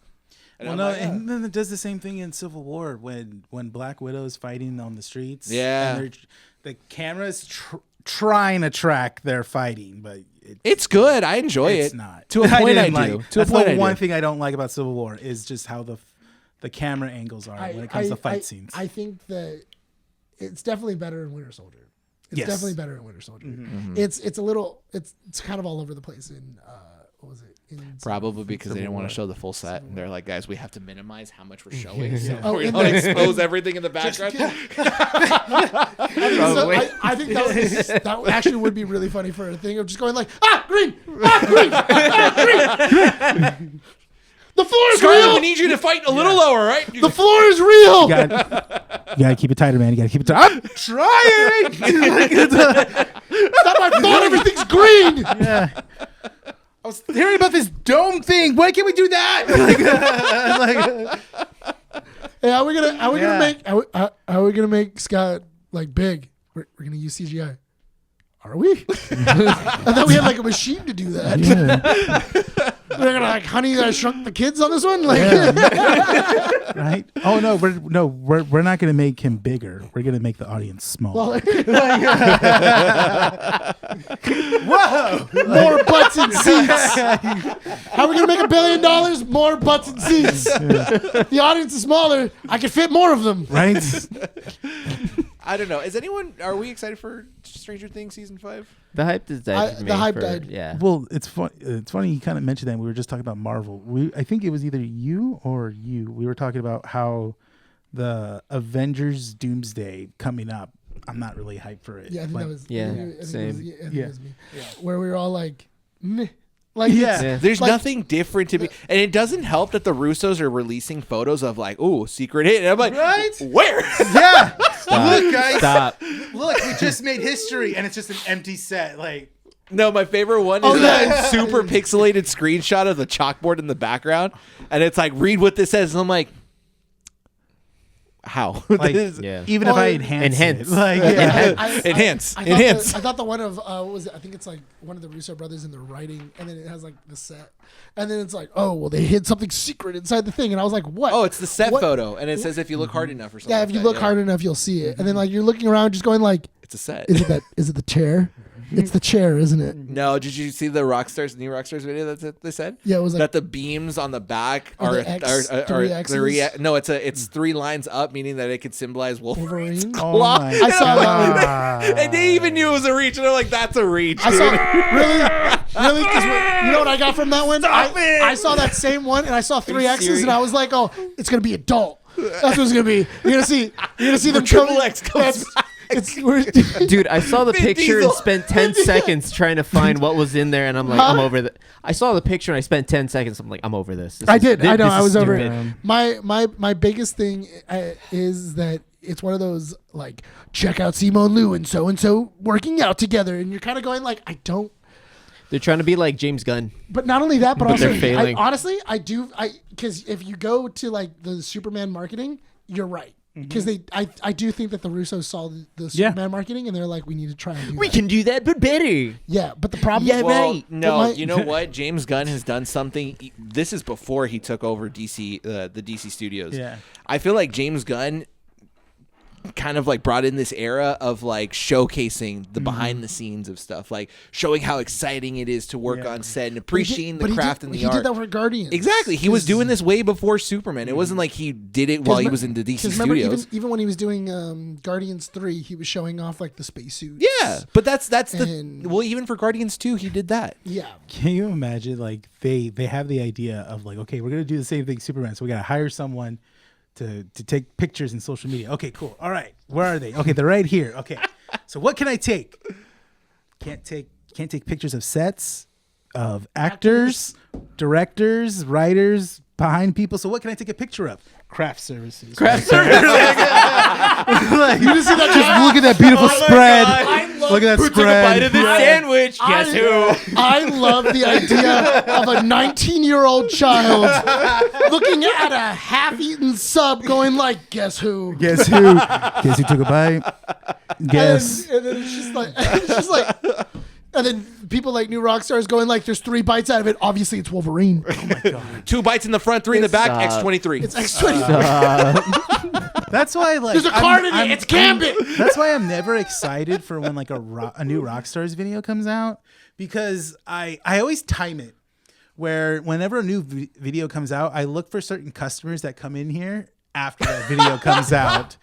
A: and
B: Well,
A: I'm
B: no,
A: like,
B: and then it does the same thing in Civil War when Black Widow is fighting on the streets.
A: Yeah.
B: and the camera's trying to track their fighting, but
A: it's good. I enjoy
B: it's
A: it.
B: not.
A: To a point, I
B: didn't
A: do.
B: like-
A: To a
B: That's
A: point,
B: the
A: I
B: one
A: do.
B: thing I don't like about Civil War is just how the camera angles are when it comes to fight scenes.
D: I think that it's definitely better in Winter Soldier. It's
B: Yes.
D: definitely better in Winter Soldier. It's a little it's kind of all over the place in what was it?
A: Probably because they didn't want to show the full set. And they're like, guys, we have to minimize how much we're showing. So
D: Oh,
A: we
D: in
A: don't
D: the-
A: expose everything in the background.
D: I think that actually would be really funny for a thing of just going like, green, green, green. The floor is
A: Scarlet,
D: real.
A: we need you to fight a little lower, right?
D: The floor is real.
B: You gotta keep it tighter, man. You gotta keep it tight. I'm trying.
D: It's not my fault. Everything's green.
B: Yeah. I was hearing about this dome thing. Why can't we do that?
D: Hey, how are we gonna make Scott like big? We're gonna use CGI. Are we? I thought we had like a machine to do that. They're gonna like, honey, I shrunk the kids on this one. Like,
B: Right? Oh no, we're not gonna make him bigger. We're gonna make the audience smaller.
D: whoa, more butts and seats. How are we gonna make $1 billion? More butts and seats. The audience is smaller. I can fit more of them.
B: Right?
A: I don't know. Are we excited for Stranger Things season 5?
C: The hype is died.
D: The hype died.
C: Yeah.
B: Well, it's fun. It's funny you kind of mentioned that. We were just talking about Marvel. I think it was either you or you. We were talking about how the Avengers Doomsday coming up. I'm not really hyped for it.
D: Yeah, I think
B: Like,
D: that was.
C: Yeah,
D: I think it was,
C: same.
D: I think
B: Yeah.
D: it was me. Where we were all like, meh. Like,
B: Yeah.
D: it's-
C: Yeah.
A: There's
D: Like-
A: nothing different to be, and it doesn't help that the Russos are releasing photos of like, "Ooh, secret hit," and I'm like,
B: Right?
A: Where?
B: Yeah.
C: Stop.
B: Look, guys.
C: Stop.
B: Look, we just made history, and it's just an empty set. Like,
A: No, my favorite one is that super pixelated screenshot of the chalkboard in the background, and it's like, read what this says, and I'm like, how?
B: Like,
A: This is-
C: Yeah.
B: even if I
C: Enhance.
B: enhance it, like, yeah.
A: Enhance.
D: I
A: Enhance.
D: I thought the one of what was it? I think it's like one of the Russo brothers in the writing, and then it has like the set, and then it's like, oh well, they hid something secret inside the thing, and I was like, what?
A: Oh, it's the set
D: What?
A: photo, and it says if you look hard enough or something.
D: Yeah, if
A: like
D: you
A: that,
D: look hard enough, you'll see it, and then like you're looking around, just going like,
A: it's a set.
D: is it that? Is it the chair? It's the chair, isn't it?
A: No, did you see the new Rockstars video that they said?
D: Yeah, it was like
A: that the beams on the back
D: Are
A: are
D: the X, three X's?
A: no, it's 3 lines up, meaning that it could symbolize Wolverine's
D: Wolverine.
B: Oh
A: claw.
B: my
D: I saw that one.
B: God.
A: And they even knew it was a reach, and I'm like, that's a reach.
D: I
A: dude.
D: saw really because you know what I got from that one. I saw that same one, and I saw 3 X's,
A: serious?
D: and I was like, oh, it's gonna be adult. That's what it's gonna be. You're gonna see them
A: Triple
D: coming-
A: X comes
D: That's- we're-
C: Dude, I saw the
A: Vin
C: picture
A: Diesel.
C: and spent 10 seconds trying to find what was in there, and I'm like, I'm over that. I saw the picture and I spent 10 seconds. I'm like, I'm over this.
D: I did. I know.
C: this
D: I
C: is
D: was over
C: stupid.
D: it. My biggest thing is that it's one of those like, check out Simone Liu and so working out together, and you're kind of going like, I don't.
C: They're trying to be like James Gunn.
D: But not only that, but
C: But
D: also,
C: they're failing.
D: honestly, I do. Because if you go to like the Superman marketing, you're right. Because I do think that the Russos saw the Superman marketing, and they're like, we need to try and do that.
C: can do that, but better.
D: Yeah, but the problem.
C: Yeah,
A: Well,
C: right.
A: no,
D: my-
A: you know what? James Gunn has done something. This is before he took over DC, the DC studios.
B: Yeah.
A: I feel like James Gunn kind of like brought in this era of like showcasing the behind the scenes of stuff, like showing how exciting it is to work on set and appreciating the craft and the art.
D: He did that for Guardians.
A: Exactly. He was doing this way before Superman. It wasn't like he did it while he was in the DC
D: 'cause remember,
A: studios.
D: even when he was doing Guardians 3, he was showing off like the spacesuits.
A: Yeah, but that's
D: And-
A: well, even for Guardians 2, he did that.
D: Yeah.
B: Can you imagine, like, they have the idea of like, okay, we're gonna do the same thing Superman, so we gotta hire someone to take pictures in social media. Okay, cool. All right, where are they? Okay, they're right here. Okay, so what can I take? Can't take pictures of sets, of actors, directors, writers, behind people. So what can I take a picture of? Craft services.
C: Craft service.
B: Like, you just see that? Just look at that beautiful spread. Look at that
C: Who took a bite of
B: spread.
C: this sandwich? Guess who?
D: I love the idea of a 19-year-old child looking at a half-eaten sub, going like, "Guess who?"
B: Guess who? Guess who took a bite? Guess.
D: And then it's just like, and then people like New Rockstars going like, "There's 3 bites out of it. Obviously, it's Wolverine.
B: Oh my god.
A: 2 bites in the front, 3 in the back. X-23.
D: It's X-23.
B: That's why, like,
D: There's a card in it. It's Gambit."
B: That's why I'm never excited for when like a new Rockstars video comes out, because I always time it where whenever a new video comes out, I look for certain customers that come in here after that video comes out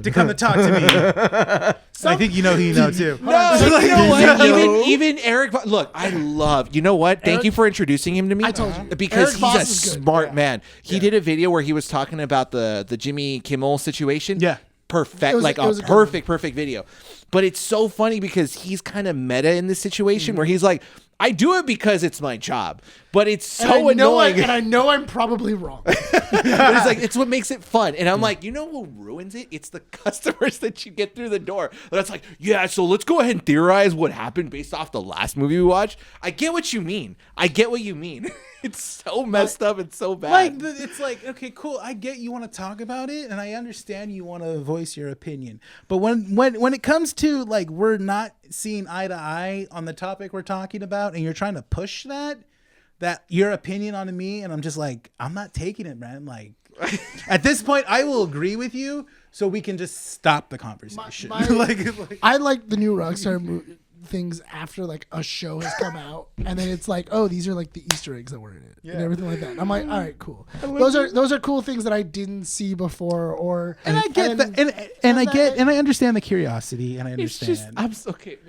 B: to come and talk to me. I think you know who you know too.
A: No, you know what? Even Eric. Look, I love. You know what? Thank you for introducing him to me.
D: I told you.
A: Because
D: Eric Voss
A: he's a
D: is good.
A: smart man. He did a video where he was talking about the Jimmy Kimmel situation.
B: Yeah.
A: Perfect,
D: It was-
A: like
D: it
A: a
D: was a good one.
A: perfect video. But it's so funny because he's kind of meta in this situation where he's like, I do it because it's my job, but it's so annoying.
D: And I know I'm probably wrong.
A: But it's like, it's what makes it fun. And I'm like, you know what ruins it? It's the customers that you get through the door. That's like, yeah, so let's go ahead and theorize what happened based off the last movie we watched. I get what you mean. It's so messed up and so bad.
B: Like it's like, okay, cool. I get you want to talk about it, and I understand you want to voice your opinion. But when it comes to like we're not seeing eye to eye on the topic we're talking about, and you're trying to push that, that your opinion on me, and I'm just like, I'm not taking it, man. Like, at this point, I will agree with you, so we can just stop the conversation.
D: I like the new Rockstar things after like a show has come out, and then it's like, oh, these are like the Easter eggs that were in it and everything like that. And I'm like, all right, cool. Those are cool things that I didn't see before, or
B: and I get that, and I understand the curiosity, and I understand.
A: It's just, okay.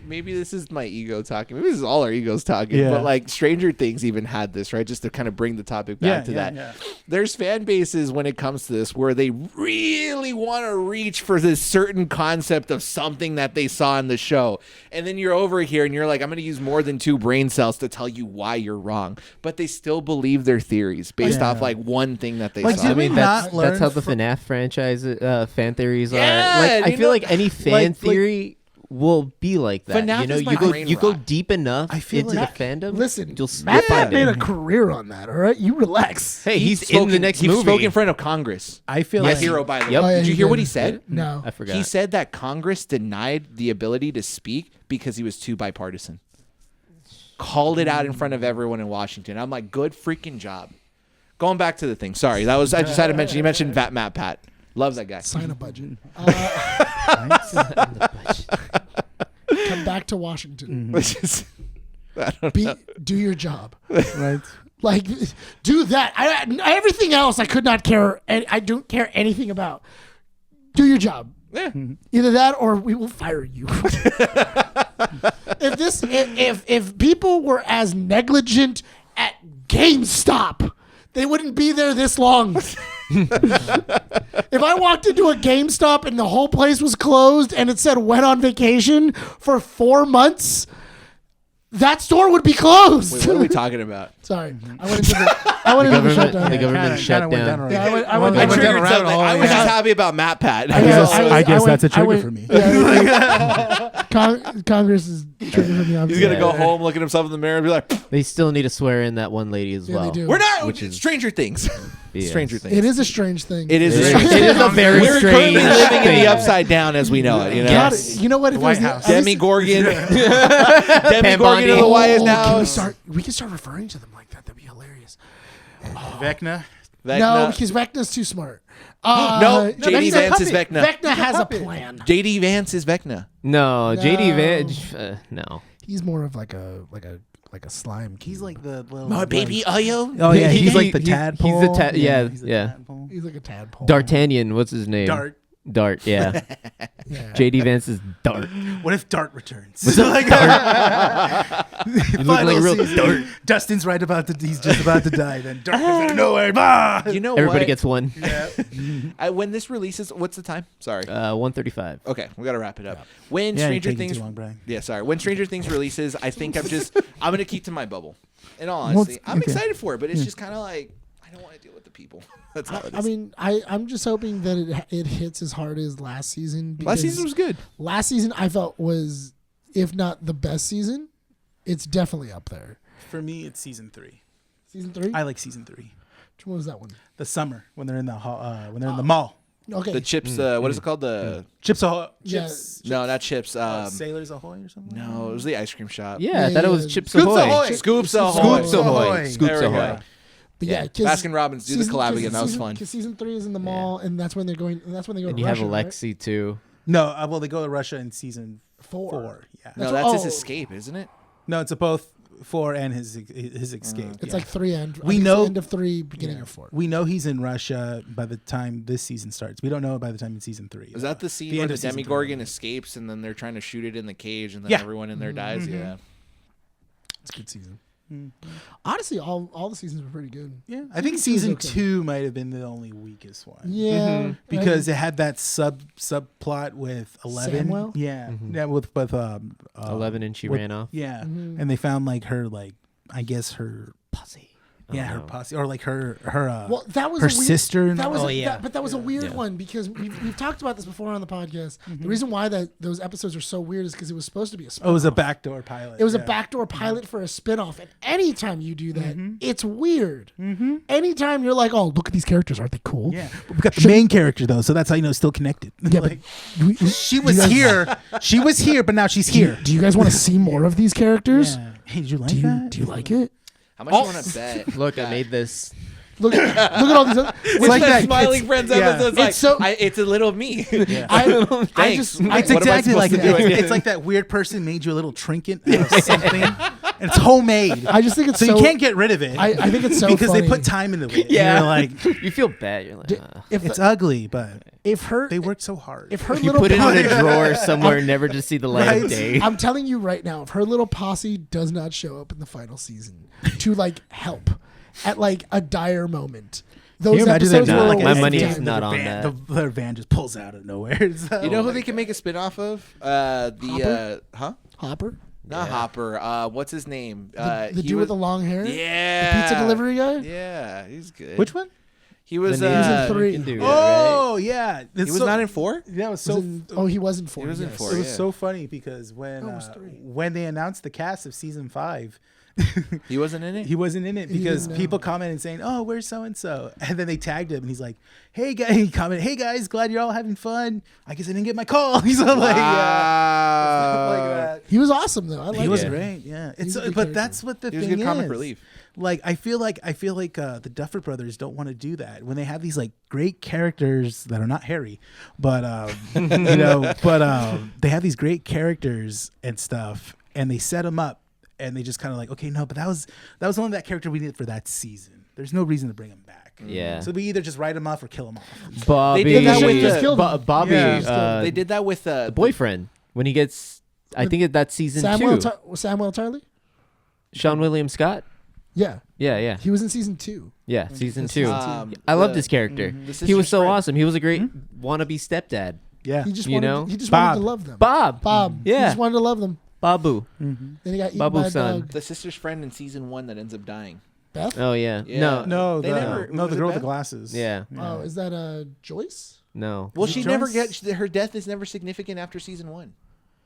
A: Maybe this is my ego talking. Maybe this is all our egos talking. But like Stranger Things even had this, right? Just to kind of bring the topic back to that. Yeah. There's fan bases when it comes to this where they really want to reach for this certain concept of something that they saw in the show. And then you're over here and you're like, I'm going to use more than 2 brain cells to tell you why you're wrong. But they still believe their theories based off like one thing that they saw.
C: I mean, that's how the FNAF franchise fan theories are. Like, I feel like any fan theory will be like that. FNAF you go deep enough into the fandom.
D: Listen,
C: you'll
D: Matt made a career on that. All right, you relax.
C: Hey, he's in the next movie.
A: He spoke in front of Congress.
B: I feel like
A: hero, by the way.
C: Yep.
A: Did you hear what he said?
D: No,
C: I forgot.
A: He said that Congress denied the ability to speak because he was too bipartisan. Called it out in front of everyone in Washington. I'm like, good freaking job. Going back to the thing. Sorry, I just had to mention. You mentioned Matt Pat. Love that guy.
D: Sign a budget. Come back to Washington. Do your job.
B: Right.
D: Like, do that. Everything else I could not care, and I don't care anything about. Do your job.
A: Yeah.
D: Either that or we will fire you. If people were as negligent at GameStop, they wouldn't be there this long. If I walked into a GameStop and the whole place was closed and it said went on vacation for 4 months, that store would be closed.
A: Wait, what are we talking about?
D: Sorry, I went into the shutdown.
C: The government shut down.
D: Yeah,
A: I was just happy about Matt Pat.
B: I guess that's a trigger for me.
D: Congress is trigger for me.
A: He's gonna go home, look at himself in the mirror, and be like,
C: They still need to swear in that one lady as well.
D: They do.
A: "We're not."
C: Which is
A: Stranger Things.
C: BS.
A: Stranger Things.
D: It is a strange thing.
A: It is.
C: It is a very
A: We're
C: strange
A: currently living in
C: thing.
A: the upside down as we know it. You know,
D: God, you know what? If
B: White
D: there's
B: House.
A: Demi Gorgon. Demi Gorgon of the Wyatt now.
D: We can start referring to them like that. That'd be hilarious.
B: Vecna.
D: No, because Vecna's too smart.
A: No, JD Vance is Vecna.
D: Vecna has a plan.
A: JD Vance is Vecna.
C: No, JD Vance. No.
D: He's more of like a slime.
B: He's like the little
A: My baby Ayo.
B: Oh yeah, he's like the
C: He's
B: tadpole.
C: the yeah.
B: Tadpole.
D: He's like a tadpole.
C: D'Artagnan, what's his name? Dart, yeah.
D: Yeah.
C: JD Vance is Dart.
B: What if Dart returns?
C: You look like a real Dart.
B: Dustin's right he's just about to die. Then Dart comes out of nowhere. Bah!
A: You know
C: Everybody
A: what?
C: gets one.
A: When this releases, what's the time? Sorry.
C: 1:35.
A: Okay, we gotta wrap it up. When
B: Yeah,
A: Stranger
B: you're taking
A: Things,
B: too long, Bryan.
A: When Stranger Things releases, I think I'm gonna keep to my bubble. In all honesty, I'm excited for it, but it's just kind of like I don't want to deal with the people. That's how it is.
D: I mean, I'm just hoping that it hits as hard as last season.
A: Last season was good.
D: Last season I felt was, if not the best season, it's definitely up there.
B: For me, it's season 3.
D: Season 3.
B: I like season 3.
D: Which one was that one?
B: The summer when they're in the in the mall.
D: Okay.
A: The Chips. What is it called? The
B: Chips Ahoy.
D: Yeah.
A: no, not Chips.
B: Sailors Ahoy or something.
A: No, it was the ice cream shop.
C: Yeah, I thought it was Chips
B: Scoops
C: Ahoy.
B: Ahoy.
A: Scoops Ahoy.
C: Scoops Ahoy.
B: There
C: Scoops
A: we go.
C: Ahoy.
D: But yeah,
A: Baskin Robbins do the collab again. That was fun.
D: Because season 3 is in the mall, and that's when they're going. And that's when they go.
C: And
D: to
C: you have
D: Russia, right?
C: Alexi too.
B: No, well they go to Russia in season
D: 4.
B: 4. Yeah.
A: No, that's his escape, isn't it?
B: No, it's a both 4 and his escape.
D: It's like 3 end.
B: We
D: I think
B: know-
D: it's the end of 3, beginning of 4.
B: We know he's in Russia by the time this season starts. We don't know it by the time in season 3.
A: Is that the scene
B: The
A: where
B: end
A: the
B: of season
A: Demogorgon escapes and then they're trying to shoot it in the cage and then
B: Yeah.
A: everyone in there dies? Yeah.
D: It's a good season. Honestly, all the seasons were pretty good.
B: Yeah, I think
D: Season
B: season
D: two is
B: 2 might have been the only weakest one.
D: Yeah,
B: Because it had that subplot with 11.
D: Samwell?
B: Yeah, yeah, with
C: 11 and she
B: with-
C: ran off.
B: Yeah, and they found like her I guess her
C: Pussy.
B: yeah her posse or like her
D: well, that was
B: her
D: a weird,
B: sister. And
D: That was
B: all-
D: but that was a weird
C: Yeah.
D: one because we've talked about this before on the podcast. The reason why those episodes are so weird is because it was supposed to be a spin-off.
B: Oh, it was a backdoor pilot.
D: It was a
B: yeah.
D: backdoor pilot for a spin-off. And anytime you do that, it's weird. Anytime you're like, oh, look at these characters. Aren't they cool?
B: Yeah, but we got the main character though, so that's how you know it's still connected.
D: Yeah,
B: like,
D: but
B: she was here. She was here, but now she's here.
D: Do you guys want to see more of these characters?
B: Yeah. Hey, did you like
D: Do
B: that?
D: you like it?
A: How much do you want to bet?
C: Look, I made this.
D: Look at all these.
A: It's
B: like
A: like that
B: that.
A: Smiling
B: It's-
A: Friends
B: yeah.
A: episode. It's like,
D: It's so-
A: it's a little me.
D: I
A: Thanks.
D: just
B: It's
A: What am I
B: exactly like
A: supposed to
B: that.
A: do?
B: It's like that weird person made you a little trinket out of something, and it's homemade.
D: I just think it's
B: so
D: so.
B: you can't get rid of it.
D: I think it's so
B: because
D: funny.
B: they put time into it.
C: Yeah.
B: You're like,
C: You feel bad. You're like,
D: If
B: it's ugly, but
D: if her
B: they worked so hard.
D: if her
C: you
D: little
C: put it in a
D: posse-
C: drawer somewhere, never to see the light
B: Right?
C: of day.
D: I'm telling you right now, if her little posse does not show up in the final season to like help at like a dire moment, those
B: you imagine
D: episodes
B: that
D: were
C: Nah,
B: like
D: like
C: my
B: an
C: money
B: end
C: is
B: game
C: not
B: that
C: on
B: their
C: that.
B: Their van just pulls out of nowhere. So-
A: You know who they can make a spin-off of?
D: Hopper,
A: Not Hopper. What's his name?
D: the
A: he
D: dude
A: was,
D: with the long hair,
A: yeah,
D: the pizza delivery guy.
A: Yeah, he's good.
B: Which one?
A: He was.
C: The
D: He was in
C: news
D: 3.
C: you can do,
B: Oh yeah,
A: He was not in 4.
B: That was
D: Was
B: so.
D: in- oh, he was in 4.
A: He was in
D: yes.
A: 4.
B: It was
A: yeah.
B: so funny because when
D: it was 3.
B: when they announced the cast of season 5,
A: He wasn't in it.
B: he wasn't in it
D: He
B: because
D: didn't know.
B: people commented saying, "Oh, where's so and so?" And then they tagged him, and he's like, "Hey guys," he commented, "Hey guys, glad you're all having fun. I guess I didn't get my call." He's all like, "Yeah." Stuff like that.
D: He was awesome though. I like
B: He was
C: Yeah.
B: great, yeah. It's
D: He's a good
B: but
D: character.
B: that's what the
A: He was
B: thing
A: good comic
B: is.
A: relief.
B: Like I feel like the Duffer Brothers don't want to do that when they have these like great characters that are not Harry, but they have these great characters and stuff, and they set them up, and they just kind of like, okay, no, but that was only that character we needed for that season. There's no reason to bring him back.
C: Yeah.
B: So we either just write him off or kill him off.
C: Bobby.
A: They did that with
D: Just killed him.
C: Bobby.
B: Yeah.
A: They did that with
C: the boyfriend when he gets. I think that's season
D: Samuel
C: 2.
D: Samuel Tarly.
C: Sean William Scott.
D: Yeah,
C: Yeah.
D: he was in season 2.
C: Yeah, season
D: That's
C: 2.
D: season
C: I loved his character.
A: the
C: He was
A: sister's
C: so
A: friend.
C: awesome. He was a great wannabe stepdad.
B: Yeah.
D: He just
C: You
D: wanted.
C: know?
D: He just
B: Bob.
D: wanted to love them.
C: Bob.
D: Bob. He
C: Yeah.
D: just wanted to love them.
C: Babu.
D: Then he got eaten
C: Babu
D: by a
C: son.
D: dog.
A: The sister's friend in season 1 that ends up dying.
D: Beth.
C: Oh yeah.
A: Yeah.
B: no,
A: They
B: the,
A: never-
B: no,
A: was
B: the
A: it
B: girl with the
A: Beth?
B: glasses.
C: Yeah.
D: Oh, is that Joyce?
C: No.
A: Well,
B: Is it
A: she never
B: Joyce?
A: gets her death is never significant after season 1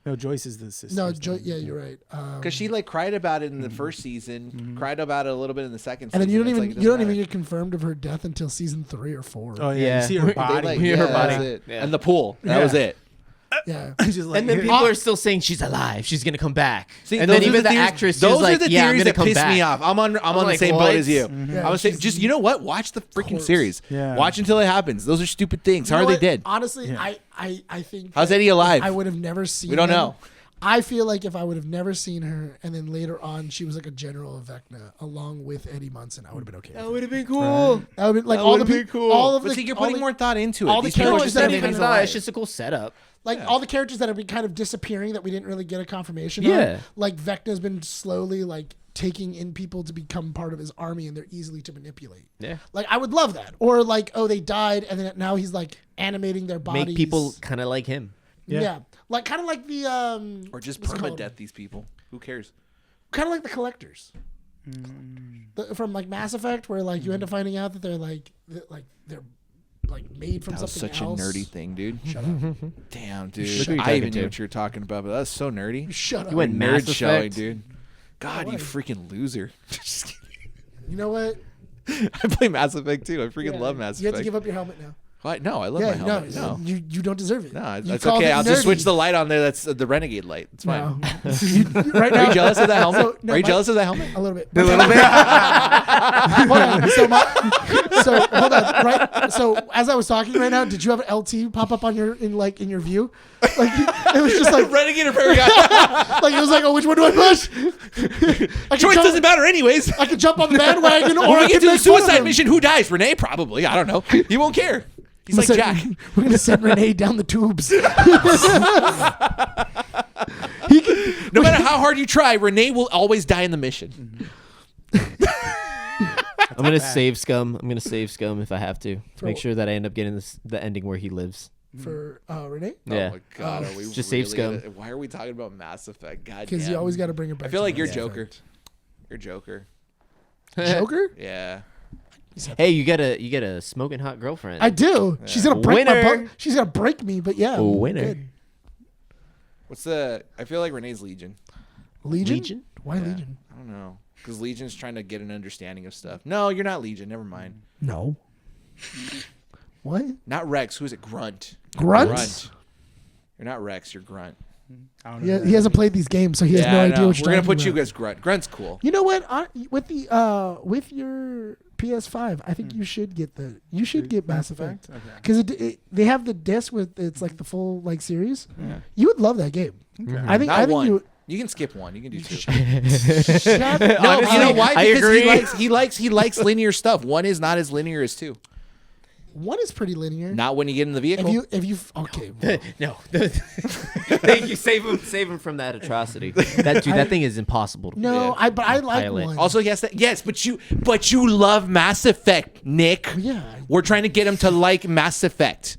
B: No, Joyce is the sister.
D: No, yeah, you're right.
A: because she like cried about it in the first season, cried about it a little bit in the second.
D: and then you
A: season.
D: don't
A: It's
D: even
A: like, it
D: you don't
A: doesn't
D: even
A: matter.
D: get confirmed of her death until season 3 or 4.
B: Oh yeah,
C: Yeah.
B: you see her
C: They,
A: They,
B: body.
A: like,
C: Her
A: yeah,
C: body.
A: that's it.
C: Yeah.
A: And the pool. That was it.
D: Yeah.
B: Just like,
C: And then
B: here-
C: people are still saying she's alive. She's gonna come back.
A: See,
C: and
A: those
C: then
A: are
C: even the
A: theories-
C: actress
A: Those
C: was like,
A: are the
C: "Yeah, I'm
A: theories
C: gonna
A: that
C: come
A: piss
C: back."
A: me off. I'm on the
C: like,
A: same boat
C: what?
A: as you.
D: Yeah,
A: I was saying,
D: she's-
A: just you know what? Watch the freaking
D: Corpse.
A: series.
B: Yeah.
A: Watch until it happens. Those are stupid things.
D: You
A: How
D: know
A: are they
D: what?
A: dead?
D: Honestly,
B: Yeah.
D: I think.
A: How's
D: that
A: Eddie alive?
D: I would have never seen.
A: We don't
D: them.
A: know.
D: I feel like if I would have never seen her, and then later on she was like a general of Vecna along with Eddie Munson, I would have been okay.
C: That would have been cool.
D: That would have been like
C: That
D: all the
C: would've been
D: people.
C: cool.
D: All of
A: But
D: the,
A: see, you're
D: all
A: putting
D: the-
A: more thought into it.
D: all the
A: These people are
D: characters
A: just
D: that
A: sending
D: have
A: things
D: been
A: away.
C: It's just a cool setup.
D: like all the characters that have been kind of disappearing that we didn't really get a confirmation on.
C: Yeah.
D: Like Vecna's been slowly like taking in people to become part of his army, and they're easily to manipulate.
C: Yeah.
D: Like I would love that. Or like, oh, they died, and then now he's like animating their bodies.
C: Make people kind of like him.
D: Yeah. Like kind of like the
A: Or just
D: what's it called?
A: permadeath these people. Who cares?
D: Kind of like the collectors. From like Mass Effect, where like you end up finding out that they're made from
A: That was
D: something
A: such
D: else.
A: a nerdy thing, dude.
D: Shut up.
A: Damn,
C: Look
A: dude.
C: who you're
A: I even
C: talking
A: knew
C: to.
A: what you were talking about, but that's so nerdy.
D: Shut up.
C: You went
A: Nerd
C: Mass
A: showing,
C: Effect.
A: dude. God, you
D: Why?
A: freaking loser. Just kidding.
D: You know what?
A: I play Mass Effect too. I freaking
D: Yeah.
A: love Mass
D: You have
A: Effect.
D: to give up your helmet now.
A: What? No, I love
D: Yeah,
A: my helmet. No,
D: you don't deserve it.
A: no,
D: You
A: that's
D: called
A: okay.
D: it
A: I'll just
D: nerdy.
A: switch the light on there. That's the Renegade light. It's fine.
D: No. Right now,
A: Are you jealous of that helmet?
D: So, no,
A: Are you
D: my-
A: jealous of that helmet?
D: A little bit.
B: a little bit.
D: Hold on. So hold on. Right. So as I was talking right now, did you have an LT pop up on your in your view? Like it was just like
A: Renegade or Paragon?
D: like it was like, oh, which one do I push? I
A: Choice doesn't matter anyways.
D: I could jump on the bandwagon, or
A: When
D: I
A: we get
D: could
A: to the
D: make fun of
A: suicide
D: him.
A: mission, who dies? Renee? Probably. I don't know. He won't care. He's like
D: We're
A: Jack.
D: We're gonna send Renee down the tubes.
A: No matter how hard you try, Renee will always die in the mission.
C: I'm gonna save Scum. I'm gonna save Scum if I have to. Make
D: what?
C: sure that I end up getting the ending where he lives.
D: For Renee,
C: Yeah.
A: Oh my god, are we
C: Just save
A: really
C: Scum.
A: Why are we talking about Mass Effect? God
D: because
A: damn.
D: you always got to bring it back.
A: I feel
D: to
A: like you're
D: Mass
A: Joker.
D: Effect.
A: You're Joker.
D: Joker.
A: Yeah.
C: Hey, you got a smoking hot girlfriend.
D: I do. She's gonna break my
C: Winner.
D: butt. She's gonna break me, but yeah. I'm
C: Winner.
D: good.
A: What's the? I feel like Renee's Legion.
D: Legion.
C: Legion?
D: Why
A: Yeah.
D: Legion?
A: I don't know. Because Legion's trying to get an understanding of stuff. No, you're not Legion. Never mind.
D: No. What?
A: Not Rex. Who is it? Grunt.
D: Grunt?
A: You're not Rex. You're Grunt.
B: I don't know.
D: He hasn't played these games, so he has no
A: I
D: idea
A: know.
D: what you're
A: We're gonna
D: talking
A: put you
D: about.
A: as Grunt. Grunt's cool.
D: You know what? With the with your PS5, I think you should get Mass Effect
B: Okay.
D: because they have the disc with it's like the full like series.
B: Yeah.
D: You would love that game.
B: Okay.
D: I think
A: Not one.
D: you.
A: You can skip one. You can do two.
D: Shut
A: No,
C: Honestly,
A: you know why?
C: I
A: Because
C: agree.
A: he likes linear stuff. One is not as linear as two.
D: One is pretty linear.
A: Not when you get in the vehicle.
D: If you okay,
C: No. Thank you. Save him from that atrocity. That thing is impossible. To
D: no,
A: Yeah.
D: but I like
C: Pilot.
D: one.
A: Also, yes, yes, but you love Mass Effect, Nick.
D: Yeah.
A: We're trying to get him to like Mass Effect.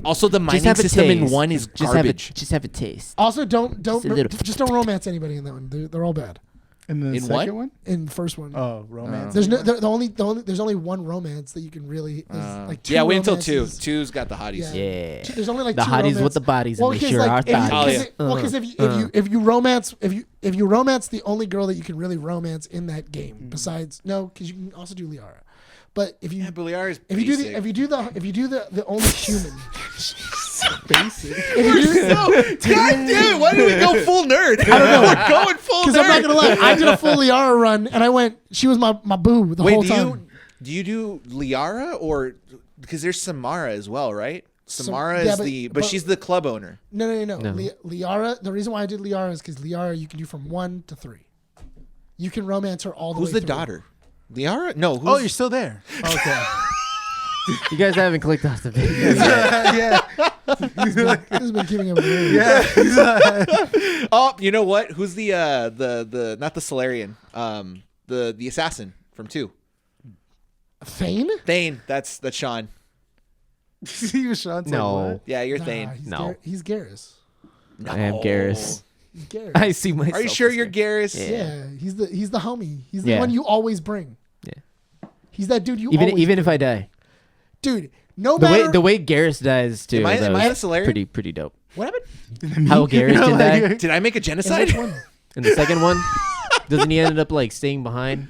A: Also, the mining
C: have a
A: system in
C: taste.
A: one is garbage.
C: Just have a taste.
D: Also, don't
C: a little-
D: just don't romance anybody in that one. They're all bad.
B: And the
A: In
B: second
A: what?
B: one?
D: In the first one,
B: Oh, romance.
D: there's no the only there's only one romance that you can really like two
A: yeah, wait until two.
D: romances.
A: Two's got the hotties.
C: Yeah.
D: There's only like
C: The
D: two
C: hotties
D: romance-
C: with the bodies, and they
D: because,
C: sure are
D: if you-
C: bodies.
A: Oh,
D: because if you romance the only girl that you can really romance in that game besides because you can also do Liara, but if you
A: Yeah, Beliar is
D: if you do
A: basic.
D: the only human
B: Basic.
D: if you do
A: God damn it, why did we go full nerd?
D: I don't know.
A: We're going full nerd.
D: because I'm not gonna lie, I did a full Liara run and I went. She was my boo the whole
A: Wait,
D: time.
A: do you do Liara or because there's Samara as well, right? Samara
D: yeah,
A: is but she's the club owner.
D: No.
C: No.
D: Liara. The reason why I did Liara is because Liara you can do from 1 to 3. You can romance her all the
A: Who's
D: way
A: the
D: through.
A: daughter? Liara? No. Who's,
B: Oh, you're still there. Okay.
C: You guys haven't clicked off the video.
B: yeah.
D: This has been keeping up with me.
A: Oh, you know what? Who's the not the Solarian, the assassin from 2?
D: Thane?
A: Thane. That's Sean.
B: He was Sean.
C: No.
A: Yeah, you're
D: Nah,
A: Thane.
C: No.
D: he's Garrus.
C: I am Garrus.
D: He's Garrus.
C: I see myself.
A: Are you sure
C: as
A: you're
C: Garrus.
A: Garrus?
D: yeah, he's the homie. He's the
C: Yeah.
D: one you always bring.
C: Yeah.
D: He's that dude you
C: Even
D: always
C: even if I die,
D: dude. No
C: the
D: matter
C: way Garrus dies too.
A: Am I
C: that
A: the
C: was
A: Solarian?
C: pretty dope.
D: what happened
C: How Garrus can die
A: Did I make a
D: in
A: genocide?
D: which one.
C: in the second one? Doesn't he end up like staying behind,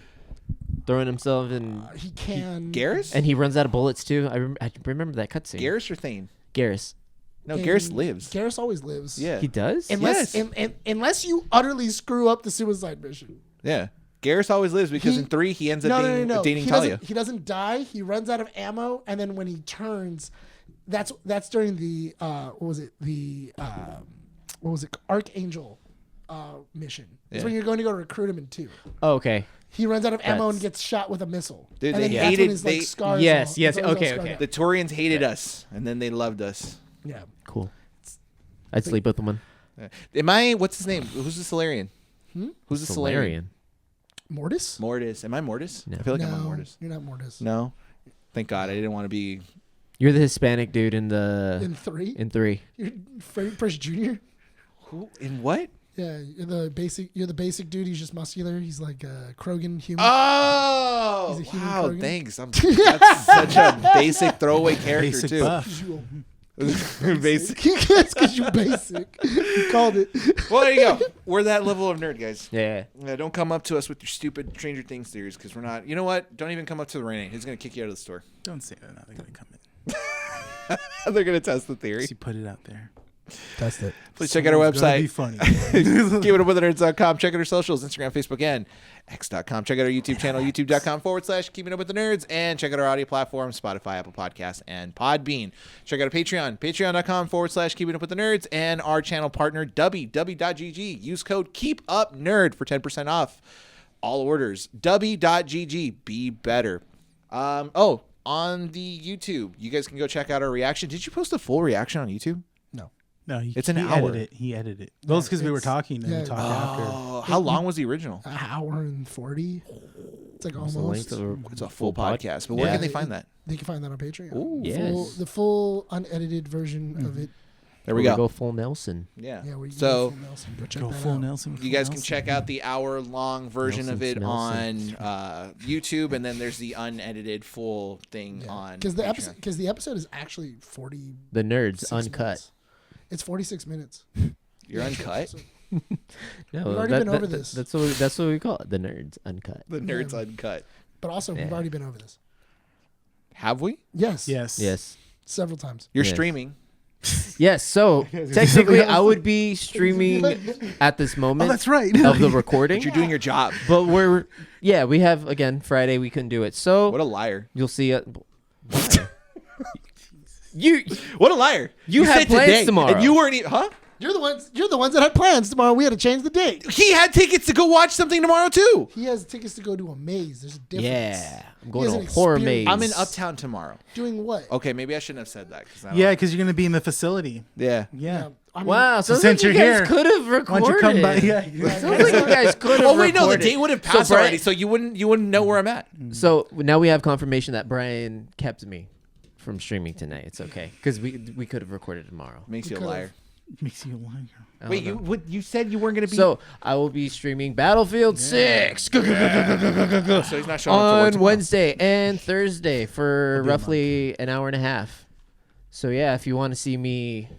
C: throwing himself in,
D: He can.
A: Garrus?
C: and he runs out of bullets too? I remember that cutscene.
A: Garrus or Thane?
C: Garrus.
A: No,
D: and
A: Garrus lives.
D: Garrus always lives.
A: Yeah.
C: He does.
D: Unless
A: Yes.
D: unless you utterly screw up the suicide mission.
A: Yeah. Garrus always lives because
D: He-
A: in 3 he ends up
D: No.
A: dating
D: He
A: Talia.
D: he doesn't die. He runs out of ammo, and then when he turns, that's during the what was it Archangel mission. It's when you're going to go recruit him in 2.
C: Oh, okay.
D: He runs out of ammo and
C: That's-
D: gets shot with a missile.
A: Dude,
D: and
A: they
D: then that's
A: hated-
D: when his
A: they-
D: like scars.
C: Yes,
D: all-
C: yes,
D: his arms all
C: okay,
D: scarred
C: okay.
D: up.
A: The Turians hated us, and then they loved us.
D: Yeah.
C: Cool. I'd sleep with one.
A: Am I? What's his name? Who's the Solarian? Who's the Solarian?
C: Solarian.
D: Mortis?
A: Mortis. Am I Mortis?
C: No.
A: I feel like I'm a
D: No,
A: Mortis.
D: you're not Mortis.
A: No. Thank God. I didn't want to be.
C: You're the Hispanic dude in the
D: In 3?
C: in 3.
D: You're Freddie Prinze Jr.?
A: Who? In what?
D: Yeah, you're the basic dude. He's just muscular. He's like a Krogan human.
A: Oh!
D: He's a human
A: Wow,
D: Krogan.
A: thanks. That's such a basic throwaway character,
B: Basic
A: too.
B: buff.
A: Basic.
D: That's because you're basic. You called it.
A: Well, there you go. We're that level of nerd, guys.
C: Yeah.
A: Don't come up to us with your stupid Stranger Things theories because we're not. You know what? Don't even come up to the Renee. He's going to kick you out of the store.
B: Don't say that. Now they're gonna come in.
A: They're going to test the theory.
B: Just you put it out there.
D: That's it.
A: Please check out our
B: Someone's gonna Be
A: website.
B: funny.
A: KeepingUpWithTheNerds.com. Check out our socials, Instagram, Facebook, and X.com. Check out our YouTube channel, YouTube.com/Keeping Up With The Nerds. And check out our audio platforms, Spotify, Apple Podcasts, and Podbean. Check out our Patreon, Patreon.com/Keeping Up With The Nerds. And our channel partner, W.GG. Use code KEEPUPNERD for 10% off all orders. W.GG. Be better. On the YouTube, you guys can go check out our reaction. Did you post a full reaction on YouTube?
B: No,
A: It's an
B: he
A: hour.
B: Edited it. He edited it. Well, it's because we were talking and
D: yeah.
B: we talked after.
A: Oh, how long was the original?
D: An hour and 40. It's like
C: The
D: almost.
C: length of a-
A: It's a full podcast, but where
C: Yeah.
A: can they find that?
D: They can find that on Patreon.
A: Ooh.
C: Yes.
D: The full unedited version of it.
A: There we
C: Where
A: go.
C: full Nelson.
A: Yeah.
D: Yeah, where you can
A: So
D: go full Nelson. Go check
B: Go
D: that
B: full
D: out.
B: Nelson. with
A: you
B: full
A: guys can
B: Nelson.
A: check out the hour-long version of it
C: Nelson's
A: on YouTube, and then there's the unedited full thing on
D: Because the
A: Patreon.
D: episode is actually 40.
C: The Nerds
D: 6
C: uncut.
D: minutes. It's 46 minutes.
A: You're uncut.
C: No,
D: We've already been over this.
C: That's what we call it. The Nerds uncut.
A: The Nerds
D: Yeah.
A: uncut.
D: But also, we've
C: Yeah.
D: already been over this.
A: Have we?
D: Yes.
C: Yes.
D: Several times.
A: You're
C: Yes.
A: streaming.
C: Yes, so technically I would be streaming at this moment
B: Oh, that's right.
C: of the recording.
A: You're doing your job.
C: But we have, again, Friday, we couldn't do it. So
A: What a liar.
C: you'll see it.
A: What a liar.
C: You had
A: said
C: plans
A: today,
C: tomorrow.
A: And you weren't even, huh?
D: You're the ones that had plans tomorrow. We had to change the date.
A: He had tickets to go watch something tomorrow too.
D: He has tickets to go to a maze. There's a difference.
C: Yeah. I'm
D: He
C: going
D: has
C: to
D: an
C: a horror
D: experience.
C: maze.
A: I'm in Uptown tomorrow.
D: Doing what?
A: Okay, maybe I shouldn't have said that.
B: Yeah, because you're gonna be in the facility.
A: Yeah.
B: Yeah.
D: I mean,
C: Wow,
B: So
C: sounds
B: since
C: like you
B: you're
C: guys
B: here,
C: could have
B: Why
C: recorded.
B: don't you come by? Yeah.
C: Sounds like you guys could have
A: Oh wait, no, the
C: recorded.
A: date would have passed
C: Brian-
A: already, so you wouldn't know where I'm at.
C: So now we have confirmation that Brian kept me from streaming tonight. It's okay because we could have recorded tomorrow.
A: Makes you a
D: could've.
A: liar.
B: Makes you a liar.
C: I
A: Wait,
C: don't know.
A: you said you weren't gonna be.
C: So I will be streaming Battlefield 6
A: so he's not showing up to work
C: on
A: tomorrow.
C: Wednesday and Thursday for roughly an hour and a half. So yeah, if you want to see me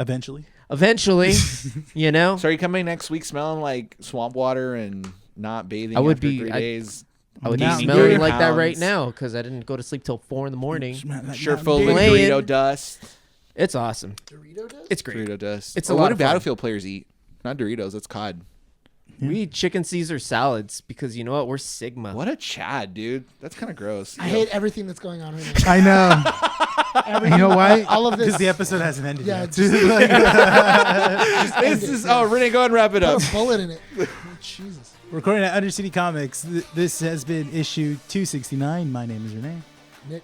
B: Eventually.
C: eventually, you know,
A: So are you coming next week smelling like swamp water and not bathing
C: I would
A: after
C: be-
A: 3
C: I-
A: days?
C: I would
B: Now
C: be
B: you're
C: smelling like that right
A: pounds.
C: now because I didn't go to sleep till 4 a.m.
A: Sure full of
C: Playing.
A: Dorito dust.
C: It's awesome.
D: Dorito does?
C: It's great.
A: Dorito dust.
C: It's
A: Oh,
C: a
A: what
C: lot
A: do
C: of fun.
A: Battlefield players eat? Not Doritos, that's COD.
C: We eat chicken Caesar salads because you know what? We're Sigma.
A: What a Chad, dude. That's kind of gross.
D: I hate everything that's going on right now.
B: I know.
D: Everything,
B: You know why?
D: All of this.
B: Because the episode hasn't ended
D: Yeah,
B: yet.
A: This is Renee, go ahead and wrap it up.
D: Put a bullet in it. Jesus.
B: Recording at Undercity Comics. This has been issue 269. My name is Renee.
D: Nick.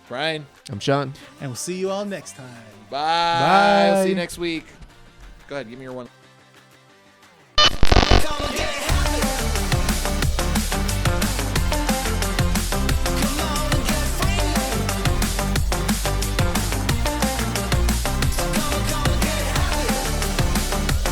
A: Brian,
C: I'm Sean.
B: And we'll see you all next time.
A: bye. We'll see you
B: Bye.
A: next week. Go ahead, give me your one.